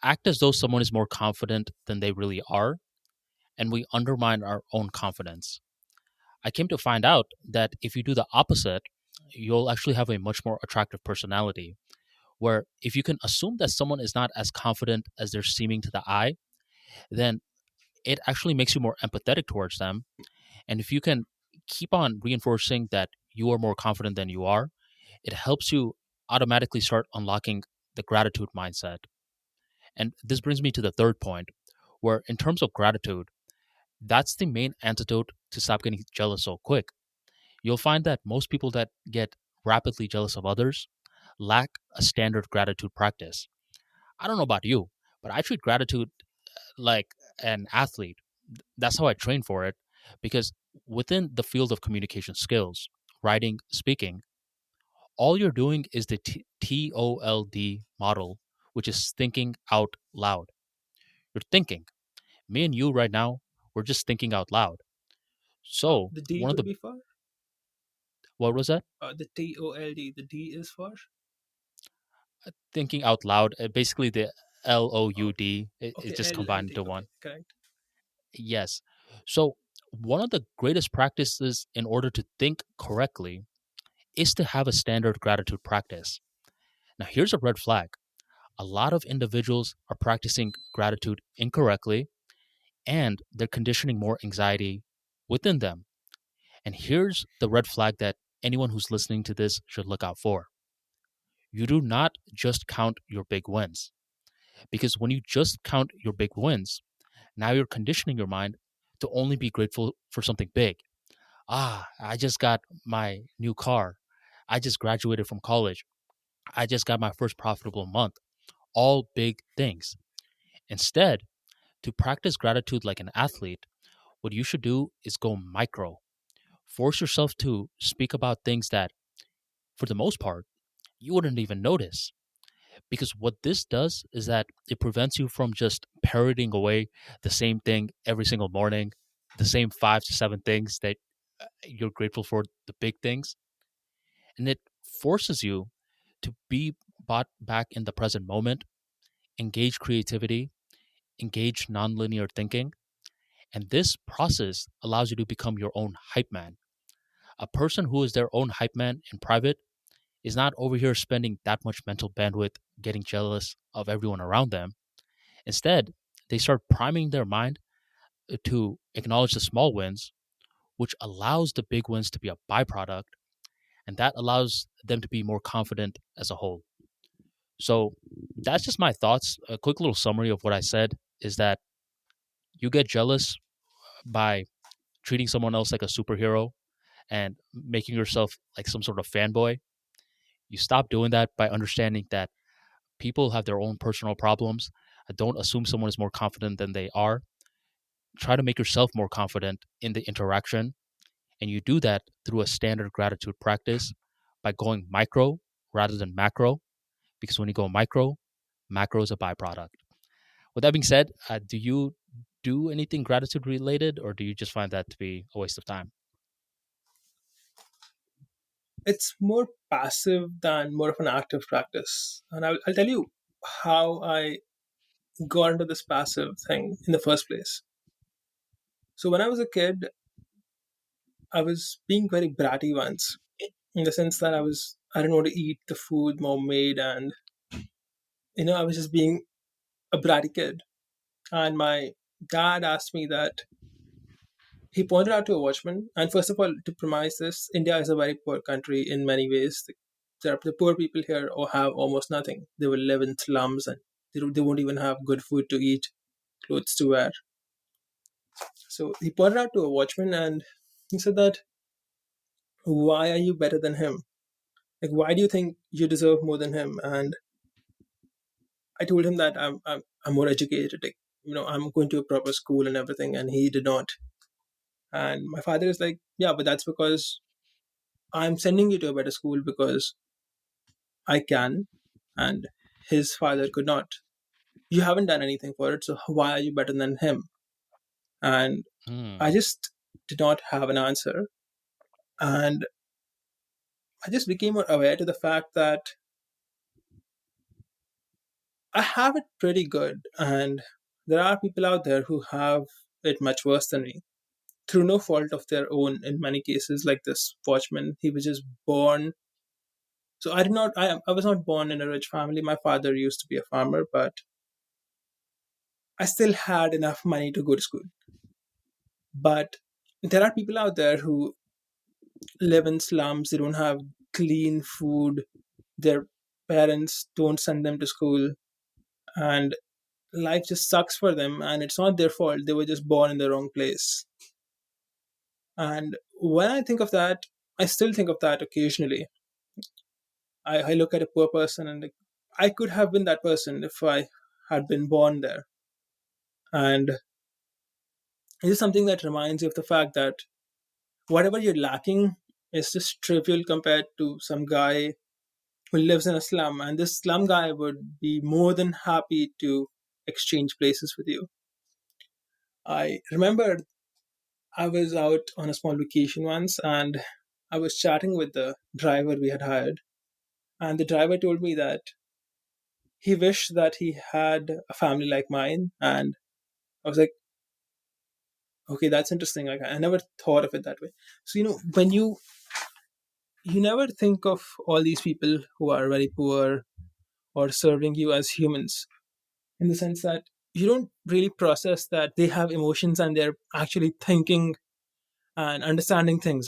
act as though someone is more confident than they really are, and we undermine our own confidence. I came to find out that if you do the opposite, you'll actually have a much more attractive personality. Where if you can assume that someone is not as confident as they're seeming to the eye, then it actually makes you more empathetic towards them. And if you can keep on reinforcing that you are more confident than you are, it helps you automatically start unlocking the gratitude mindset. And this brings me to the third point, where in terms of gratitude, that's the main antidote to stop getting jealous so quick. You'll find that most people that get rapidly jealous of others lack a standard gratitude practice. I don't know about you, but I treat gratitude like an athlete. That's how I train for it because within the field of communication skills, writing, speaking, all you're doing is the TOLD model, which is thinking out loud. You're thinking. Me and you right now, we're just thinking out loud. So, The D one of would the, be for what was that? the TOLD. The D is for Thinking out loud. Basically, the oh, LOUD is okay, just L and combined D. into Okay, one. correct. Yes. So, one of the greatest practices in order to think correctly is to have a standard gratitude practice. Now, here's a red flag. A lot of individuals are practicing gratitude incorrectly and they're conditioning more anxiety within them. And here's the red flag that anyone who's listening to this should look out for. You do not just count your big wins, because when you just count your big wins, now you're conditioning your mind to only be grateful for something big. Ah, I just got my new car. I just graduated from college. I just got my first profitable month. All big things. Instead, to practice gratitude like an athlete, what you should do is go micro. Force yourself to speak about things that, for the most part, you wouldn't even notice. Because what this does is that it prevents you from just parroting away the same thing every single morning, the same 5 to 7 things that you're grateful for, the big things. And it forces you to be brought back in the present moment, engage creativity, engage nonlinear thinking. And this process allows you to become your own hype man. A person who is their own hype man in private is not over here spending that much mental bandwidth getting jealous of everyone around them. Instead, they start priming their mind to acknowledge the small wins, which allows the big wins to be a byproduct, and that allows them to be more confident as a whole. So that's just my thoughts. A quick little summary of what I said is that you get jealous by treating someone else like a superhero and making yourself like some sort of fanboy. You stop doing that by understanding that people have their own personal problems. Don't assume someone is more confident than they are. Try to make yourself more confident in the interaction. And you do that through a standard gratitude practice by going micro rather than macro. Because when you go micro, macro is a byproduct. With that being said, do you do anything gratitude related, or do you just find that to be a waste of time? It's more passive than more of an active practice. And I'll tell you how I got into this passive thing in the first place. So when I was a kid, I was being very bratty once, in the sense that I didn't want to eat the food mom made, and I was just being a bratty kid. And my dad asked me that he pointed out to a watchman. And first of all, to premise this, India is a very poor country in many ways. The poor people here have almost nothing. They will live in slums, and they won't even have good food to eat, clothes to wear. So he pointed out to a watchman, and he said that, why are you better than him? Like, why do you think you deserve more than him? And I told him that I'm more educated. Like, I'm going to a proper school and everything, and he did not. And my father is like, yeah, but that's because I'm sending you to a better school because I can, and his father could not. You haven't done anything for it, so why are you better than him? And I Hmm. just did not have an answer. And I just became more aware to the fact that I have it pretty good, and there are people out there who have it much worse than me through no fault of their own in many cases. Like this watchman, he was just born. So I was not born in a rich family. My father used to be a farmer, but I still had enough money to go to school. But there are people out there who live in slums. They don't have clean food. Their parents don't send them to school, and life just sucks for them. And it's not their fault. They were just born in the wrong place. And when I think of that, I still think of that occasionally. I look at a poor person, and like, I could have been that person if I had been born there. And it is something that reminds you of the fact that whatever you're lacking is just trivial compared to some guy who lives in a slum. And this slum guy would be more than happy to exchange places with you. I remember I was out on a small vacation once, and I was chatting with the driver we had hired. And the driver told me that he wished that he had a family like mine. And I was like, okay, that's interesting. Like, I never thought of it that way. So, when you never think of all these people who are very poor or serving you as humans, in the sense that you don't really process that they have emotions and they're actually thinking and understanding things.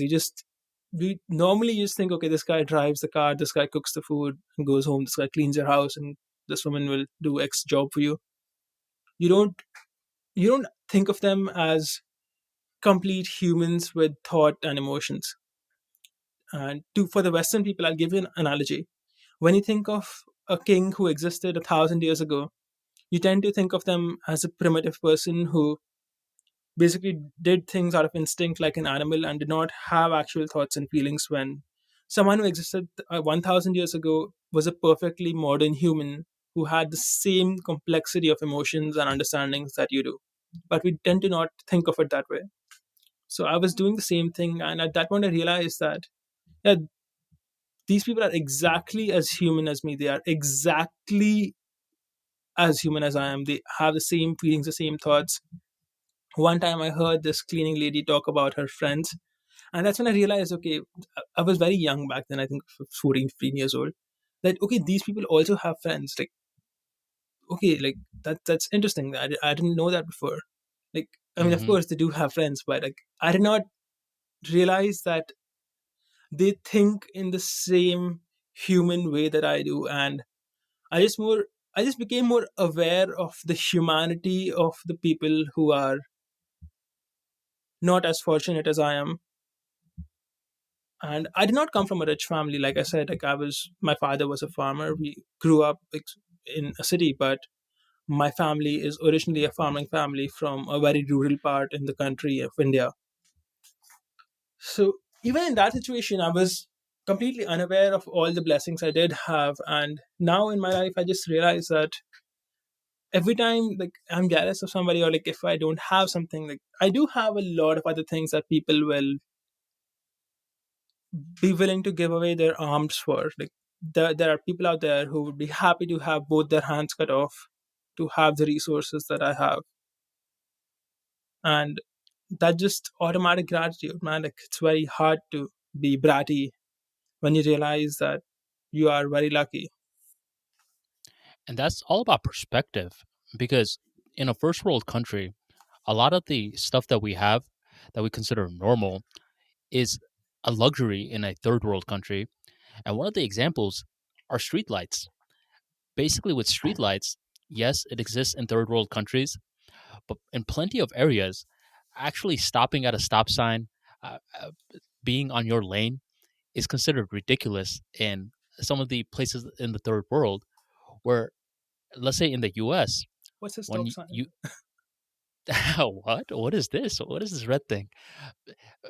We normally just think, okay, this guy drives the car, this guy cooks the food and goes home, this guy cleans your house, and this woman will do X job for you. You don't you don't think of them as complete humans with thought and emotions. And for the Western people, I'll give you an analogy. When you think of a king who existed 1,000 years ago, you tend to think of them as a primitive person who basically did things out of instinct like an animal and did not have actual thoughts and feelings, when someone who existed 1000 years ago was a perfectly modern human who had the same complexity of emotions and understandings that you do. But we tend to not think of it that way. So I was doing the same thing, and at that point I realized that, yeah, these people are exactly as human as me. They are exactly as human as I am. They have the same feelings, the same thoughts. One time I heard this cleaning lady talk about her friends, and that's when I realized, okay, I was very young back then, I think 14, 15 years old, that, okay, these people also have friends. Like, okay, like that's interesting. I didn't know that before. Like, I mean, of Hmm. course, they do have friends, but like, I did not realize that they think in the same human way that I do. And I just more, I just became more aware of the humanity of the people who are not as fortunate as I am. And I did not come from a rich family. Like I said, like, my father was a farmer. We grew up in a city, but my family is originally a farming family from a very rural part in the country of India. So even in that situation, I was completely unaware of all the blessings I did have. And now in my life, I just realized that every time, like, I'm jealous of somebody, or like if I don't have something, like, I do have a lot of other things that people will be willing to give away their arms for. Like, there are people out there who would be happy to have both their hands cut off to have the resources that I have. And that just automatic gratitude, man. Like, it's very hard to be bratty when you realize that you are very lucky. And that's all about perspective because in a first world country, a lot of the stuff that we have that we consider normal is a luxury in a third world country. And one of the examples are streetlights. Basically, with streetlights, yes, it exists in third world countries, but in plenty of areas, actually stopping at a stop sign, being on your lane, is considered ridiculous in some of the places in the third world where, let's say in the US, What's the when stop sign? you what is this? What is this red thing?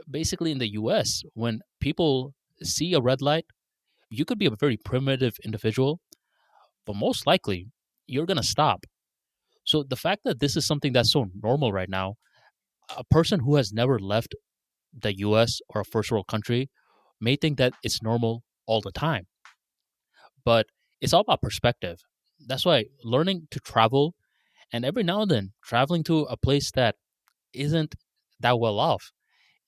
Basically, in the US, when people see a red light, you could be a very primitive individual, but most likely you're going to stop. So the fact that this is something that's so normal right now, a person who has never left the US or a first world country may think that it's normal all the time. But it's all about perspective. That's why learning to travel and every now and then traveling to a place that isn't that well off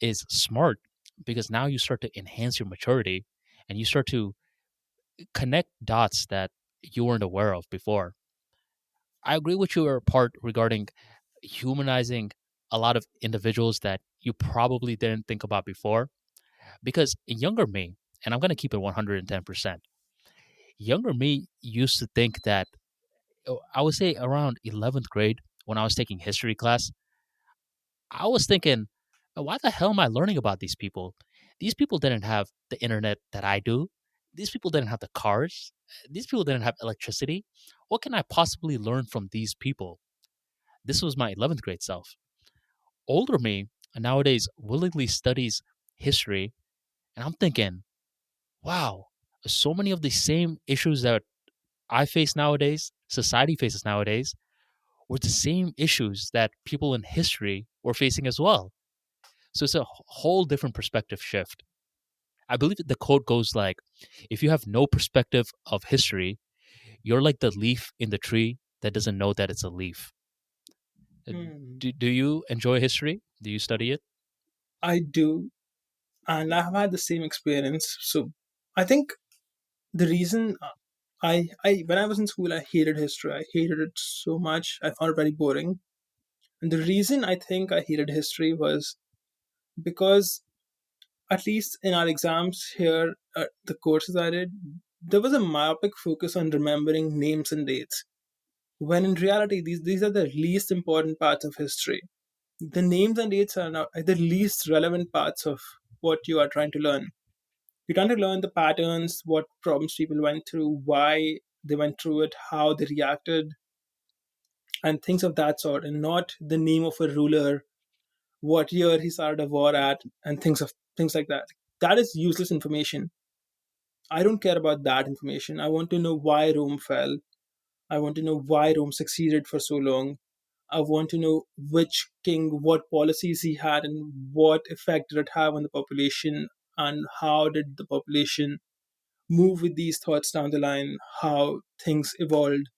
is smart because now you start to enhance your maturity and you start to connect dots that you weren't aware of before. I agree with your part regarding humanizing a lot of individuals that you probably didn't think about before. Because younger me, and I'm going to keep it 110%, younger me used to think that, I would say around 11th grade, when I was taking history class, I was thinking, why the hell am I learning about these people? These people didn't have the internet that I do. These people didn't have the cars. These people didn't have electricity. What can I possibly learn from these people? This was my 11th grade self. Older me nowadays willingly studies history, and I'm thinking, wow, so many of the same issues that I face nowadays, society faces nowadays, were the same issues that people in history were facing as well. So it's a whole different perspective shift. I believe that the quote goes like, if you have no perspective of history, you're like the leaf in the tree that doesn't know that it's a leaf. Uh, Hmm. do you enjoy history? Do you study it? I do, and I have had the same experience. So I think the reason I when I was in school, I hated history. I hated it so much. I found it very boring. And the reason I think I hated history was because, at least in our exams here, the courses I did, there was a myopic focus on remembering names and dates. When in reality, these are the least important parts of history. The names and dates are not are the least relevant parts of what you are trying to learn. You're trying to learn the patterns, what problems people went through, why they went through it, how they reacted, and things of that sort, and not the name of a ruler what year he started a war at, and things like that. That is useless information. I don't care about that information. I want to know why Rome fell. I want to know why Rome succeeded for so long. I want to know which king, what policies he had, and what effect did it have on the population, and how did the population move with these thoughts down the line, how things evolved.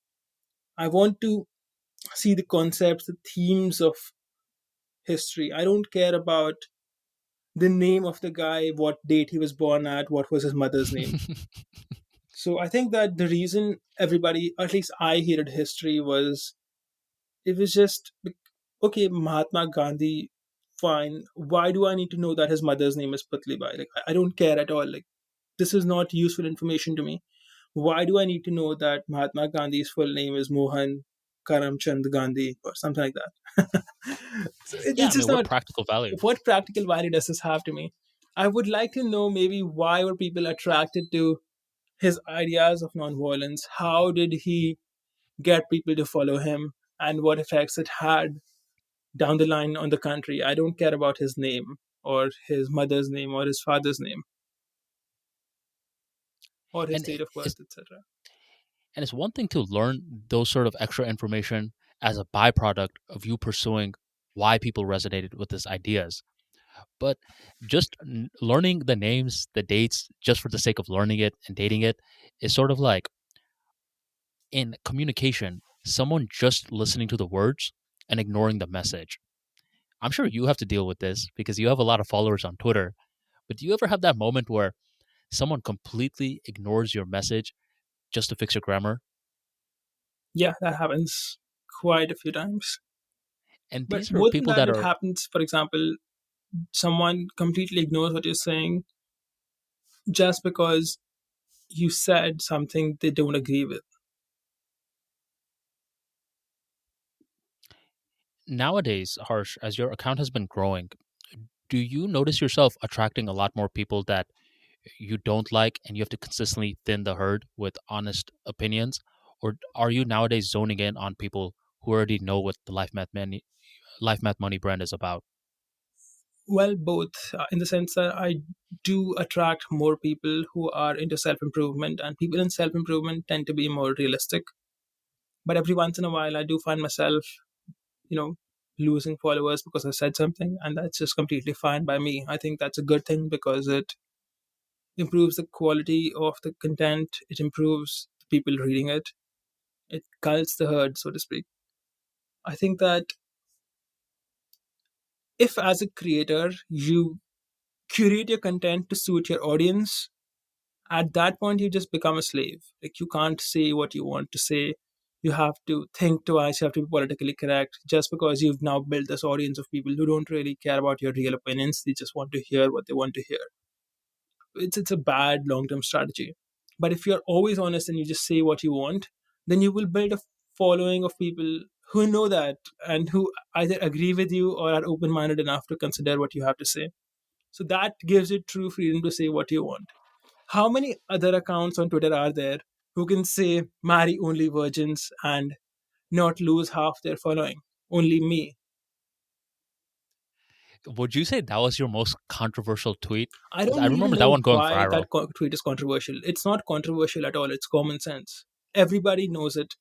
I want to see the concepts, the themes of history. I don't care about the name of the guy, what date he was born at, what was his mother's name. So I think that the reason everybody, at least I hated history, was it was just okay, Mahatma Gandhi, fine. Why do I need to know that his mother's name is Putlibai? Like I don't care at all. Like this is not useful information to me. Why do I need to know that Mahatma Gandhi's full name is Mohan Karamchand Gandhi or something like that? So Yeah, it's I mean, just what not. practical value? What practical value does this have to me? I would like to know maybe why were people attracted to his ideas of nonviolence? How did he get people to follow him? And what effects it had down the line on the country? I don't care about his name or his mother's name or his father's name or his And date of birth, it's etc. and it's one thing to learn those sort of extra information as a byproduct of you pursuing why people resonated with these ideas. But just learning the names, the dates, just for the sake of learning it and dating it is sort of like in communication, someone just listening to the words and ignoring the message. I'm sure you have to deal with this because you have a lot of followers on Twitter. But do you ever have that moment where someone completely ignores your message just to fix your grammar? Yeah, that happens quite a few times. And But these are more than people that, that it are, happens, for example, someone completely ignores what you're saying just because you said something they don't agree with. nowadays, Harsh, as your account has been growing, do you notice yourself attracting a lot more people that you don't like and you have to consistently thin the herd with honest opinions? Or are you nowadays zoning in on people who already know what the Life Math Money brand is about? Well, both, in the sense that I do attract more people who are into self improvement, and people in self improvement tend to be more realistic. But every once in a while, I do find myself, you know, losing followers because I said something, and that's just completely fine by me. I think that's a good thing because it improves the quality of the content, it improves the people reading it, it cults the herd, so to speak. I think that if, as a creator, you curate your content to suit your audience, at that point you just become a slave. Like you can't say what you want to say. You have to think twice. You have to be politically correct just because you've now built this audience of people who don't really care about your real opinions. They just want to hear what they want to hear. It's a bad long term strategy. But if you're always honest and you just say what you want, then you will build a following of people who know that and who either agree with you or are open minded enough to consider what you have to say. So that gives you true freedom to say what you want. How many other accounts on Twitter are there who can say marry only virgins and not lose half their following? Only me. Would you say that was your most controversial tweet? I Because I don't even remember that know one going why that viral. tweet is controversial. It's not controversial at all. It's common sense. Everybody knows it.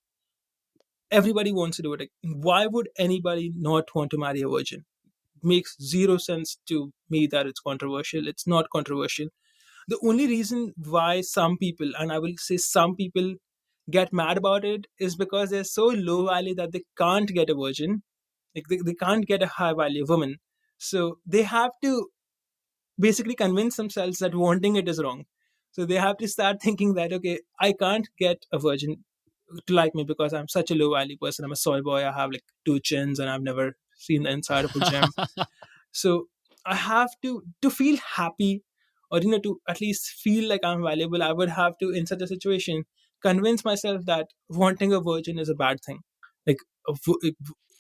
Everybody wants to do it. Like, why would anybody not want to marry a virgin? Makes zero sense to me that it's controversial. It's not controversial. The only reason why some people, and I will say some people, get mad about it is because they're so low value that they can't get a virgin. Like they can't get a high value woman. So they have to basically convince themselves that wanting it is wrong. So they have to start thinking that, okay, I can't get a virgin to like me because I'm such a low value person. I'm a soy boy. I have like two chins and I've never seen the inside of a gym. So I have to feel happy, or to at least feel like I'm valuable. I would have to, in such a situation, convince myself that wanting a virgin is a bad thing. Like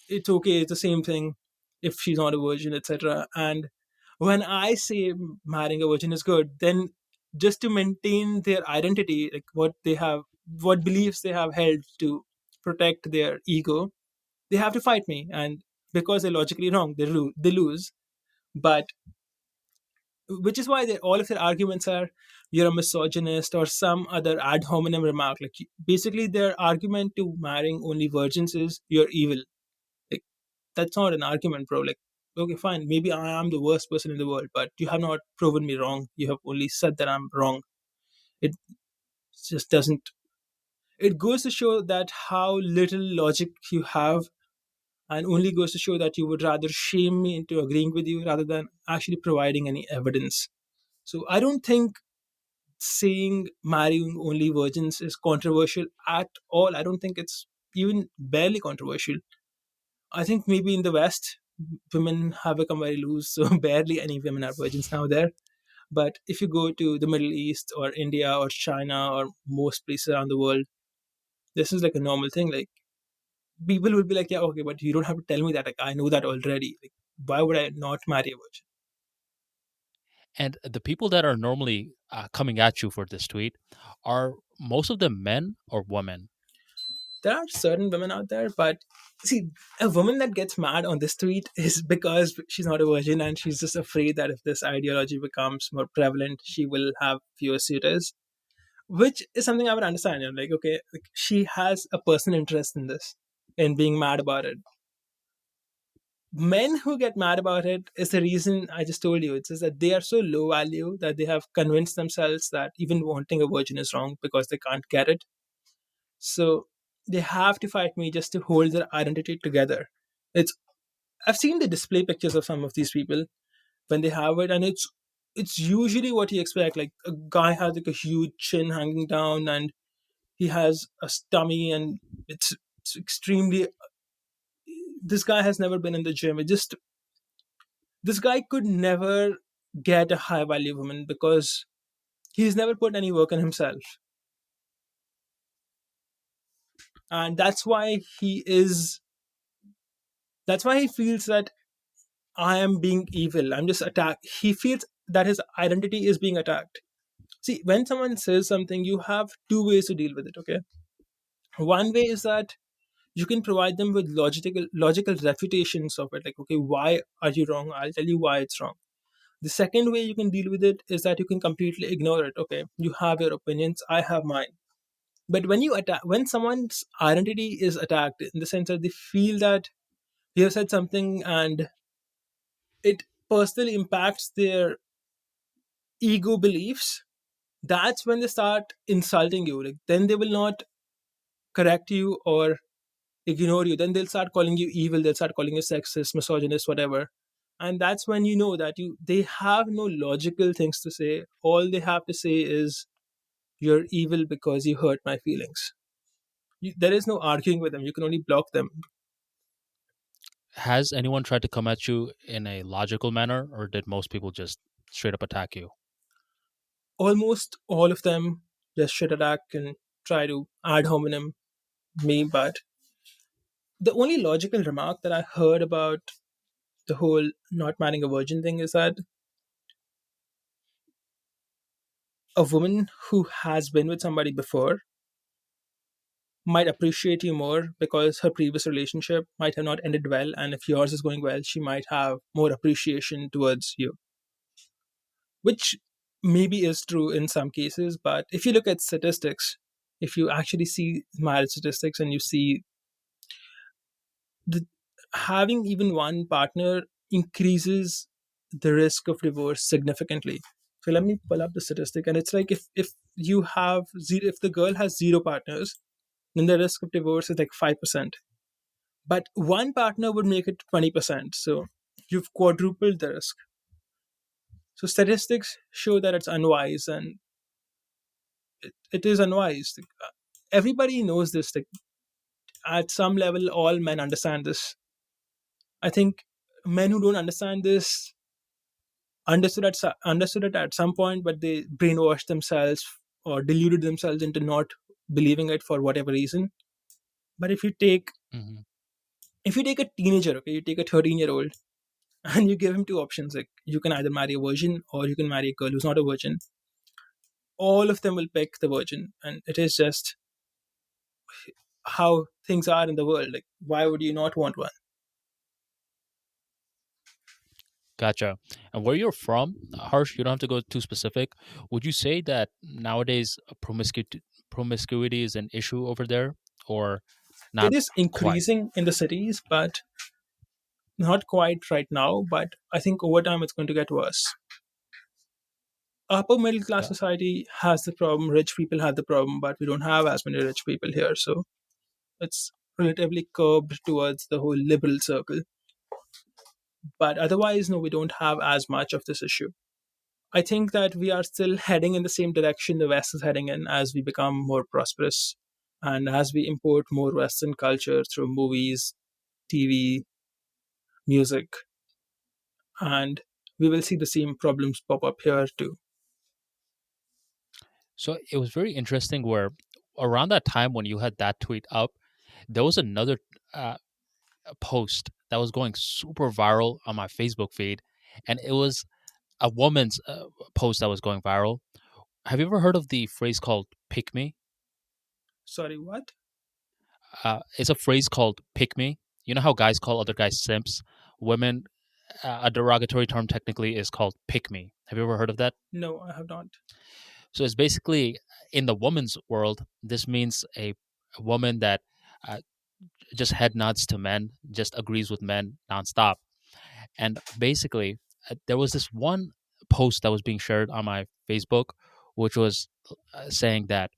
it's okay, it's the same thing if she's not a virgin, etc. And when I say marrying a virgin is good, then just to maintain their identity, like what beliefs they have held to protect their ego, they have to fight me. And because they're logically wrong, they lose. But which is why all of their arguments are, you're a misogynist or some other ad hominem remark. Like, basically, their argument to marrying only virgins is you're evil. Like, that's not an argument, bro. Like, okay, fine, maybe I am the worst person in the world, but you have not proven me wrong. You have only said that I'm wrong. It just doesn't. It goes to show that how little logic you have, and only goes to show that you would rather shame me into agreeing with you rather than actually providing any evidence. So I don't think saying marrying only virgins is controversial at all. I don't think it's even barely controversial. I think maybe in the West, women have become very loose, so barely any women are virgins now there. But if you go to the Middle East or India or China or most places around the world, this is like a normal thing. Like, people will be like, yeah, okay, but you don't have to tell me that. Like, I know that already. Like, why would I not marry a virgin? And the people that are normally coming at you for this tweet, are most of them men or women? There are certain women out there, but see, a woman that gets mad on this tweet is because she's not a virgin and she's just afraid that if this ideology becomes more prevalent, she will have fewer suitors, which is something I would understand. Like, okay, like, she has a personal interest in this, in being mad about it. Men who get mad about it is the reason I just told you. It's just that they are so low value that they have convinced themselves that even wanting a virgin is wrong because they can't get it. So they have to fight me just to hold their identity together. It's I've seen the display pictures of some of these people when they have it, and it's usually what you expect. Like, a guy has like a huge chin hanging down, and he has a tummy, and it's extremely. This guy has never been in the gym. It just This guy could never get a high value woman because he's never put any work on himself, and that's why he feels that I am being evil. I'm just attacked. He feels that his identity is being attacked. See, when someone says something, you have two ways to deal with it, okay? One way is that you can provide them with logical refutations of it. Like, okay, why are you wrong? I'll tell you why it's wrong. The second way you can deal with it is that you can completely ignore it. Okay, you have your opinions, I have mine. But when someone's identity is attacked, in the sense that they feel that you have said something and it personally impacts their ego beliefs, that's when they start insulting you. Like, then they will not correct you or ignore you. Then they'll start calling you evil. They'll start calling you sexist, misogynist, whatever. And that's when you know that they have no logical things to say. All they have to say is you're evil because you hurt my feelings. There is no arguing with them. You can only block them. Has anyone tried to come at you in a logical manner, or did most people just straight up attack you? Almost all of them just shit attack and try to ad hominem me. But the only logical remark that I heard about the whole not marrying a virgin thing is that a woman who has been with somebody before might appreciate you more because her previous relationship might have not ended well, and if yours is going well, she might have more appreciation towards you, which maybe is true in some cases. But if you look at statistics, if you actually see marriage statistics and you see the having even one partner increases the risk of divorce significantly. So let me pull up the statistic, and it's like, if you have zero, if the girl has zero partners, then the risk of divorce is like 5%. But one partner would make it 20%. So you've quadrupled the risk. So statistics show that it's unwise, and it is unwise. Everybody knows this. Like, at some level, all men understand this. I think men who don't understand this understood it at some point, but they brainwashed themselves or deluded themselves into not believing it for whatever reason. But Hmm. if you take a teenager, okay, you take a 13-year-old and you give him two options, like, you can either marry a virgin or you can marry a girl who's not a virgin. All of them will pick the virgin, and it is just how things are in the world. Like, why would you not want one? Gotcha. And where you're from, Harsh, you don't have to go too specific. Would you say that nowadays promiscuity is an issue over there, or It not is quite? increasing in the cities, but not quite right now. But I think over time it's going to get worse. Upper middle class Got- society has the problem, rich people have the problem, but we don't have as many rich people here. So it's relatively curbed towards the whole liberal circle. But otherwise, no, we don't have as much of this issue. I think that we are still heading in the same direction the West is heading in as we become more prosperous and as we import more Western culture through movies, TV, music, and we will see the same problems pop up here too. So it was very interesting where around that time when you had that tweet up, there was another uh, post that was going super viral on my Facebook feed, and it was a woman's post that was going viral. Have you ever heard of the phrase called "pick me"? Sorry, what? It's a phrase called "pick me." You know how guys call other guys simps. Women, a derogatory term technically is called "pick me." Have you ever heard of that? No, I have not. So it's basically in the woman's world. This means a woman that uh, just head nods to men, just agrees with men nonstop. And basically, there was this one post that was being shared on my Facebook, which was saying that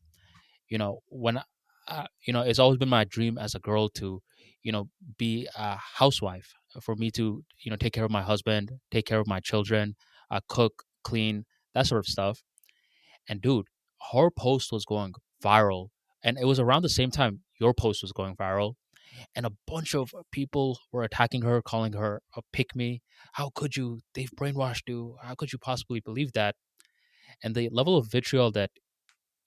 when it's always been my dream as a girl to be a housewife, for me to take care of my husband, take care of my children, cook, clean, that sort of stuff. And dude, her post was going viral, and it was around the same time your post was going viral, and a bunch of people were attacking her, calling her a pick me. How could you? They've brainwashed you. How could you possibly believe that? And the level of vitriol that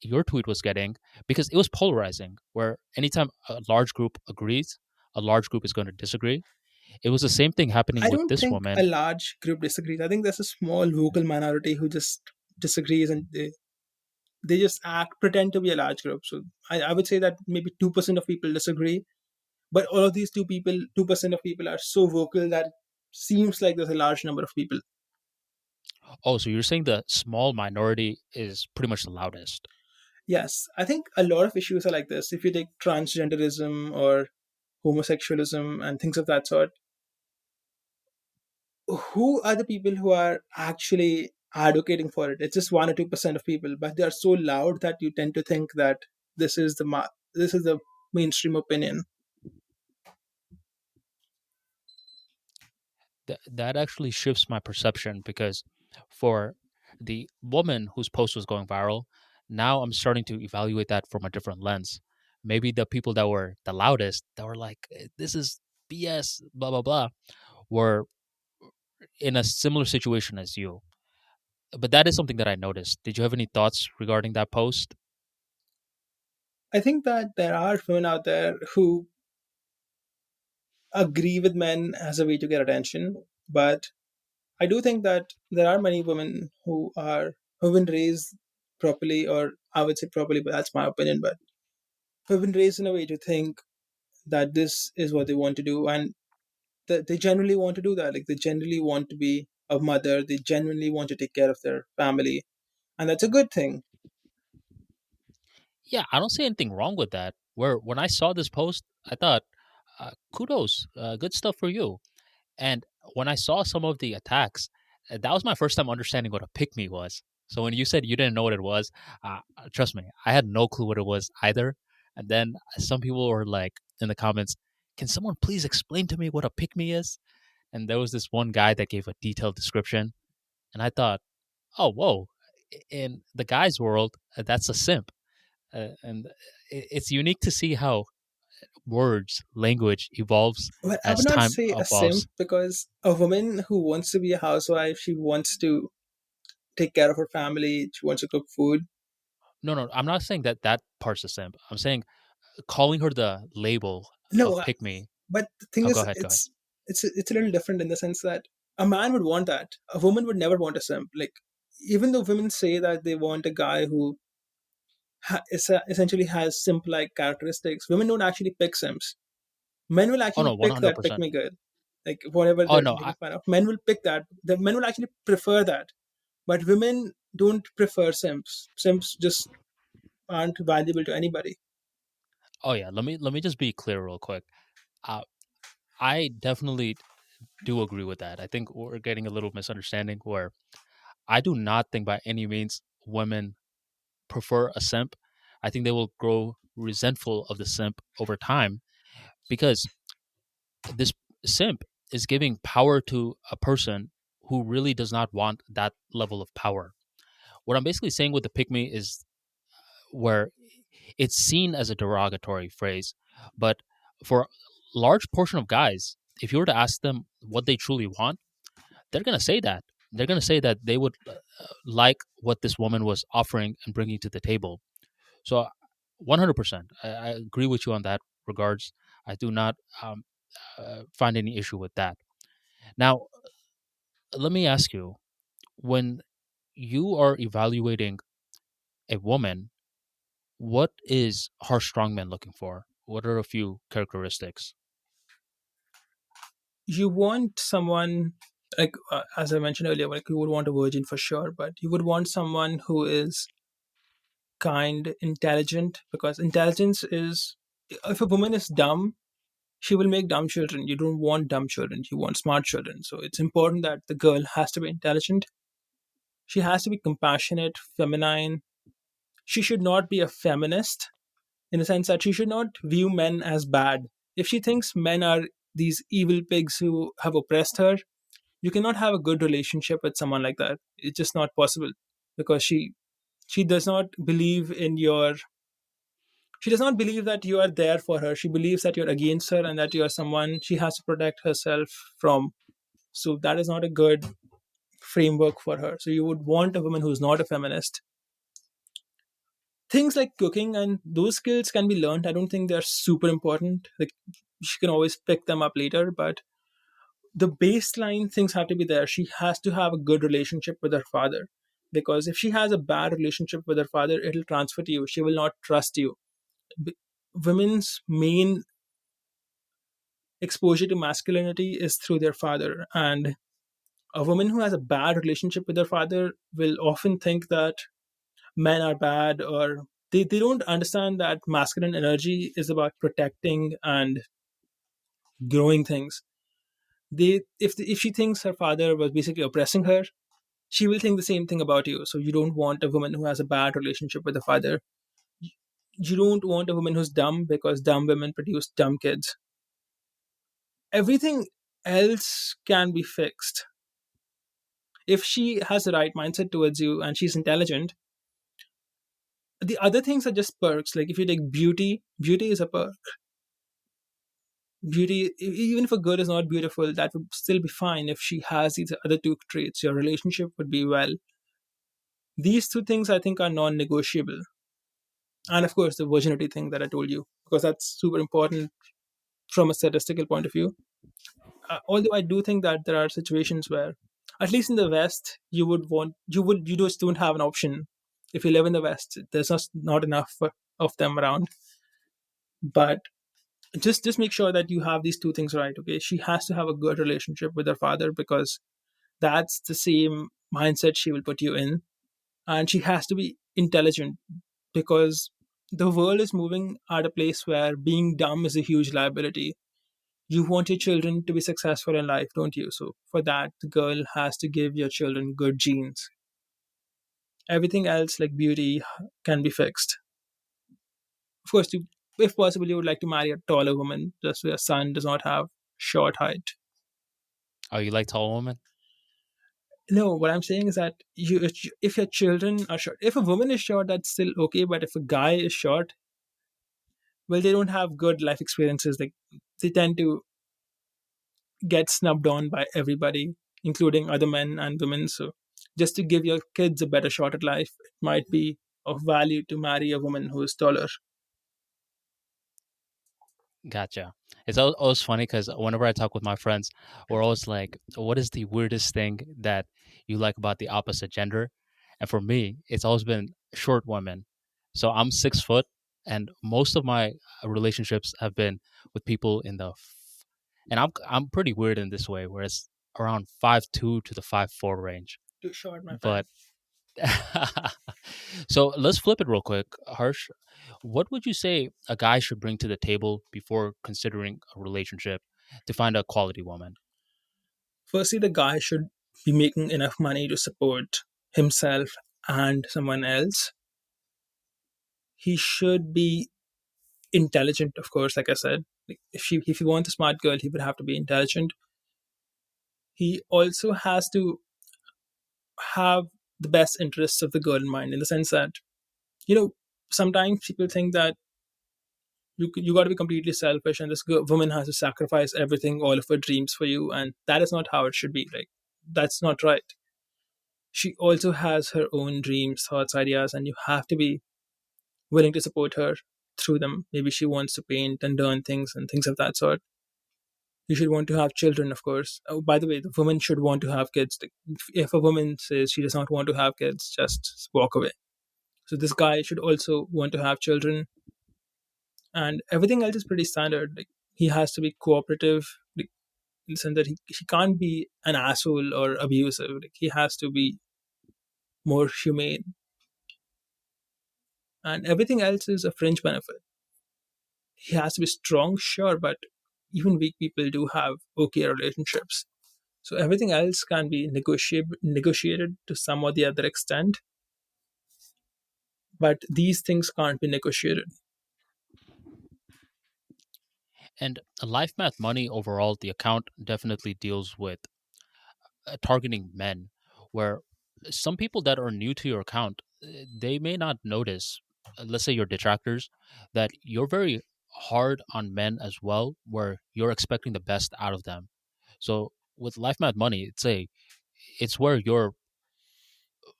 your tweet was getting, because it was polarizing, where anytime a large group agrees, a large group is going to disagree. It was the same thing happening I with don't this think a woman. large group disagrees. I think there's a small vocal minority who just disagrees and they just act pretend to be a large group. So I would say that maybe 2% of people disagree, but all of these 2% of people are so vocal that it seems like there's a large number of people. Oh, so you're saying the small minority is pretty much the loudest? Yes, I think a lot of issues are like this. If you take transgenderism or homosexualism and things of that sort, who are the people who are actually advocating for it? It's just 1 or 2% of people, but they are so loud that you tend to think that this is the mainstream opinion. That actually shifts my perception, because for the woman whose post was going viral, now I'm starting to evaluate that from a different lens. Maybe the people that were the loudest, that were like, This is BS, blah, blah, blah," were in a similar situation as you. But that is something that I noticed. Did you have any thoughts regarding that post? I think that there are women out there who agree with men as a way to get attention, but I do think that there are many women who've been raised properly, or I would say properly, but that's my opinion, but who've been raised in a way to think that this is what they want to do, and that they genuinely want to do that. Like they genuinely want to be a mother, they genuinely want to take care of their family, and that's a good thing. Yeah, I don't see anything wrong with that. Where when I saw this post, I thought, kudos, good stuff for you. And when I saw some of the attacks, that was my first time understanding what a pick me was. So when you said you didn't know what it was, trust me, I had no clue what it was either. And then some people were like in the comments, "Can someone please explain to me what a pick me is?" And there was this one guy that gave a detailed description, and I thought, "Oh, whoa! In the guy's world, that's a simp." And it's unique to see how words, language evolves Well, I would as not time say a simp evolves. because a woman who wants to be a housewife, she wants to take care of her family, she wants to cook food. No, no, I'm not saying that that part's the simp. I'm saying calling her the label No, of pick me. but the thing Oh, go is, ahead, go ahead. it's a little different in the sense that a man would want that. A woman would never want a simp. Like even though women say that they want a guy who essentially has simp-like characteristics, women don't actually pick simps. Men will Oh actually no, pick that pick 100%. me girl. like whatever Oh they're no, making fun of. Men will pick that. The men will actually prefer that, but women don't prefer simps. Simps just aren't valuable to anybody. oh yeah, let me just be clear real quick. Uh, I definitely do agree with that. I think we're getting a little misunderstanding where I do not think by any means women prefer a simp. I think they will grow resentful of the simp over time because this simp is giving power to a person who really does not want that level of power. What I'm basically saying with the pick me is where it's seen as a derogatory phrase, but for a large portion of guys, if you were to ask them what they truly want, they're going to say that. They're going to say that they would like what this woman was offering and bringing to the table. So, 100%, I agree with you on that regards. I do not find any issue with that. Now, let me ask you, when you are evaluating a woman, what is her strongman looking for? What are a few characteristics? You want someone like as I mentioned earlier, like you would want a virgin for sure, but you would want someone who is kind, intelligent, because intelligence is, if a woman is dumb, she will make dumb children. You don't want dumb children, you want smart children. So it's important that the girl has to be intelligent. She has to be compassionate, feminine. She should not be a feminist in the sense that she should not view men as bad. If she thinks men are these evil pigs who have oppressed her, you cannot have a good relationship with someone like that. It's just not possible, because she does not believe in your, she does not believe that you are there for her. She believes that you're against her and that you are someone she has to protect herself from. So that is not a good framework for her. So you would want a woman who's not a feminist. Things like cooking and those skills can be learned. I don't think they're super important. Like, she can always pick them up later, but the baseline things have to be there. She has to have a good relationship with her father, because if she has a bad relationship with her father, it'll transfer to you. She will not trust you. B- Women's main exposure to masculinity is through their father, and a woman who has a bad relationship with her father will often think that men are bad, or they don't understand that masculine energy is about protecting and growing things. If she thinks her father was basically oppressing her, she will think the same thing about you. So you don't want a woman who has a bad relationship with the father. You don't want a woman who's dumb, because dumb women produce dumb kids. Everything else can be fixed. If she has the right mindset towards you and she's intelligent, the other things are just perks. Like if you take beauty, beauty is a perk. Beauty, even if a girl is not beautiful, that would still be fine if she has these other two traits. Your relationship would be well. These two things I think are non-negotiable. And of course, the virginity thing that I told you, because that's super important from a statistical point of view. Although I do think that there are situations where, at least in the West, you just don't have an option. If you live in the West, there's just not enough of them around. But just make sure that you have these two things right. Okay, she has to have a good relationship with her father, because that's the same mindset she will put you in, and she has to be intelligent, because the world is moving at a place where being dumb is a huge liability. You want your children to be successful in life, don't you? So for that, the girl has to give your children good genes. Everything else, like beauty, can be fixed. Of course, if possible, you would like to marry a taller woman, just so your son does not have short height. Oh, you like tall women? No, what I'm saying is that if your children are short, if a woman is short, that's still okay. But if a guy is short, well, they don't have good life experiences. Like, they tend to get snubbed on by everybody, including other men and women. So just to give your kids a better shot at life, it might be of value to marry a woman who is taller. Gotcha. It's always funny because whenever I talk with my friends, we're always like, "What is the weirdest thing that you like about the opposite gender?" And for me, it's always been short women. So I'm 6 foot, and most of my relationships have been with people in the And I'm pretty weird in this way, where it's around 5'2" to the 5'4" range. Too short, my friend. But so let's flip it real quick, Harsh. What would you say a guy should bring to the table before considering a relationship to find a quality woman? Firstly, the guy should be making enough money to support himself and someone else. He should be intelligent, of course, like I said. Like, if he wants a smart girl, he would have to be intelligent. He also has to have the best interests of the girl in mind, in the sense that, you know, sometimes people think that you got to be completely selfish, and this woman has to sacrifice everything, all of her dreams for you, and that is not how it should be. Like, that's not right. She also has her own dreams, thoughts, ideas, and you have to be willing to support her through them. Maybe she wants to paint and learn things and things of that sort. You should want to have children, of course. Oh, by the way, the woman should want to have kids. Like, if a woman says she does not want to have kids, just walk away. So this guy should also want to have children, and everything else is pretty standard. Like, he has to be cooperative, like, in the sense that he can't be an asshole or abusive. Like, he has to be more humane, and everything else is a fringe benefit. He has to be strong, sure, but even weak people do have okay relationships. So everything else can be negotiated to some or the other extent, but these things can't be negotiated. And Life Math Money overall, the account definitely deals with targeting men, where some people that are new to your account, they may not notice, let's say your detractors, that you're very hard on men as well, where you're expecting the best out of them. So with Life Math Money, it's where you're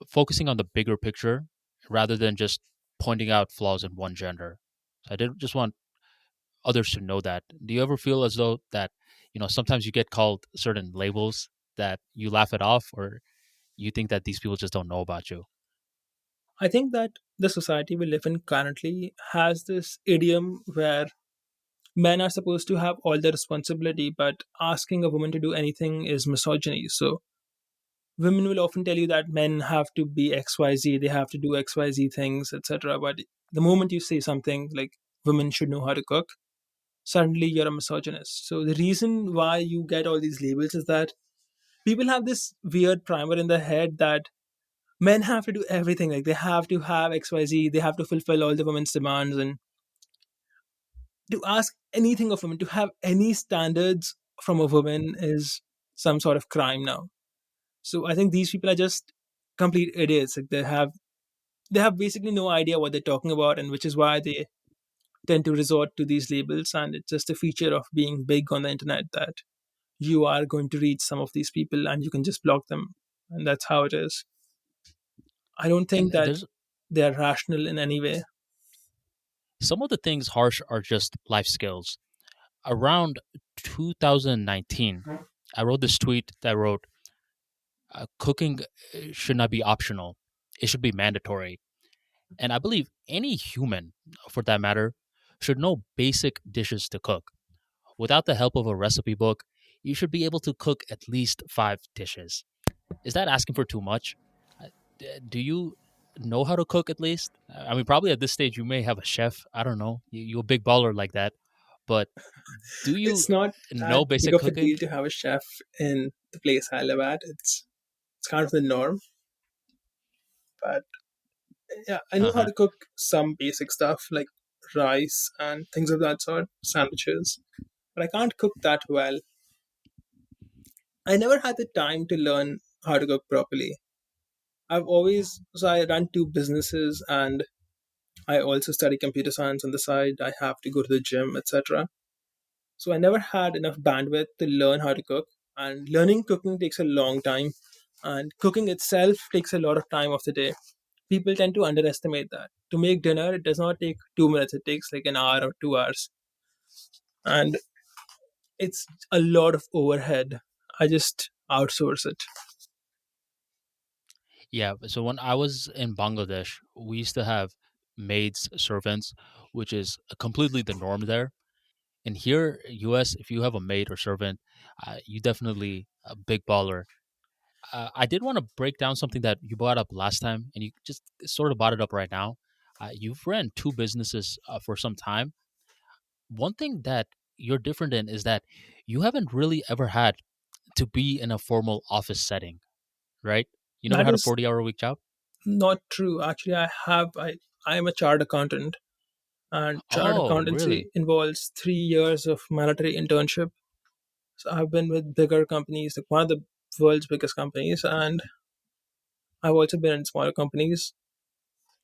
focusing on the bigger picture rather than just pointing out flaws in one gender. So I did just want others to know that. Do you ever feel as though that, sometimes you get called certain labels that you laugh it off, or you think that these people just don't know about you? I think that the society we live in currently has this idiom where men are supposed to have all the responsibility, but asking a woman to do anything is misogyny. So women will often tell you that men have to be XYZ, they have to do XYZ things, etc. But the moment you say something like women should know how to cook, suddenly you're a misogynist. So the reason why you get all these labels is that people have this weird primer in their head that men have to do everything. Like, they have to have XYZ, they have to fulfill all the women's demands, and to ask anything of women, to have any standards from a woman is some sort of crime now. So I think these people are just complete idiots. Like, they have basically no idea what they're talking about, and which is why they tend to resort to these labels. And it's just a feature of being big on the internet that you are going to reach some of these people and you can just block them, and that's how it is. I don't And think that there's they are rational in any way. some of the things harsh are just life skills. Around 2019, I wrote this tweet that wrote, cooking should not be optional, it should be mandatory. And I believe any human, for that matter, should know basic dishes to cook. Without the help of a recipe book, you should be able to cook at least 5 dishes. Is that asking for too much? Do you know how to cook at least? I mean, probably at this stage you may have a chef. I don't know. You're a big baller like that, but do you It's not that know big basic of a cooking? deal to have a chef in the place I live at. It's kind of the norm, but yeah, I know Uh how huh. to cook some basic stuff like rice and things of that sort, sandwiches, but I can't cook that well. I never had the time to learn how to cook properly. So I run two businesses, and I also study computer science on the side. I have to go to the gym, etc. So I never had enough bandwidth to learn how to cook. And learning cooking takes a long time. And cooking itself takes a lot of time of the day. People tend to underestimate that. To make dinner, it does not take 2 minutes, it takes like an hour or 2 hours. And it's a lot of overhead. I just outsource it. Yeah. So when I was in Bangladesh, we used to have maids, servants, which is completely the norm there. In here, US, if you have a maid or servant, you definitely a big baller. I did want to break down something that you brought up last time, and you just sort of brought it up right now. You've ran two businesses for some time. One thing that you're different in is that you haven't really ever had to be in a formal office setting, right? You never That had a is 40-hour-a-week job? not true. Actually, I am a chartered accountant, and chartered Oh, accountancy really? involves 3 years of mandatory internship. So I've been with bigger companies, like one of the world's biggest companies, and I've also been in smaller companies.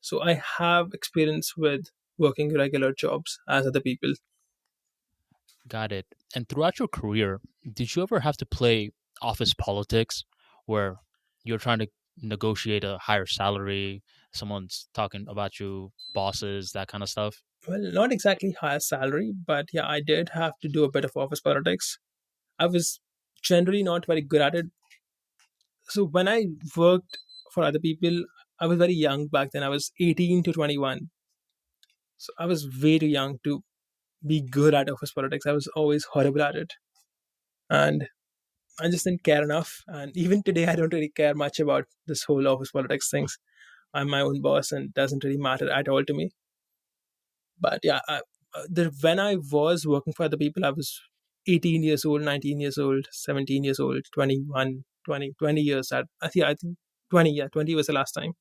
So I have experience with working regular jobs as other people. Got it. And throughout your career, did you ever have to play office politics where you're trying to negotiate a higher salary, someone's talking about you, bosses, that kind of stuff? Well, not exactly higher salary, but yeah, I did have to do a bit of office politics. I was generally not very good at it. So when I worked for other people, I was very young back then. I was 18 to 21. So I was way too young to be good at office politics. I was always horrible at it. And I just didn't care enough. And even today, I don't really care much about this whole office politics things. I'm my own boss and it doesn't really matter at all to me. But yeah, when I was working for other people, I was 18 years old, 19 years old, 17 years old, 21, 20 years. I think 20, yeah, 20 was the last time.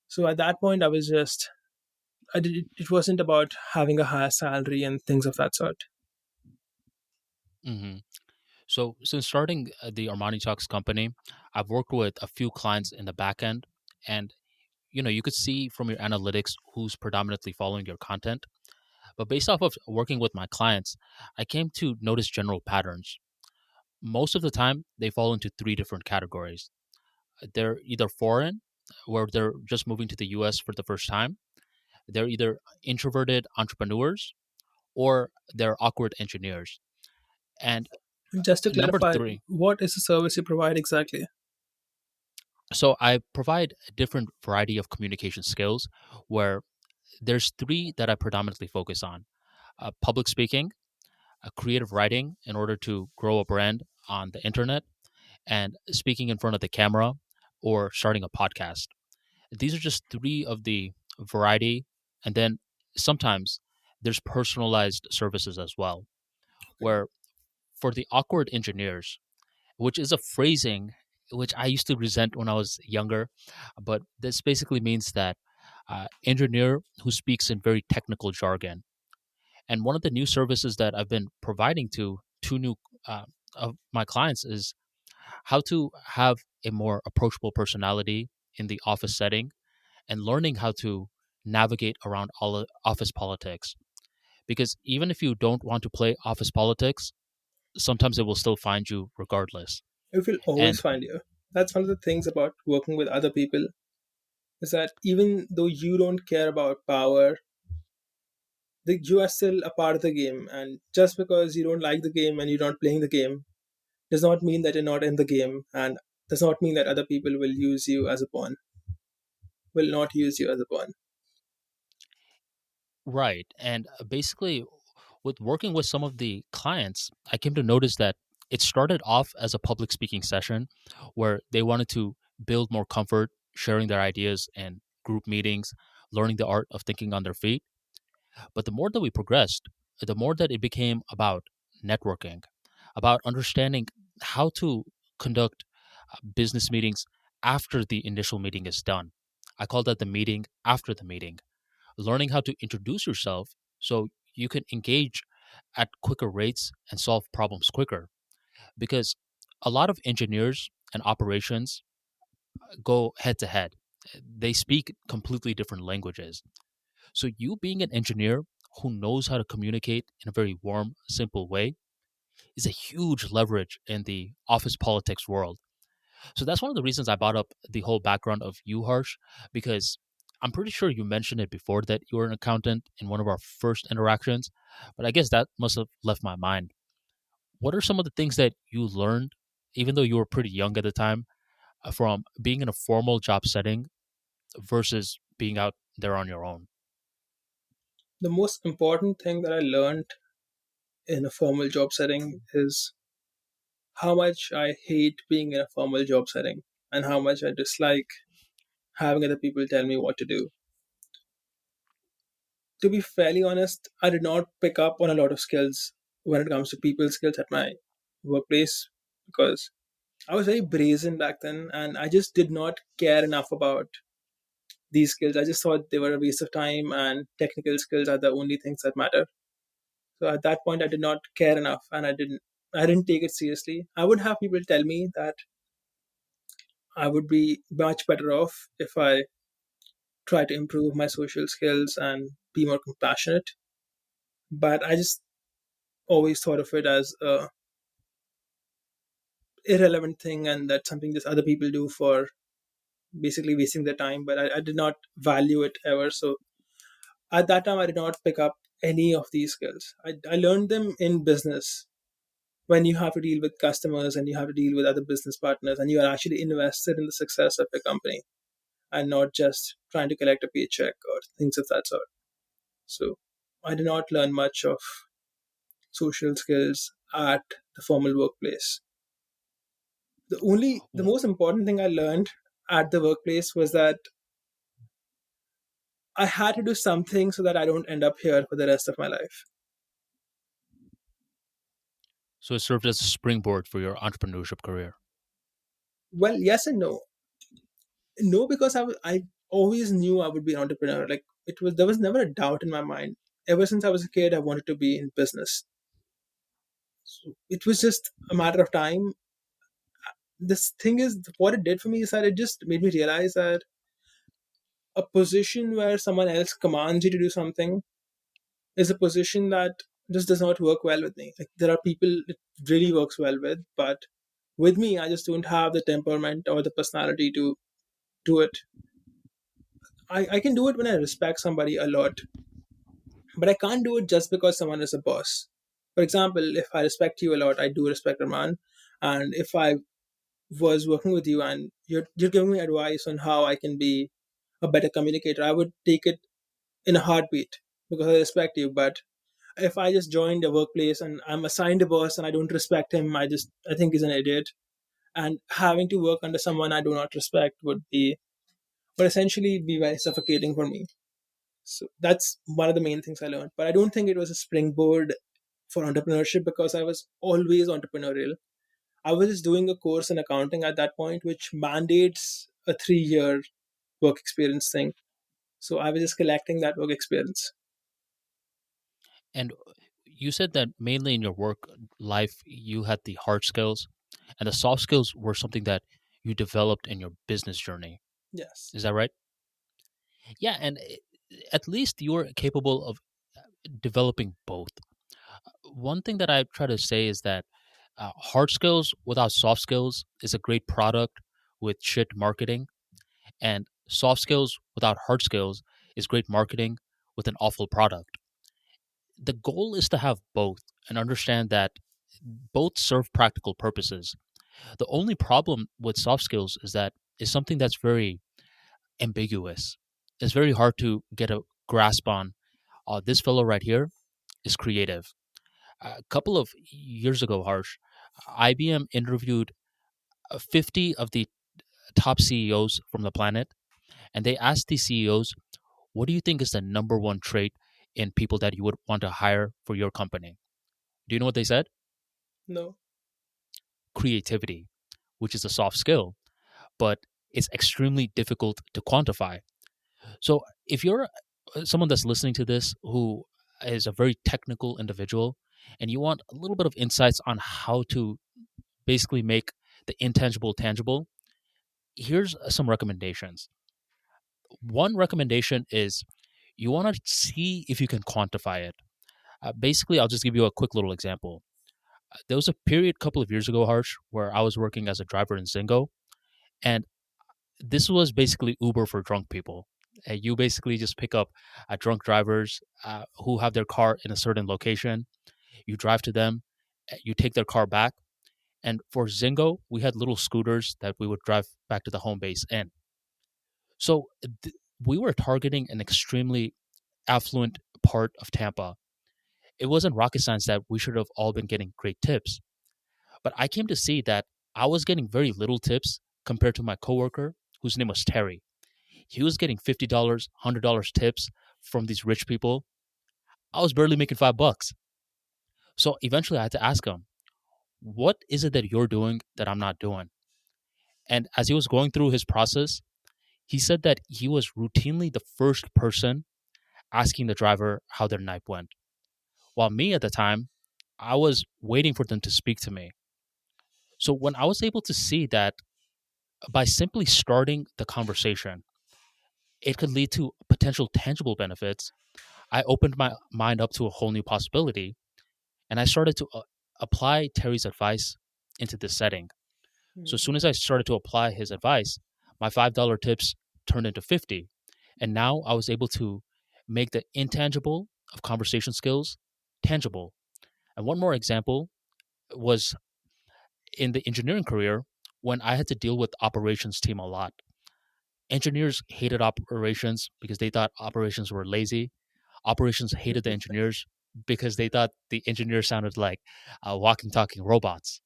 So at that point, it wasn't about having a higher salary and things of that sort. Hmm. So, since starting the ArmaniTalks company, I've worked with a few clients in the back end, and you could see from your analytics who's predominantly following your content. But based off of working with my clients, I came to notice general patterns. Most of the time, they fall into three different categories. They're either foreign, where they're just moving to the US for the first time, they're either introverted entrepreneurs, or they're awkward engineers. And Just to number clarify, three, what is the service you provide exactly? so I provide a different variety of communication skills where there's three that I predominantly focus on: public speaking, creative writing in order to grow a brand on the internet, and speaking in front of the camera or starting a podcast. These are just three of the variety. And then sometimes there's personalized services as well, Okay. where for the awkward engineers, which is a phrasing which I used to resent when I was younger, but this basically means that engineer who speaks in very technical jargon. And one of the new services that I've been providing to two new of my clients is how to have a more approachable personality in the office setting and learning how to navigate around all office politics. Because even if you don't want to play office politics, sometimes it will still find you regardless. It will always And find you. That's one of the things about working with other people is that even though you don't care about power, you are still a part of the game. And just because you don't like the game and you're not playing the game does not mean that you're not in the game, and does not mean that other people will use you as a pawn, will not use you as a pawn. right. And basically, with working with some of the clients, I came to notice that it started off as a public speaking session where they wanted to build more comfort sharing their ideas in group meetings, learning the art of thinking on their feet. But the more that we progressed, the more that it became about networking, about understanding how to conduct business meetings after the initial meeting is done. I call that the meeting after the meeting. Learning how to introduce yourself so you can engage at quicker rates and solve problems quicker. Because a lot of engineers and operations go head to head. They speak completely different languages. So, you being an engineer who knows how to communicate in a very warm, simple way is a huge leverage in the office politics world. So, that's one of the reasons I brought up the whole background of you, Harsh, because I'm pretty sure you mentioned it before that you were an accountant in one of our first interactions, but I guess that must have left my mind. What are some of the things that you learned, even though you were pretty young at the time, from being in a formal job setting versus being out there on your own? The most important thing that I learned in a formal job setting is how much I hate being in a formal job setting and how much I dislike having other people tell me what to do. To be fairly honest, I did not pick up on a lot of skills when it comes to people skills at my workplace because I was very brazen back then and I just did not care enough about these skills. I just thought they were a waste of time and technical skills are the only things that matter. So at that point I did not care enough and I didn't take it seriously. I would have people tell me that I would be much better off if I try to improve my social skills and be more compassionate. But I just always thought of it as a irrelevant thing and that's something just other people do for basically wasting their time. But I did not value it ever. So at that time, I did not pick up any of these skills. I learned them in business when you have to deal with customers and you have to deal with other business partners and you are actually invested in the success of your company and not just trying to collect a paycheck or things of that sort. So I did not learn much of social skills at the formal workplace. The W- most important thing I learned at the workplace was that I had to do something so that I don't end up here for the rest of my life. So it served as a springboard for your entrepreneurship career. Well, yes and no. No, because I always knew I would be an entrepreneur. Like there was never a doubt in my mind. Ever since I was a kid, I wanted to be in business. So it was just a matter of time. This thing is, what it did for me is that it just made me realize that a position where someone else commands you to do something is a position that just does not work well with me. Like there are people it really works well with, but with me, I just don't have the temperament or the personality to do it. I can do it when I respect somebody a lot, but I can't do it just because someone is a boss. For example, if I respect you a lot, I do respect Arman, and if I was working with you and you're giving me advice on how I can be a better communicator, I would take it in a heartbeat because I respect you. But if I just joined a workplace and I'm assigned a boss and I don't respect him, I think he's an idiot. And having to work under someone I do not respect would essentially be very suffocating for me. So that's one of the main things I learned. But I don't think it was a springboard for entrepreneurship because I was always entrepreneurial. I was just doing a course in accounting at that point, which mandates a 3 year work experience thing. So I was just collecting that work experience. And you said that mainly in your work life, you had the hard skills and the soft skills were something that you developed in your business journey. Yes. Is that right? Yeah. And at least you're capable of developing both. One thing that I try to say is that hard skills without soft skills is a great product with shit marketing, and soft skills without hard skills is great marketing with an awful product. The goal is to have both and understand that both serve practical purposes. The only problem with soft skills is that it's something that's very ambiguous. It's very hard to get a grasp on. This fellow right here is creative. A couple of years ago, Harsh, IBM interviewed 50 of the top CEOs from the planet, and they asked these CEOs, what do you think is the number one trait in people that you would want to hire for your company? Do you know what they said? No. Creativity, which is a soft skill, but it's extremely difficult to quantify. So if you're someone that's listening to this who is a very technical individual and you want a little bit of insights on how to basically make the intangible tangible, here's some recommendations. One recommendation is you want to see if you can quantify it. Basically, I'll just give you a quick little example. There was a period a couple of years ago, Harsh, where I was working as a driver in Zingo, and this was basically Uber for drunk people. You basically just pick up drunk drivers who have their car in a certain location. You drive to them, you take their car back. And for Zingo, we had little scooters that we would drive back to the home base in. So we were targeting an extremely affluent part of Tampa. It wasn't rocket science that we should have all been getting great tips. But I came to see that I was getting very little tips compared to my coworker, whose name was Terry. He was getting $50, $100 tips from these rich people. I was barely making $5. So eventually I had to ask him, what is it that you're doing that I'm not doing? And as he was going through his process, he said that he was routinely the first person asking the driver how their night went. While me at the time, I was waiting for them to speak to me. So when I was able to see that by simply starting the conversation, it could lead to potential tangible benefits, I opened my mind up to a whole new possibility and I started to apply Terry's advice into this setting. So as soon as I started to apply his advice, my $5 tips turned into 50. And now I was able to make the intangible of conversation skills tangible. And one more example was in the engineering career when I had to deal with operations team a lot. Engineers hated operations because they thought operations were lazy. Operations hated the engineers because they thought the engineers sounded like walking, talking robots.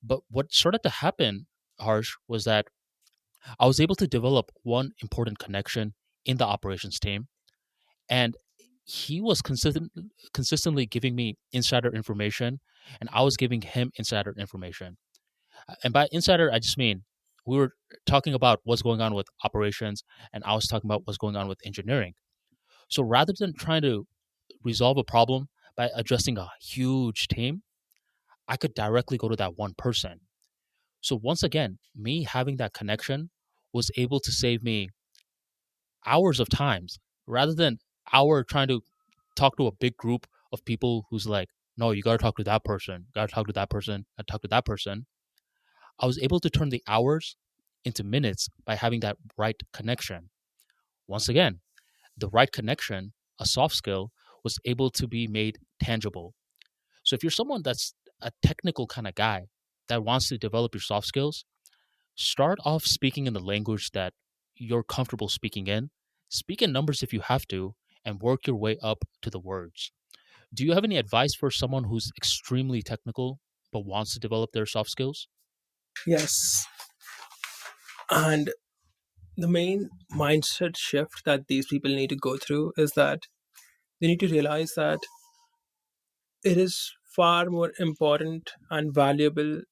But what started to happen, Harsh, was that I was able to develop one important connection in the operations team, and he was consistently giving me insider information, and I was giving him insider information. And by insider, I just mean we were talking about what's going on with operations, and I was talking about what's going on with engineering. So rather than trying to resolve a problem by addressing a huge team, I could directly go to that one person. So once again, me having that connection was able to save me hours of times rather than hour trying to talk to a big group of people who's like, no, you got to talk to that person, got to talk to that person, got to talk to that person. I was able to turn the hours into minutes by having that right connection. Once again, the right connection, a soft skill, was able to be made tangible. So if you're someone that's a technical kind of guy that wants to develop your soft skills, start off speaking in the language that you're comfortable speaking in. Speak in numbers if you have to, and work your way up to the words. Do you have any advice for someone who's extremely technical but wants to develop their soft skills? Yes. And the main mindset shift that these people need to go through is that they need to realize that it is far more important and valuable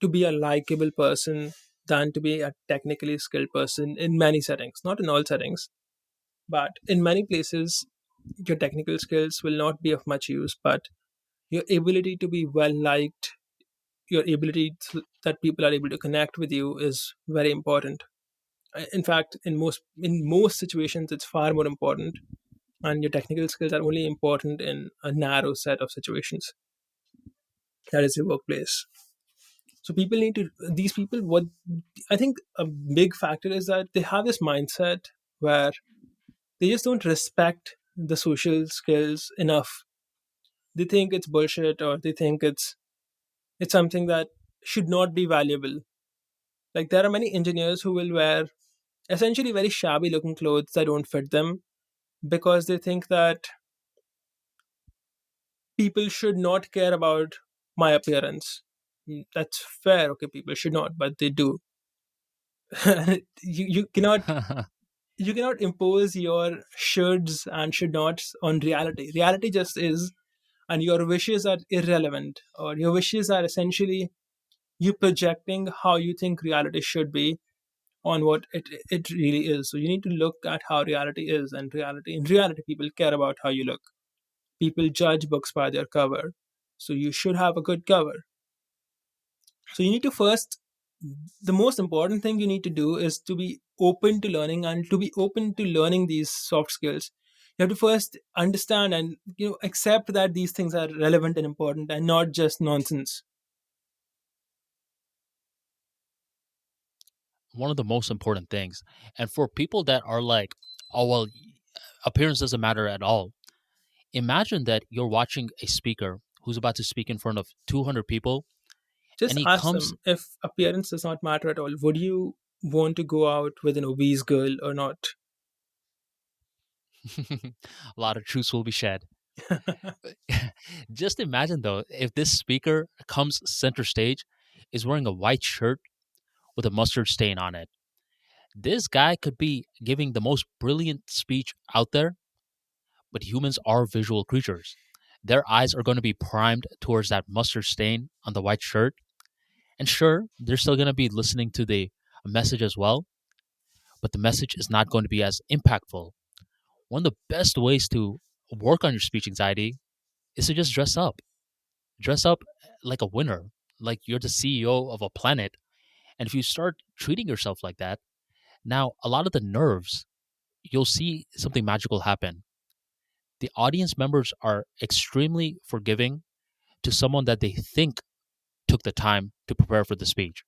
to be a likable person than to be a technically skilled person in many settings, not in all settings, but in many places, your technical skills will not be of much use, but your ability to be well liked, your that people are able to connect with you is very important. In fact, in most situations, it's far more important, and your technical skills are only important in a narrow set of situations. That is your workplace. So people need to these people what I think a big factor is that they have this mindset where they just don't respect the social skills enough. They think it's bullshit, or they think it's something that should not be valuable. Like there are many engineers who will wear essentially very shabby looking clothes that don't fit them because they think that people should not care about my appearance. That's fair. Okay, people should not, but they do. You cannot impose your shoulds and should nots on reality. Reality just is, and your wishes are irrelevant, or your wishes are essentially you projecting how you think reality should be on what it really is. So you need to look at how reality is, and in reality people care about how you look. People judge books by their cover, so you should have a good cover. So you need to first, the most important thing you need to do is to be open to learning, and to be open to learning these soft skills you have to first understand and accept that these things are relevant and important and not just nonsense. One of the most important things. And for people that are like, oh, well, appearance doesn't matter at all. Imagine that you're watching a speaker who's about to speak in front of 200 people Just and he ask comes. them, if appearance does not matter at all, would you want to go out with an obese girl or not? A lot of truths will be shed. Just imagine though, if this speaker comes center stage, is wearing a white shirt with a mustard stain on it. This guy could be giving the most brilliant speech out there, but humans are visual creatures. Their eyes are going to be primed towards that mustard stain on the white shirt. And sure, they're still going to be listening to the message as well, but the message is not going to be as impactful. One of the best ways to work on your speech anxiety is to just dress up. Dress up like a winner, like you're the CEO of a planet. And if you start treating yourself like that, now a lot of the nerves, you'll see something magical happen. The audience members are extremely forgiving to someone that they think took the time to prepare for the speech.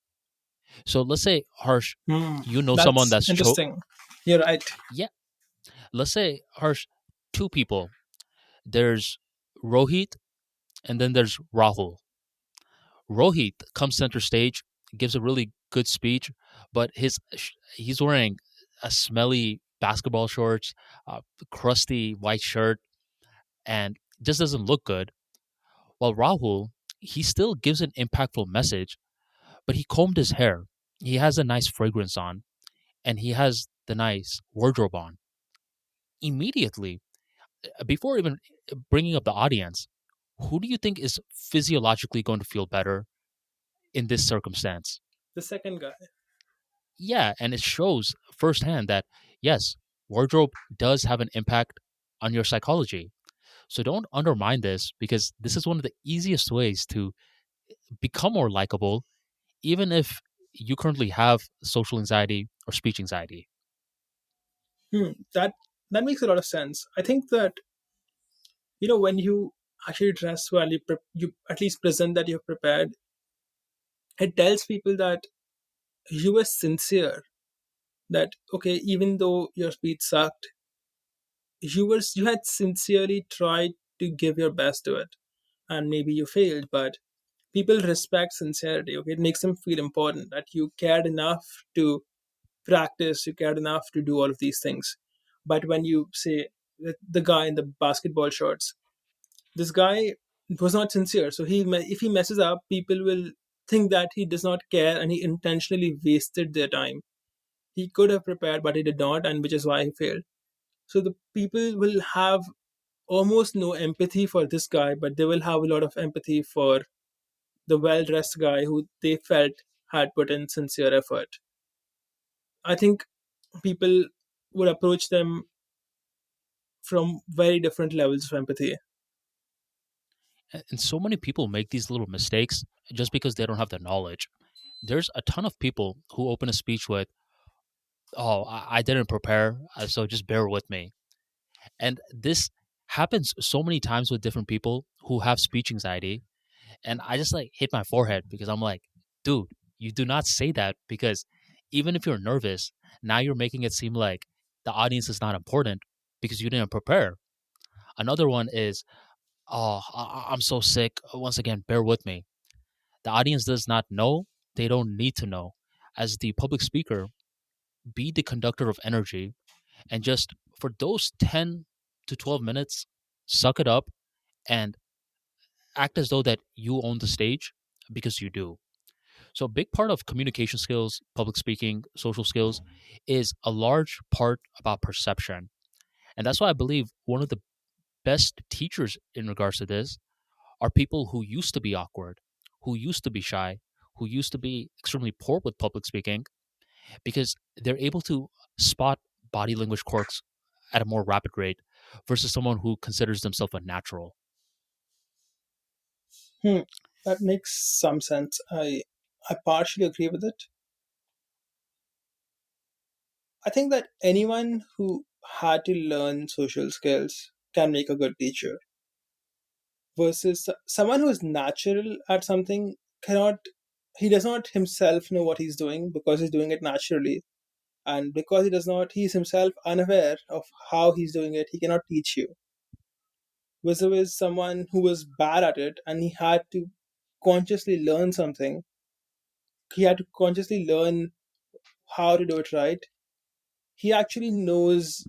So let's say, Harsh, Hmm, you know someone that's that's interesting. You're right. yeah. Let's say, Harsh, two people. There's Rohit and then there's Rahul. Rohit comes center stage, gives a really good speech, but he's wearing a smelly basketball shorts, crusty white shirt, and just doesn't look good. While Rahul, he still gives an impactful message, but he combed his hair. He has a nice fragrance on, and he has the nice wardrobe on. Immediately, before even bringing up the audience, who do you think is physiologically going to feel better in this circumstance? The second guy. Yeah, and it shows firsthand that yes, wardrobe does have an impact on your psychology. So don't undermine this because this is one of the easiest ways to become more likable, even if you currently have social anxiety or speech anxiety. That makes a lot of sense. I think that when you actually dress well, you at least present that you're prepared. It tells people that you were sincere. That okay, even though your speech sucked, you had sincerely tried to give your best to it, and maybe you failed, but people respect sincerity. Okay, it makes them feel important that you cared enough to practice, you cared enough to do all of these things. But when you say the guy in the basketball shorts, this guy was not sincere. So if he messes up, people will think that he does not care and he intentionally wasted their time. He could have prepared, but he did not, and which is why he failed. So the people will have almost no empathy for this guy, but they will have a lot of empathy for the well dressed guy who they felt had put in sincere effort. I think people would approach them from very different levels of empathy. And so many people make these little mistakes just because they don't have the knowledge. There's a ton of people who open a speech with, "Oh, I didn't prepare, so just bear with me." And this happens so many times with different people who have speech anxiety. And I just like hit my forehead because I'm like, dude, you do not say that because even if you're nervous, now you're making it seem like the audience is not important because you didn't prepare. Another one is, oh, I'm so sick. Once again, bear with me. The audience does not know. They don't need to know. As the public speaker, be the conductor of energy and just for those 10 to 12 minutes, suck it up and act as though that you own the stage because you do. So a big part of communication skills, public speaking, social skills is a large part about perception. And that's why I believe one of the best teachers in regards to this are people who used to be awkward, who used to be shy, who used to be extremely poor with public speaking because they're able to spot body language quirks at a more rapid rate versus someone who considers themselves a natural. Hmm, that makes some sense. I partially agree with it. I think that anyone who had to learn social skills can make a good teacher versus someone who is natural at something cannot he does not himself know what he's doing because he's doing it naturally, and because he does not he's himself unaware of how he's doing it, he cannot teach you. Versus someone who was bad at it and he had to consciously learn something, he had to consciously learn how to do it right. He actually knows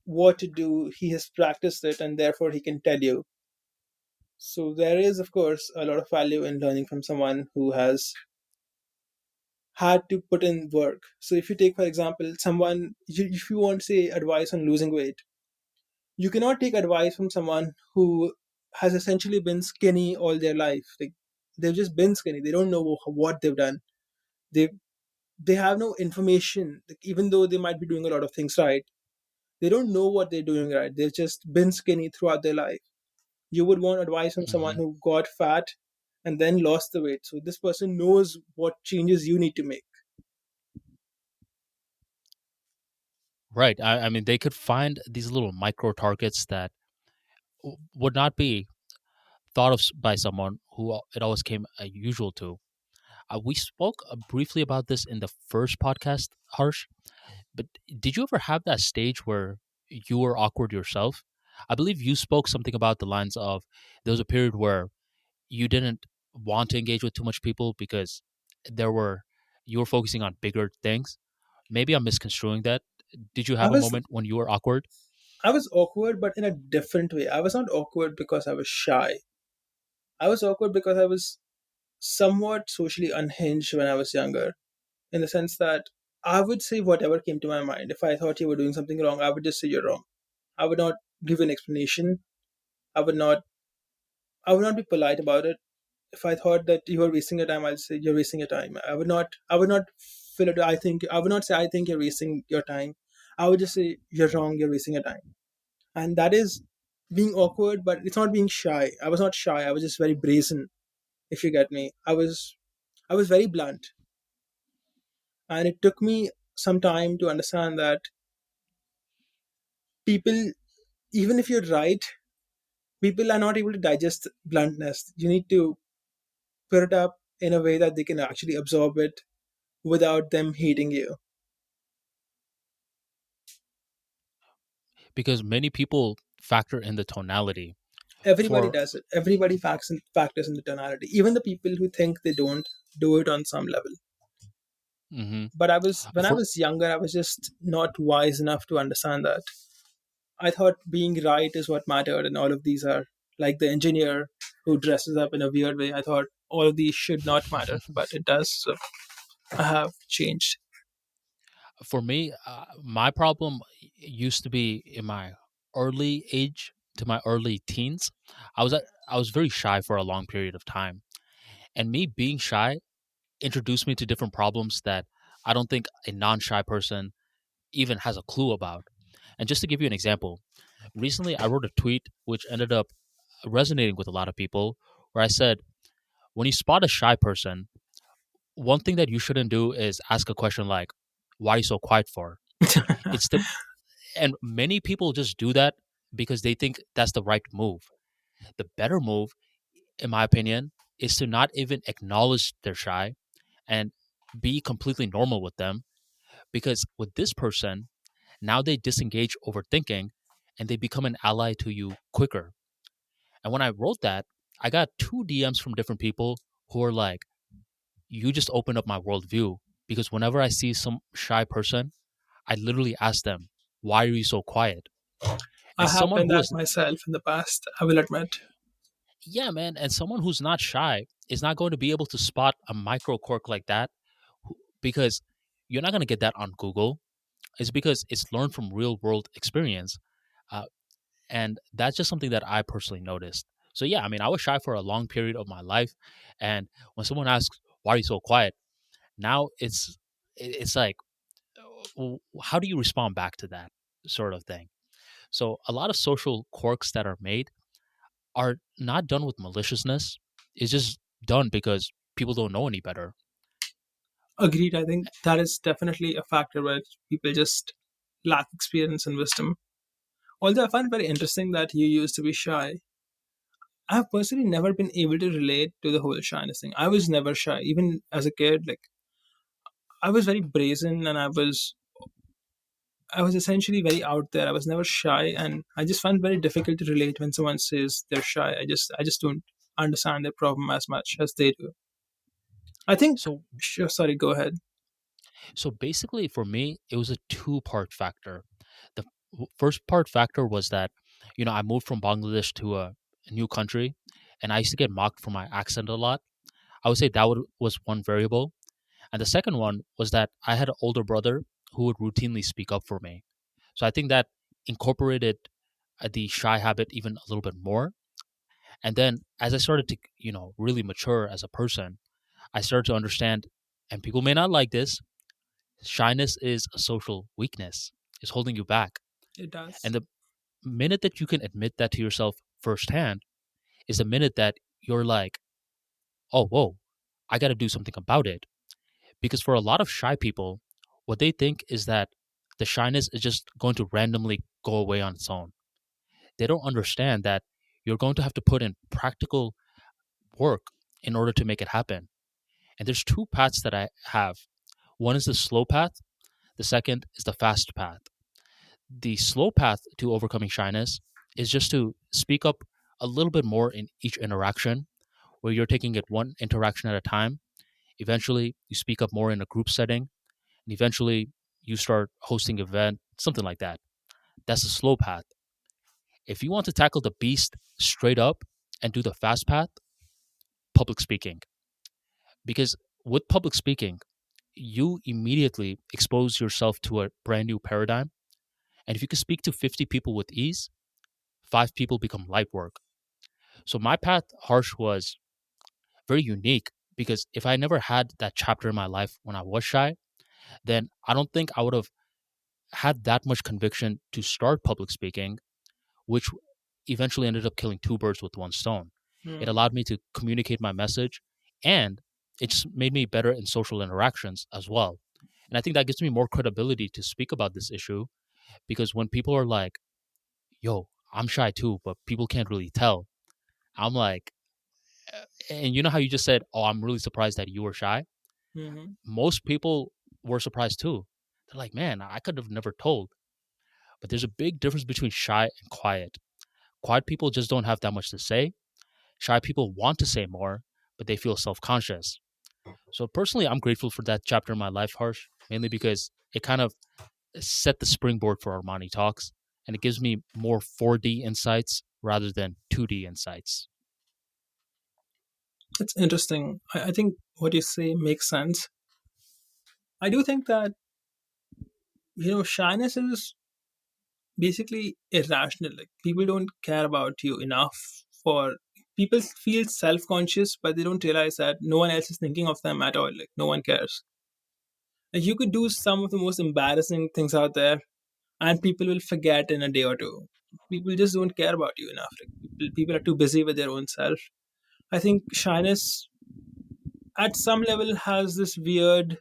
what to do. He has practiced it, and therefore he can tell you. So there is, of course, a lot of value in learning from someone who has had to put in work. So if you take, for example, someone, if you want, say, advice on losing weight, you cannot take advice from someone who has essentially been skinny all their life. Like, they've just been skinny. They don't know what they've done. They they have no information. Like, even though they might be doing a lot of things right, they don't know what they're doing right. They've just been skinny throughout their life. You would want advice from someone Hmm. who got fat and then lost the weight. So this person knows what changes you need to make. Right. I mean, they could find these little micro targets that would not be thought of by someone who it always came usual to. We spoke briefly about this in the first podcast, Harsh, but did you ever have that stage where you were awkward yourself? I believe you spoke something about the lines of there was a period where you didn't want to engage with too much people because there were you were focusing on bigger things. Maybe I'm misconstruing that. Did you I have a was moment when you were awkward? I was awkward, but in a different way. I was not awkward because I was shy. I was awkward because I was somewhat socially unhinged when I was younger, in the sense that I would say whatever came to my mind. If I thought you were doing something wrong, I would just say you're wrong. I would not give an explanation. I would not I would not be polite about it. If I thought that you were wasting your time, I'll say you're wasting your time. I would not fill it. I would not say I think you're wasting your time. I would just say you're wrong. You're wasting your time, and that is being awkward. But it's not being shy. I was not shy. I was just very brazen. If you get me, I was very blunt, and it took me some time to understand that people, even if you're right, people are not able to digest bluntness. You need to put it up in a way that they can actually absorb it without them hating you. Because many people factor in the tonality. Everybody For does it. Everybody factors in the tonality. Even the people who think they don't do it on some level. hmm But when I for was younger, I was just not wise enough to understand that. I thought being right is what mattered, and all of these are like the engineer who dresses up in a weird way. I thought all of these should not matter, but it does. So I have changed. for me, my problem used to be in my early age to my early teens. I was very shy for a long period of time, and me being shy introduced me to different problems that I don't think a non-shy person even has a clue about. And just to give you an example, recently I wrote a tweet which ended up resonating with a lot of people, where I said, when you spot a shy person, one thing that you shouldn't do is ask a question like, "Why are you so quiet for?" It's the And many people just do that because they think that's the right move. The better move, in my opinion, is to not even acknowledge they're shy and be completely normal with them. Because with this person, now they disengage overthinking and they become an ally to you quicker. And when I wrote that, I got two DMs from different people who are like, "You just opened up my worldview." Because whenever I see some shy person, I literally ask them, "Why are you so quiet?" I And have someone been who that is myself in the past, I will admit. Yeah, man. And someone who's not shy is not going to be able to spot a micro quirk like that because you're not going to get that on Google. It's because it's learned from real world experience. Uh, and that's just something that I personally noticed. So, yeah, I mean, I was shy for a long period of my life. And when someone asks, "Why are you so quiet?" Now it's like, how do you respond back to that sort of thing? So, a lot of social quirks that are made are not done with maliciousness. It's just done because people don't know any better. Agreed. I think that is definitely a factor where people just lack experience and wisdom. Although I find it very interesting that you used to be shy. I have personally never been able to relate to the whole shyness thing. I was never shy. Even as a kid, like, I was very brazen, and I was essentially very out there. I was never shy, and I just find it very difficult to relate when someone says they're shy. I just don't understand their problem as much as they do. I think. So Sure. Sorry. Go ahead. so basically for me, it was a two-part factor. The First part factor was that, I moved from Bangladesh to a new country, and I used to get mocked for my accent a lot. I would say that was one variable. And the second one was that I had an older brother who would routinely speak up for me. So I think that incorporated the shy habit even a little bit more. And then as I started to, really mature as a person, I started to understand, and people may not like this, shyness is a social weakness. It's holding you back. It does. And the minute that you can admit that to yourself firsthand is the minute that you're like, oh, whoa, I got to do something about it. Because for a lot of shy people, what they think is that the shyness is just going to randomly go away on its own. They don't understand that you're going to have to put in practical work in order to make it happen. And there's two paths that I have. One is the slow path, the second is the fast path. The slow path to overcoming shyness is just to speak up a little bit more in each interaction, where you're taking it one interaction at a time. Eventually, you speak up more in a group setting, and eventually, you start hosting event, something like that. That's the slow path. If you want to tackle the beast straight up and do the fast path, public speaking. Because with public speaking, you immediately expose yourself to a brand new paradigm. And if you can speak to 50 people with ease, 5 people become light work. So my path, Harsh, was very unique because if I never had that chapter in my life when I was shy, then I don't think I would have had that much conviction to start public speaking, which eventually ended up killing two birds with one stone. It Hmm. allowed me to communicate my message, and it just made me better in social interactions as well. And I think that gives me more credibility to speak about this issue because when people are like, yo, I'm shy too, but people can't really tell, I'm like, and you know how you just said, oh, I'm really surprised that you were shy? Hmm. Most people were surprised too. They're like, man, I could have never told. But there's a big difference between shy and quiet. Quiet people just don't have that much to say. Shy people want to say more, but they feel self conscious. So, personally, I'm grateful for that chapter in my life, Harsh, mainly because it kind of set the springboard for Armani Talks and it gives me more 4D insights rather than 2D insights. It's interesting. I think what you say makes sense. I do think that, shyness is basically irrational. Like, people don't care about you enough for. People feel self conscious, but they don't realize that no one else is thinking of them at all. Like, no one cares. Like, you could do some of the most embarrassing things out there, and people will forget in a day or two. People just don't care about you enough. Like, people are too busy with their own self. I think shyness, at some level, has this weird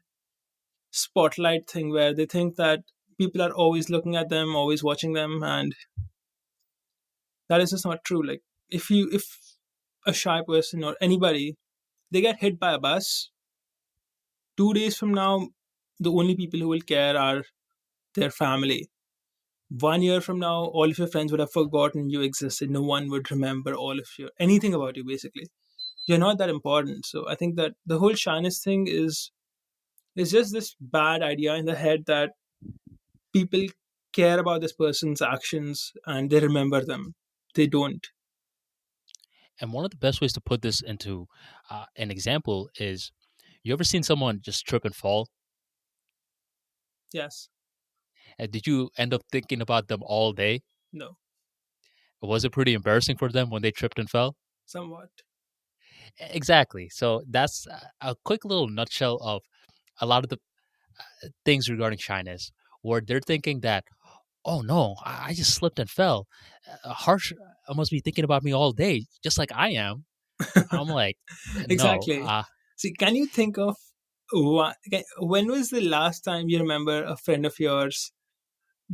spotlight thing where they think that people are always looking at them, always watching them, and that is just not true. Like, if a shy person or anybody, they get hit by a bus, 2 days from now, the only people who will care are their family. 1 year from now, all of your friends would have forgotten you existed. No one would remember all of your anything about you. Basically, you're not that important. So I think that the whole shyness thing is just this bad idea in the head that people care about this person's actions and they remember them. They don't. And one of the best ways to put this into an example is you ever seen someone just trip and fall? Yes. And did you end up thinking about them all day? No. Was it pretty embarrassing for them when they tripped and fell? Somewhat. Exactly. So that's a quick little nutshell of a lot of the things regarding shyness, where they're thinking that, oh no, I just slipped and fell. Harsh must be thinking about me all day, just like I am. I'm like, no. Exactly. See, can you think of when was the last time you remember a friend of yours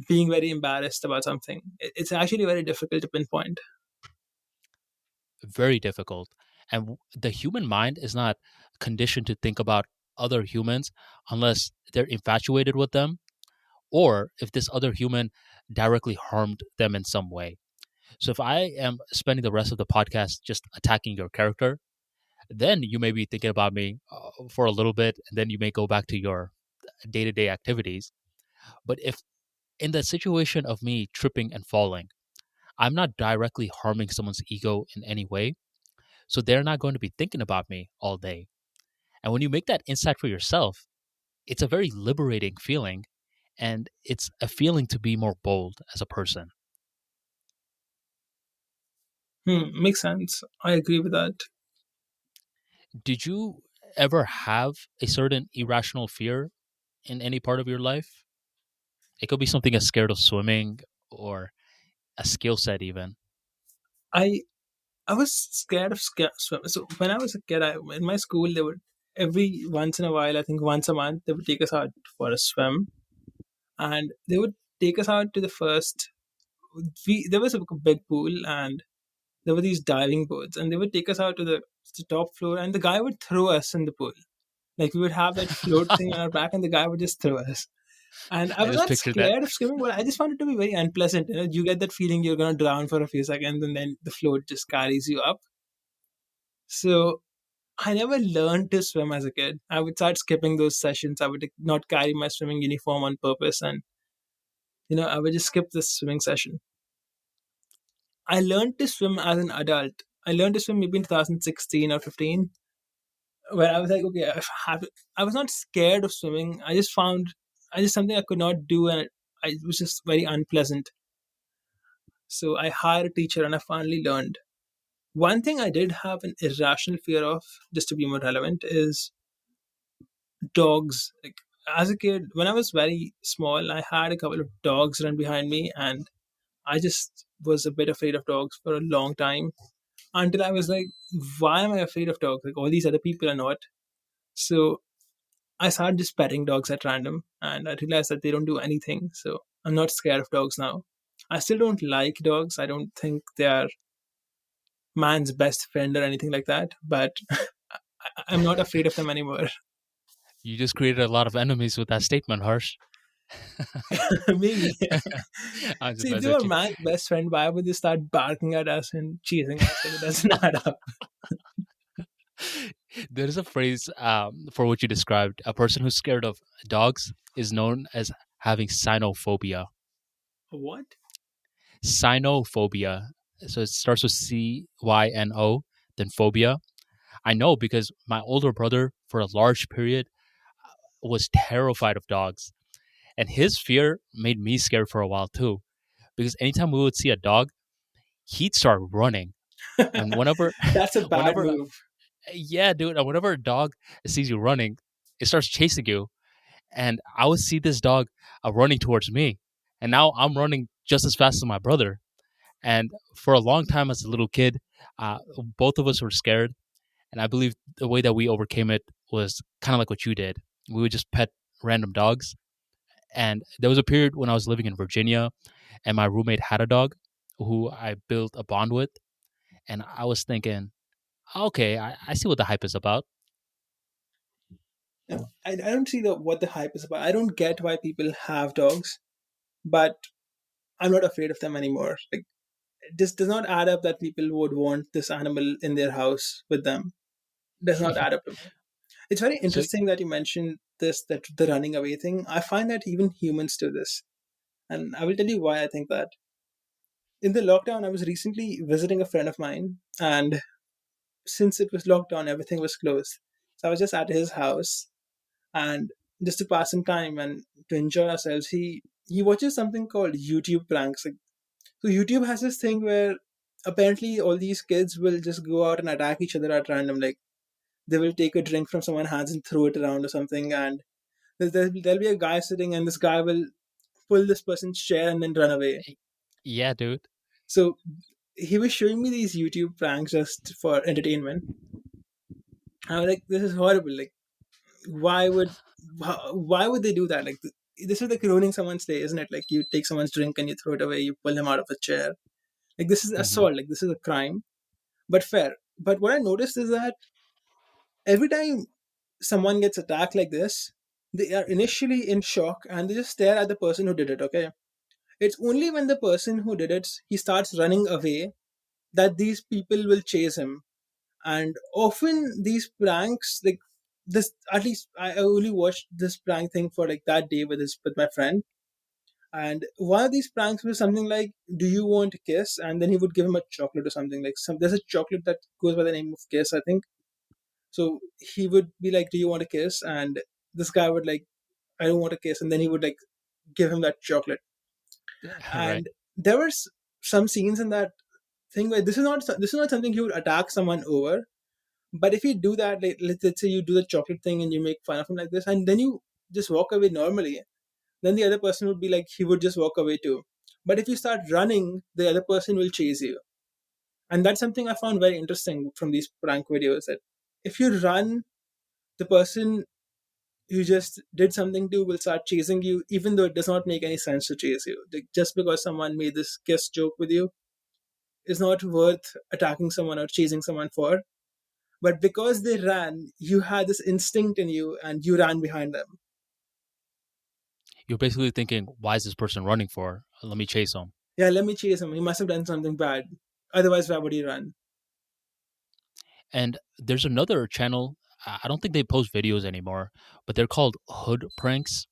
being very embarrassed about something? It's actually very difficult to pinpoint. Very difficult. And the human mind is not conditioned to think about other humans unless they're infatuated with them or if this other human directly harmed them in some way. So if I am spending the rest of the podcast just attacking your character, then you may be thinking about me for a little bit and then you may go back to your day-to-day activities. But if In the situation of me tripping and falling, I'm not directly harming someone's ego in any way, so they're not going to be thinking about me all day. And when you make that insight for yourself, it's a very liberating feeling, and it's a feeling to be more bold as a person. Makes sense. I agree with that. Did you ever have a certain irrational fear in any part of your life? It could be something as scared of swimming or a skill set, even. I I was scared of swim. So when I was a kid, in my school, they would every once in a while, I think once a month, they would take us out for a swim, and they would take us out to the first. There was a big pool, and there were these diving boards, and they would take us out to the top floor, and the guy would throw us in the pool. Like we would have that float thing on our back, and the guy would just throw us. And I I was just not pictured that. scared of swimming, but I just found it to be very unpleasant. You get that feeling you're gonna drown for a few seconds, and then the float just carries you up. So I never learned to swim as a kid. I would start skipping those sessions. I would not carry my swimming uniform on purpose, and I would just skip this swimming session. I learned to swim as an adult. I learned to swim maybe in 2016 or 15, where I was like, okay, I was not scared of swimming. I just something I could not do, and it was just very unpleasant. So I hired a teacher, and I finally learned. One thing I did have an irrational fear of, just to be more relevant, is dogs. Like as a kid, when I was very small, I had a couple of dogs run behind me, and I just was a bit afraid of dogs for a long time until I was like, why am I afraid of dogs? Like all these other people are not. So I started just petting dogs at random, and I realized that they don't do anything. So I'm not scared of dogs now. I still don't like dogs. I don't think they are man's best friend or anything like that, but I'm not afraid of them anymore. You just created a lot of enemies with that statement, Harsh. Maybe. I'm just See, if they messing were with you. man's best friend, why would they start barking at us and chasing us? Like, it doesn't add up. There is a phrase for what you described. A person who's scared of dogs is known as having cynophobia. What? Cynophobia. So it starts with CYNO, then phobia. I know because my older brother, for a large period, was terrified of dogs. And his fear made me scared for a while too. Because anytime we would see a dog, he'd start running. And whenever, That's a bad whenever, move. yeah, dude, and whenever a dog sees you running, it starts chasing you. And I would see this dog running towards me. And now I'm running just as fast as my brother. And for a long time as a little kid, uh, both of us were scared. And I believe the way that we overcame it was kind of like what you did. We would just pet random dogs. And there was a period when I was living in Virginia and my roommate had a dog who I built a bond with. And I was thinking, okay, I see what the hype is about. No, I don't see what the hype is about. I don't get why people have dogs, but I'm not afraid of them anymore. Like, it just does not add up that people would want this animal in their house with them. It does not add up to me. It's very So interesting that you mentioned this, that the running away thing. I find that even humans do this. And I will tell you why I think that. In the lockdown, I was recently visiting a friend of mine, and since it was lockdown, everything was closed. So I was just at his house, and just to pass some time and to enjoy ourselves, he watches something called YouTube pranks. Like, so YouTube has this thing where apparently all these kids will just go out and attack each other at random. Like they will take a drink from someone's hands and throw it around or something, and there'll be a guy sitting, and this guy will pull this person's chair and then run away. yeah, dude. So he was showing me these YouTube pranks just for entertainment. I was like, this is horrible. Like, why would why would they do that? Like, this is like ruining someone's day, isn't it? Like, you take someone's drink and you throw it away, you pull him out of a chair. Like, this is Hmm. assault. Like, this is a crime. But fair. But what I noticed is that every time someone gets attacked like this, they are initially in shock and they just stare at the person who did it. Okay, it's only when the person who did it he starts running away that these people will chase him. And often these pranks, like this, at least I only watched this prank thing for like that day with my friend. And one of these pranks was something like, "Do you want a kiss?" And then he would give him a chocolate or something like some. There's a chocolate that goes by the name of Kiss, I think. So he would be like, "Do you want a kiss?" And this guy would like, "I don't want a kiss," and then he would like give him that chocolate. Right. And there were some scenes in that thing where this is not something he would attack someone over. But if you do that, like, let's say you do the chocolate thing and you make fun of him like this, and then you just walk away normally, then the other person would be like, he would just walk away too. But if you start running, the other person will chase you. And that's something I found very interesting from these prank videos, that if you run, the person you just did something to will start chasing you, even though it does not make any sense to chase you. Like, just because someone made this kiss joke with you is not worth attacking someone or chasing someone for. But because they ran, you had this instinct in you and you ran behind them. You're basically thinking, why is this person running for? Let me chase him. Yeah, let me chase him. He must have done something bad. Otherwise, why would he run? And there's another channel. I don't think they post videos anymore, but they're called Hood Pranks.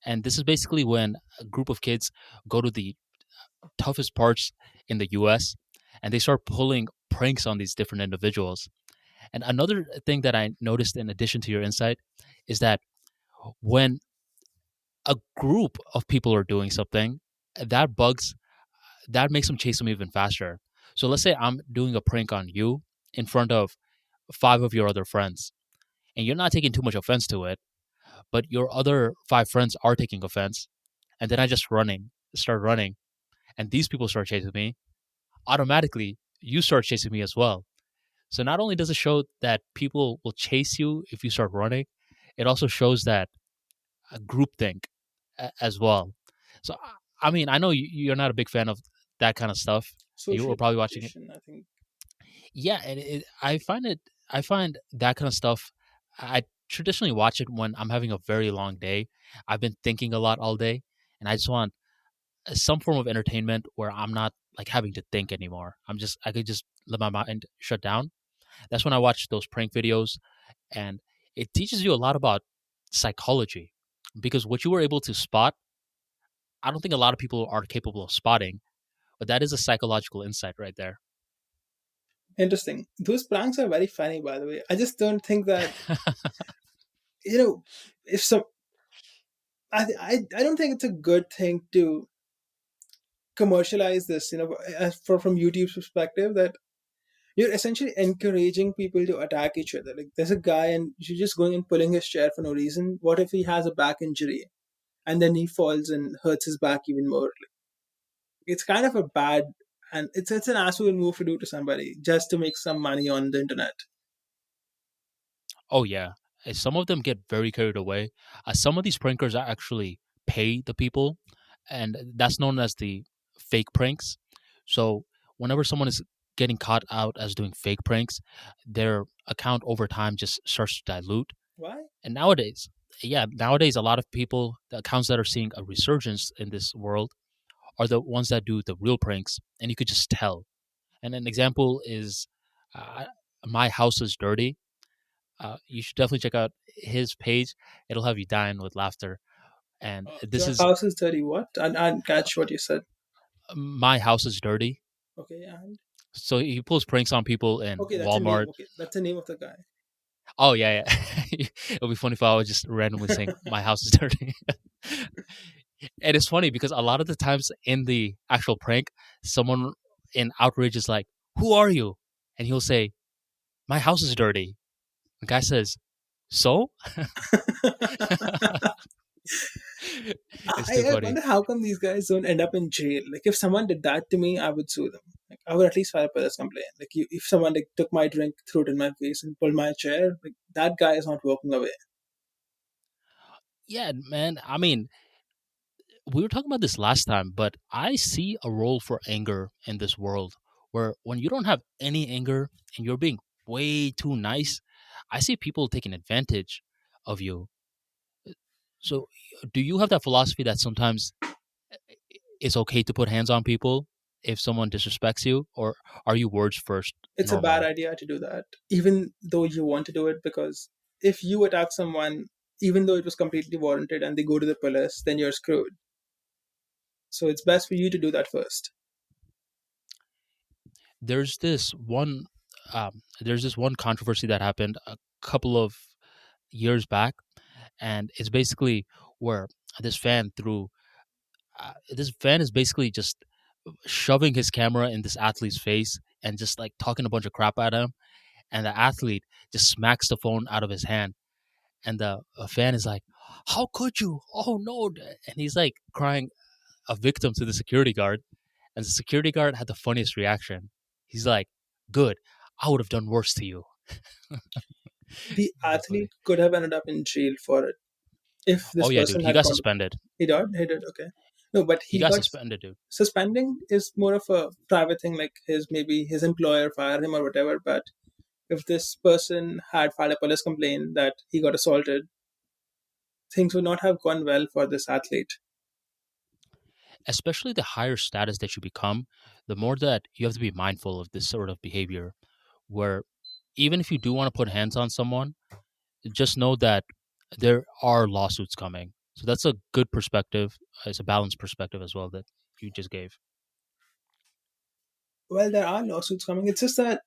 And this is basically when a group of kids go to the toughest parts in the US and they start pulling pranks on these different individuals. And another thing that I noticed in addition to your insight is that when a group of people are doing something, that bugs that makes them chase them even faster. So let's say I'm doing a prank on you in front of five of your other friends, and you're not taking too much offense to it, but your other five friends are taking offense, and then I just start running, and these people start chasing me. Automatically, you start chasing me as well. So not only does it show that people will chase you if you start running, it also shows that a groupthink as well. So I mean, I know you're not a big fan of that kind of stuff. You Social were probably watching it. expectation, I think. Yeah, and I find that kind of stuff. I traditionally watch it when I'm having a very long day. I've been thinking a lot all day, and I just want some form of entertainment where I'm not like having to think anymore. I could just let my mind shut down. That's when I watch those prank videos, and it teaches you a lot about psychology because what you were able to spot, I don't think a lot of people are capable of spotting, but that is a psychological insight right there. Interesting. Those pranks are very funny, by the way. I just don't think that, you know, if some, I don't think it's a good thing to commercialize this, from YouTube's perspective, that you're essentially encouraging people to attack each other. Like, there's a guy and you're just going and pulling his chair for no reason. What if he has a back injury and then he falls and hurts his back even more? Like, it's kind of a bad, and it's an asshole move to do to somebody just to make some money on the internet. Oh yeah, some of them get very carried away. Some of these prankers actually pay the people, and that's known as the fake pranks. So whenever someone is getting caught out as doing fake pranks, their account over time just starts to dilute. Why? And nowadays, yeah, nowadays a lot of people, the accounts that are seeing a resurgence in this world, are the ones that do the real pranks, and you could just tell. And an example is, uh, my house is dirty. You should definitely check out his page. It'll have you dying with laughter. And this Your is house is dirty. What? I didn't catch what you said. my house is dirty. Okay, and So he pulls pranks on people in okay, that's a name. Walmart. Okay, that's the name of the guy. Oh yeah, yeah. It'll be funny if I was just randomly saying my house is dirty. And it's funny because a lot of the times in the actual prank, someone in outrage is like, "Who are you?" And he'll say, "My house is dirty." The guy says, "So?" It's too I funny. wonder how come these guys don't end up in jail. Like, if someone did that to me, I would sue them. Like, I would at least file a police complaint. Like, if someone like took my drink, threw it in my face, and pulled my chair, like, that guy is not walking away. Yeah, man. I mean, we were talking about this last time, but I see a role for anger in this world where when you don't have any anger and you're being way too nice, I see people taking advantage of you. So, do you have that philosophy that sometimes it's okay to put hands on people if someone disrespects you, or are you words first It's a bad normally? idea to do that, even though you want to do it, because if you attack someone, even though it was completely warranted, and they go to the police, then you're screwed. So it's best for you to do that first. There's this one controversy that happened a couple of years back, and it's basically where this fan is basically just shoving his camera in this athlete's face and just like talking a bunch of crap at him, and the athlete just smacks the phone out of his hand, and the fan is like, "How could you? Oh no!" And he's like crying a victim to the security guard, and the security guard had the funniest reaction. He's like, "Good, I would have done worse to you." The That's funny. athlete could have ended up in jail for it if Oh this yeah, dude, person he had got gone. suspended. He did. He did. Okay. No, but He he got got suspended, dude. suspending is more of a private thing. Like maybe his employer fired him or whatever. But if this person had filed a police complaint that he got assaulted, things would not have gone well for this athlete. Especially the higher status that you become, the more that you have to be mindful of this sort of behavior. Where even if you do want to put hands on someone, just know that there are lawsuits coming. So that's a good perspective. It's a balanced perspective as well that you just gave. Well, there are lawsuits coming. It's just that,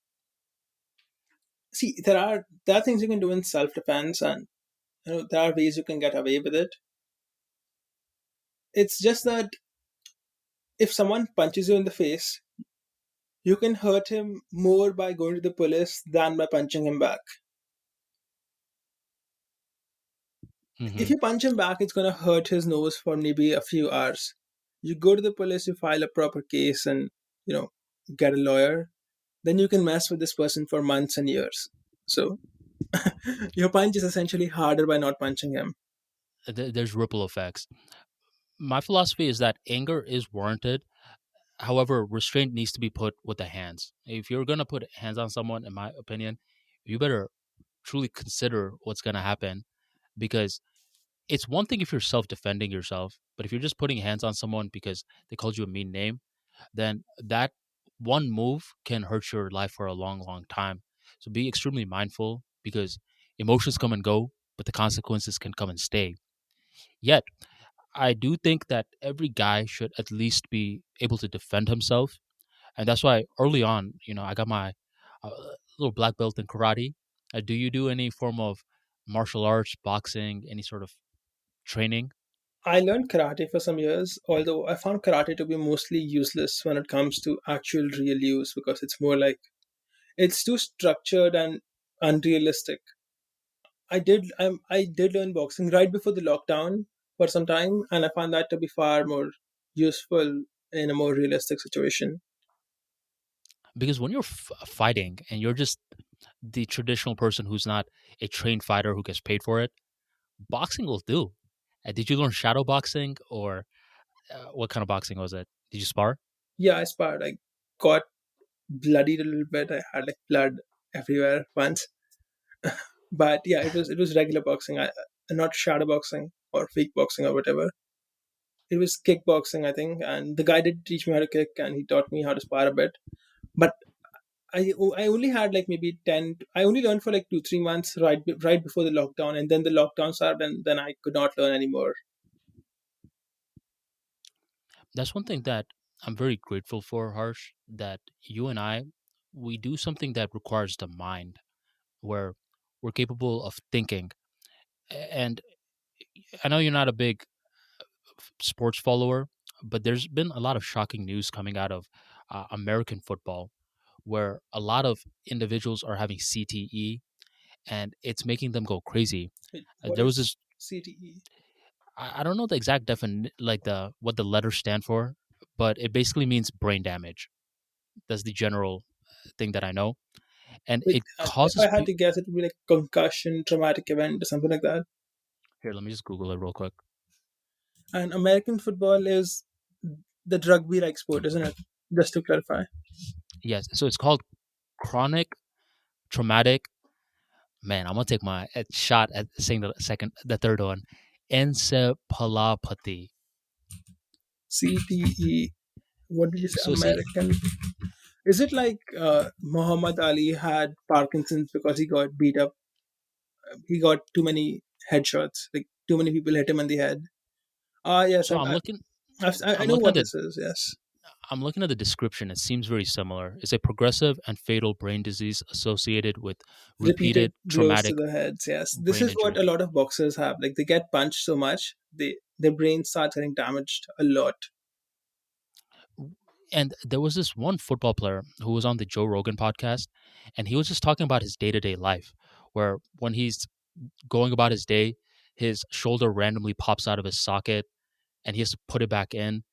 see, there are things you can do in self defense, and there are ways you can get away with it. It's just that if someone punches you in the face, you can hurt him more by going to the police than by punching him back. If Hmm. you punch him back, it's going to hurt his nose for maybe a few hours. You go to the police, you file a proper case, and you know get a lawyer. Then you can mess with this person for months and years. So your punch is essentially harder by not punching him. There's ripple effects. My philosophy is that anger is warranted. However, restraint needs to be put with the hands. If you're going to put hands on someone, in my opinion, you better truly consider what's going to happen, because it's one thing if you're self-defending yourself, but if you're just putting hands on someone because they called you a mean name, then that one move can hurt your life for a long, long time. So be extremely mindful, because emotions come and go, but the consequences can come and stay. Yet, I do think that every guy should at least be able to defend himself. And that's why early on, I got my little black belt in karate. Do you do any form of martial arts, boxing, any sort of training? I learned karate for some years, although I found karate to be mostly useless when it comes to actual real use because it's more like it's too structured and unrealistic. I did learn boxing right before the lockdown for some time, and I found that to be far more useful in a more realistic situation. Because when you're fighting and you're just the traditional person who's not a trained fighter who gets paid for it, boxing will do. Did you learn shadow boxing, or what kind of boxing was it? Did you spar? Yeah, I sparred. I got bloodied a little bit. I had like blood everywhere once, but yeah, it was regular boxing. Not shadow boxing or fake boxing or whatever. It was kickboxing, I think, and the guy did teach me how to kick, and he taught me how to spar a bit. But I only had like maybe 10. I only learned for like 2 3 months right before the lockdown, and then the lockdown started, and then I could not learn anymore. That's one thing that I'm very grateful for, Harsh, that you and we do something that requires the mind, where we're capable of thinking. And I know you're not a big sports follower, but there's been a lot of shocking news coming out of American football, where a lot of individuals are having CTE, and it's making them go crazy. Wait, what There was is this CTE? I don't know the exact definition, like the what the letters stand for, but it basically means brain damage. That's the general thing that I know, and Wait, it if I causes had people. to guess, it would be like concussion, traumatic event, or something like that. Here, let me just Google it real quick. And American football is the rugby-like sport, isn't it? Just to clarify. Yes, so it's called chronic traumatic. Man, I'm gonna take my shot at saying the third one, encephalopathy. CTE. What did you say? So see, American. Is it like Muhammad Ali had Parkinson's because he got beat up? He got too many headshots. Like too many people hit him on the head. Ah, yes, so I'm looking. I I'm know looking at what the this is. Yes, I'm looking at the description. It seems very similar. It's a progressive and fatal brain disease associated with repeated repeated blows to traumatic the heads. Yes, this brain is what injury. a lot of boxers have. Like they get punched so much, their brain starts getting damaged a lot. And there was this one football player who was on the Joe Rogan podcast, and he was just talking about his day to day life, where when he's going about his day, his shoulder randomly pops out of his socket and he has to put it back in.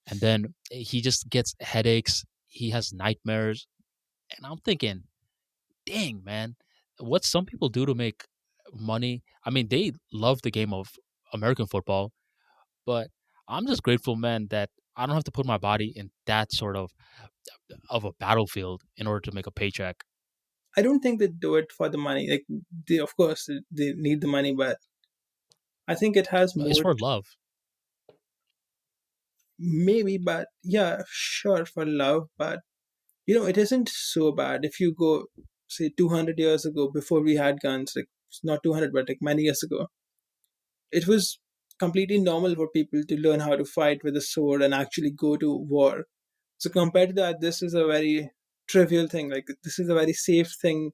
And then he just gets headaches. He has nightmares. And I'm thinking, dang, man, what some people do to make money. I mean, they love the game of American football, but I'm just grateful, man, that I don't have to put my body in that sort of a battlefield in order to make a paycheck. I don't think they do it for the money. Like they, of course, they need the money, but I think it has It's more, for love. maybe. But yeah, sure, for love. But it isn't so bad if you go, say, 200 years ago, before we had guns. Like not 200, but like many years ago, it was completely normal for people to learn how to fight with a sword and actually go to war. So compared to that, this is a very trivial thing. Like this is a very safe thing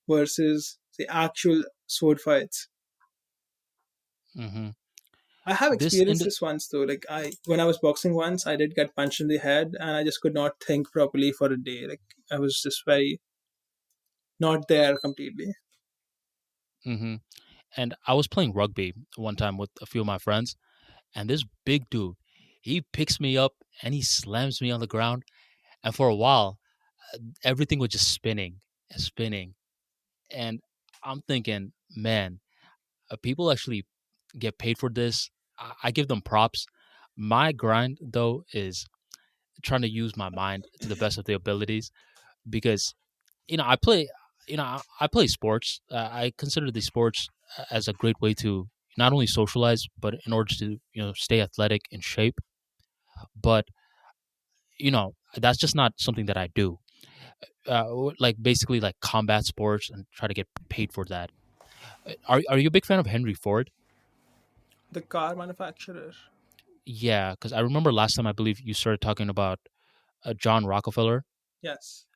versus the actual sword fights. Hmm. I have This experienced and this once though. Like when I was boxing once, I did get punched in the head, and I just could not think properly for a day. Like I was just very not there completely. hmm and I was playing rugby one time with a few of my friends, and this big dude, he picks me up and he slams me on the ground, and for a while, everything was just spinning and spinning, and I'm thinking, man, people actually get paid for this. I give them props. My grind though is trying to use my mind to the best of the abilities because I play I play sports. I consider these sports as a great way to not only socialize but in order to stay athletic in shape. But that's just not something that I do. Like basically like combat sports and try to get paid for that. Are you a big fan of Henry Ford? The car manufacturer. Yeah, because I remember last time I believe you started talking about John Rockefeller. Yes.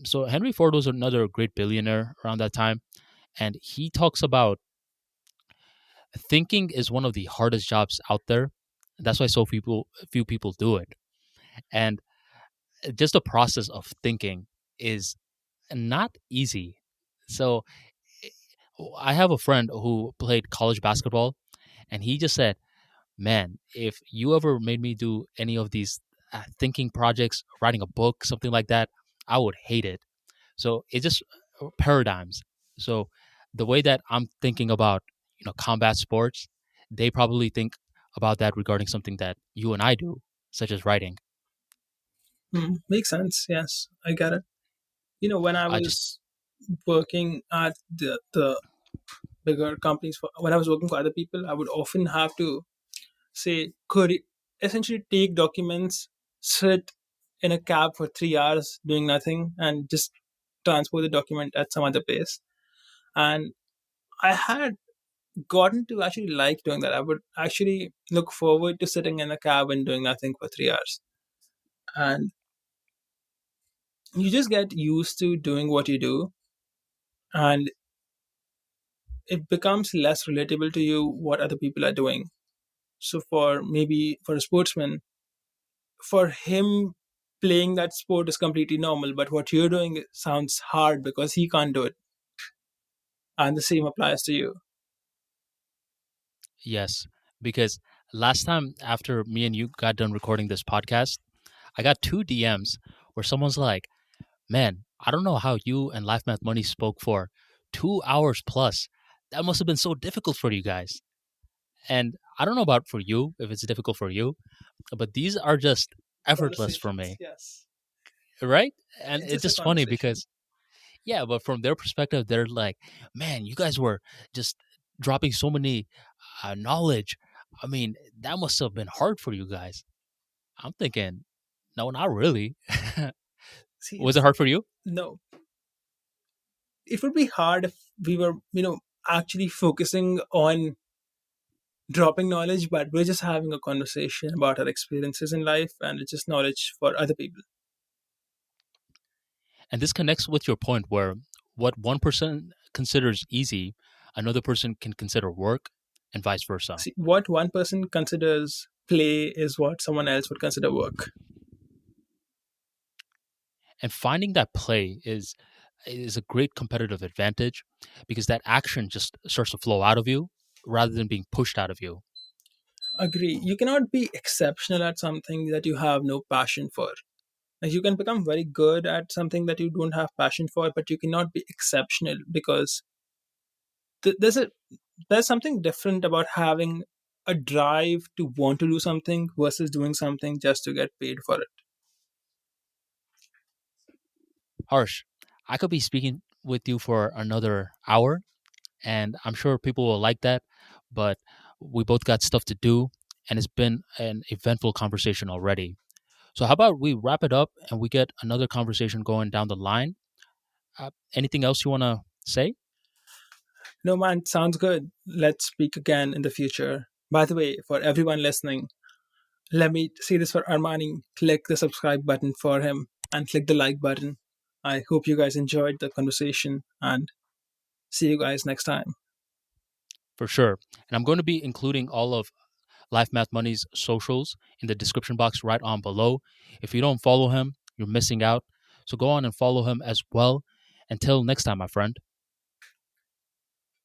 So Henry Ford was another great billionaire around that time, and he talks about thinking is one of the hardest jobs out there. That's why few people do it, and just the process of thinking is not easy. So eh, I have a friend who played college basketball, and he just said, "Man, if you ever made me do any of these thinking projects, writing a book, something like that, I would hate it." So it's just paradigms. So the way that I'm thinking about combat sports, they probably think about that regarding something that you and I do, such as writing. Makes sense. Yes, I get it. When I I just was working at the bigger companies, when I was working for other people, I would often have to say, essentially take documents, sit in a cab for 3 hours doing nothing, and just transport the document at some other place. And I had gotten to actually like doing that. I would actually look forward to sitting in a cab and doing nothing for 3 hours. And you just get used to doing what you do, and it becomes less relatable to you what other people are doing. So for a sportsman, for him, playing that sport is completely normal, but what you're doing sounds hard because he can't do it. And the same applies to you. yes, because last time after me and you got done recording this podcast, I got two DMs where someone's like, "Man, I don't know how you and Life Math Money spoke for 2 hours plus. That must have been so difficult for you guys." And I don't know about for you if it's difficult for you, but these are just effortless for Conversations, me, yes. right? And It's it's just a just funny conversation. because yeah, but from their perspective, they're like, "Man, you guys were just dropping so many knowledge. I mean, that must have been hard for you guys." I'm thinking, no, not really. See, Was it it's hard for you? no. It would be hard if we were, actually focusing on dropping knowledge, but we're just having a conversation about our experiences in life, and it's just knowledge for other people. And this connects with your point where what one person considers easy, another person can consider work, and vice versa. See, what one person considers play is what someone else would consider work. And finding that play is a great competitive advantage because that action just starts to flow out of you rather than being pushed out of you. Agree. You cannot be exceptional at something that you have no passion for. Like, you can become very good at something that you don't have passion for, but you cannot be exceptional because th- there's a there's something different about having a drive to want to do something versus doing something just to get paid for it. Harsh, I could be speaking with you for another hour, and I'm sure people will like that, but we both got stuff to do, and it's been an eventful conversation already. So, how about we wrap it up and we get another conversation going down the line? Anything else you want to say? No, man, sounds good. Let's speak again in the future. By the way, for everyone listening, let me say this for Armani. Click the subscribe button for him and click the like button. I hope you guys enjoyed the conversation and see you guys next time. For sure. And I'm going to be including all of Life Math Money's socials in the description box right on below. If you don't follow him, you're missing out. So go on and follow him as well. Until next time, my friend.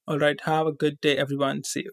All right, have a good day, everyone. See you.